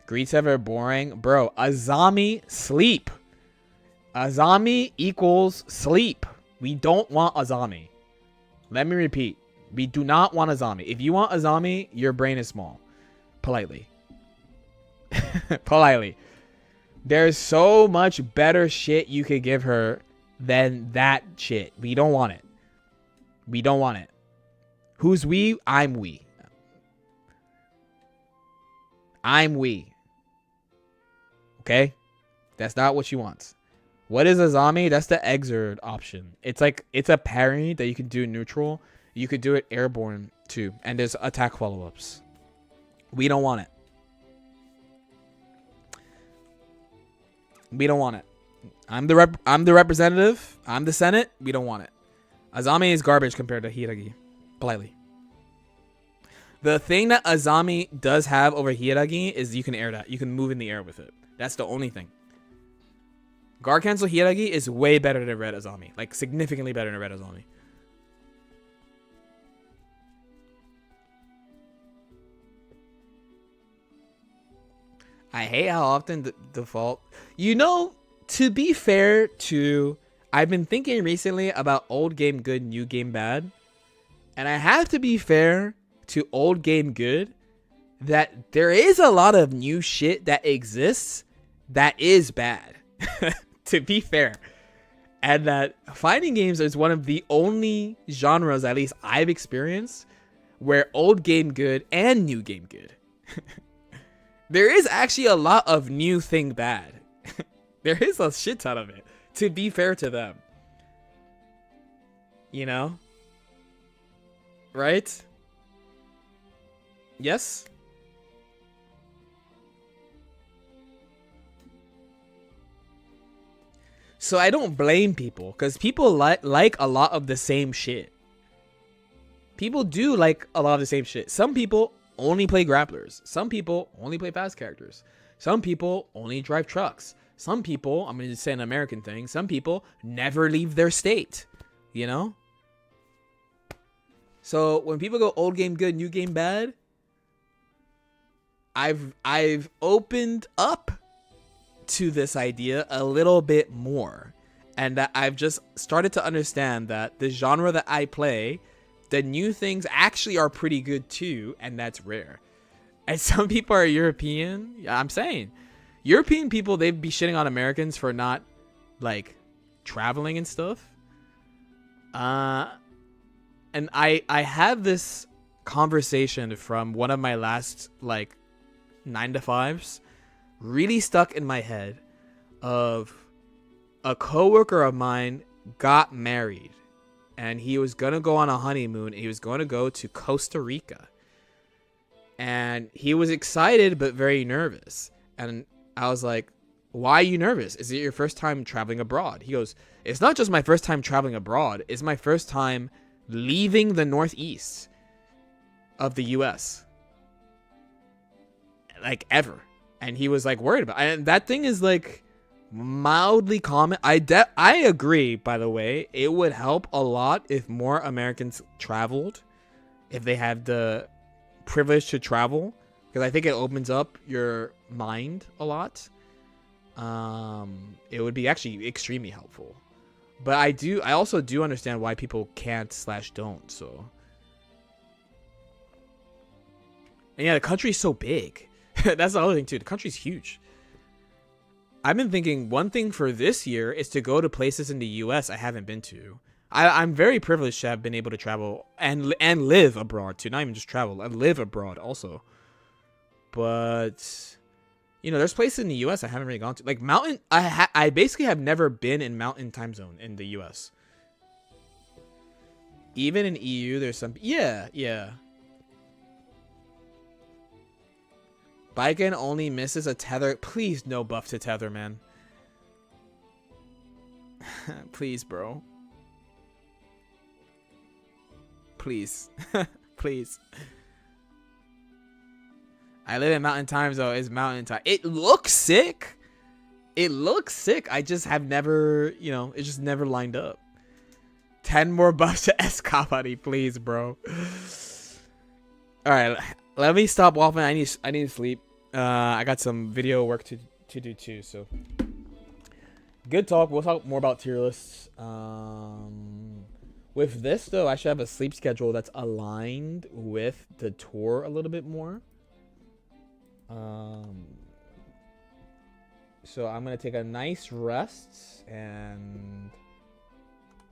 Greets Ever boring, bro. Azami sleep. Azami equals sleep. We don't want Azami. Let me repeat. We do not want Azami. If you want Azami, your brain is small. Politely. Politely. There's so much better shit you could give her than that shit. We don't want it. We don't want it. Who's we? I'm we. I'm we. Okay? That's not what she wants. What is Azami? That's the Exert option. It's like, it's a parry that you can do neutral. You could do it airborne too. And there's attack follow-ups. We don't want it. We don't want it. I'm the representative. I'm the Senate. We don't want it. Azami is garbage compared to Hiragi. Politely. The thing that Azami does have over Hiragi is you can air that. You can move in the air with it. That's the only thing. Guard cancel Hiragi is way better than Red Azami. Like, significantly better than Red Azami. I hate how often the default. You know, to be fair to, I've been thinking recently about old game good, new game bad. And I have to be fair to old game good that there is a lot of new shit that exists that is bad. To be fair. And that fighting games is one of the only genres, at least I've experienced, where old game good and new game good. There is actually a lot of new thing bad. There is a shit ton of it, to be fair to them. You know? Right? Yes? So I don't blame people, because people like a lot of the same shit. People do like a lot of the same shit. Some people only play grapplers. Some people only play fast characters. Some people only drive trucks. Some people, I'm going to say an American thing, some people never leave their state. You know? So when people go old game good, new game bad, I've opened up to this idea a little bit more, and that I've just started to understand that the genre that I play, the new things actually are pretty good too, and that's rare. And some people are European. Yeah, I'm saying European people, they'd be shitting on Americans for not like traveling and stuff. And I had this conversation from one of my last like 9-to-5s, really stuck in my head, of a coworker of mine got married and he was gonna go on a honeymoon. He was going to go to Costa Rica, and he was excited but very nervous. And I was like, why are you nervous? Is it your first time traveling abroad? He goes, it's not just my first time traveling abroad, it's my first time leaving the Northeast of the US, like ever. And he was like worried about it. And that thing is like mildly common. I agree, by the way. It would help a lot if more Americans traveled, if they had the privilege to travel, because I think it opens up your mind a lot. It would be actually extremely helpful. But I also do understand why people can't / don't. So, and yeah, the country's so big. That's the other thing too. The country's huge. I've been thinking one thing for this year is to go to places in the US I haven't been to. I'm very privileged to have been able to travel and live abroad too. Not even just travel, and live abroad also. But you know, there's places in the US I haven't really gone to. Like mountain, I basically have never been in mountain time zone in the US. Even in EU, there's some. Yeah. Baiken only misses a tether. Please, no buff to tether, man. Please, bro. Please. Please. I live in mountain time zone. It's mountain time. It looks sick. It looks sick. I just have never, you know, it just never lined up. 10 more buffs to Escapade, please, bro. Alright, let me stop waffling. I need to sleep. I got some video work to do too, so good talk. We'll talk more about tier lists. With this though, I should have a sleep schedule that's aligned with the tour a little bit more. So I'm gonna take a nice rest, and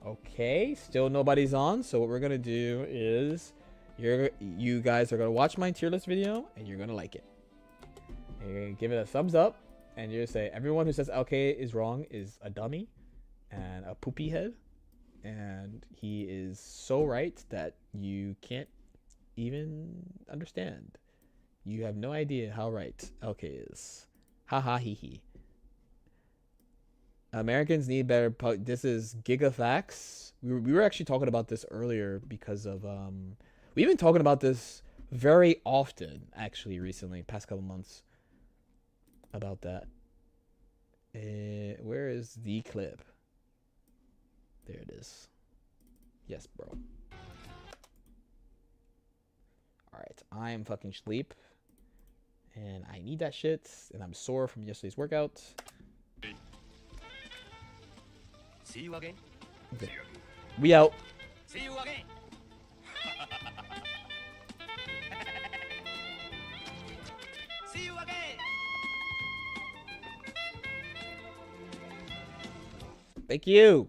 okay, still nobody's on. So what we're gonna do is you guys are gonna watch my tier list video and you're gonna like it. And you're gonna give it a thumbs up, and you're gonna say everyone who says LK is wrong is a dummy and a poopy head, and he is so right that you can't even understand. You have no idea how right LK is. Ha ha he he. Americans need better. This is GigaFacts. We were actually talking about this earlier because of we've been talking about this very often actually recently, past couple months, about that. Where is the clip? There it is. Yes, bro. All right, I am fucking sleep, And I need that shit. And I'm sore from yesterday's workout. See you again. Okay. We out. See you again. See you again. Thank you.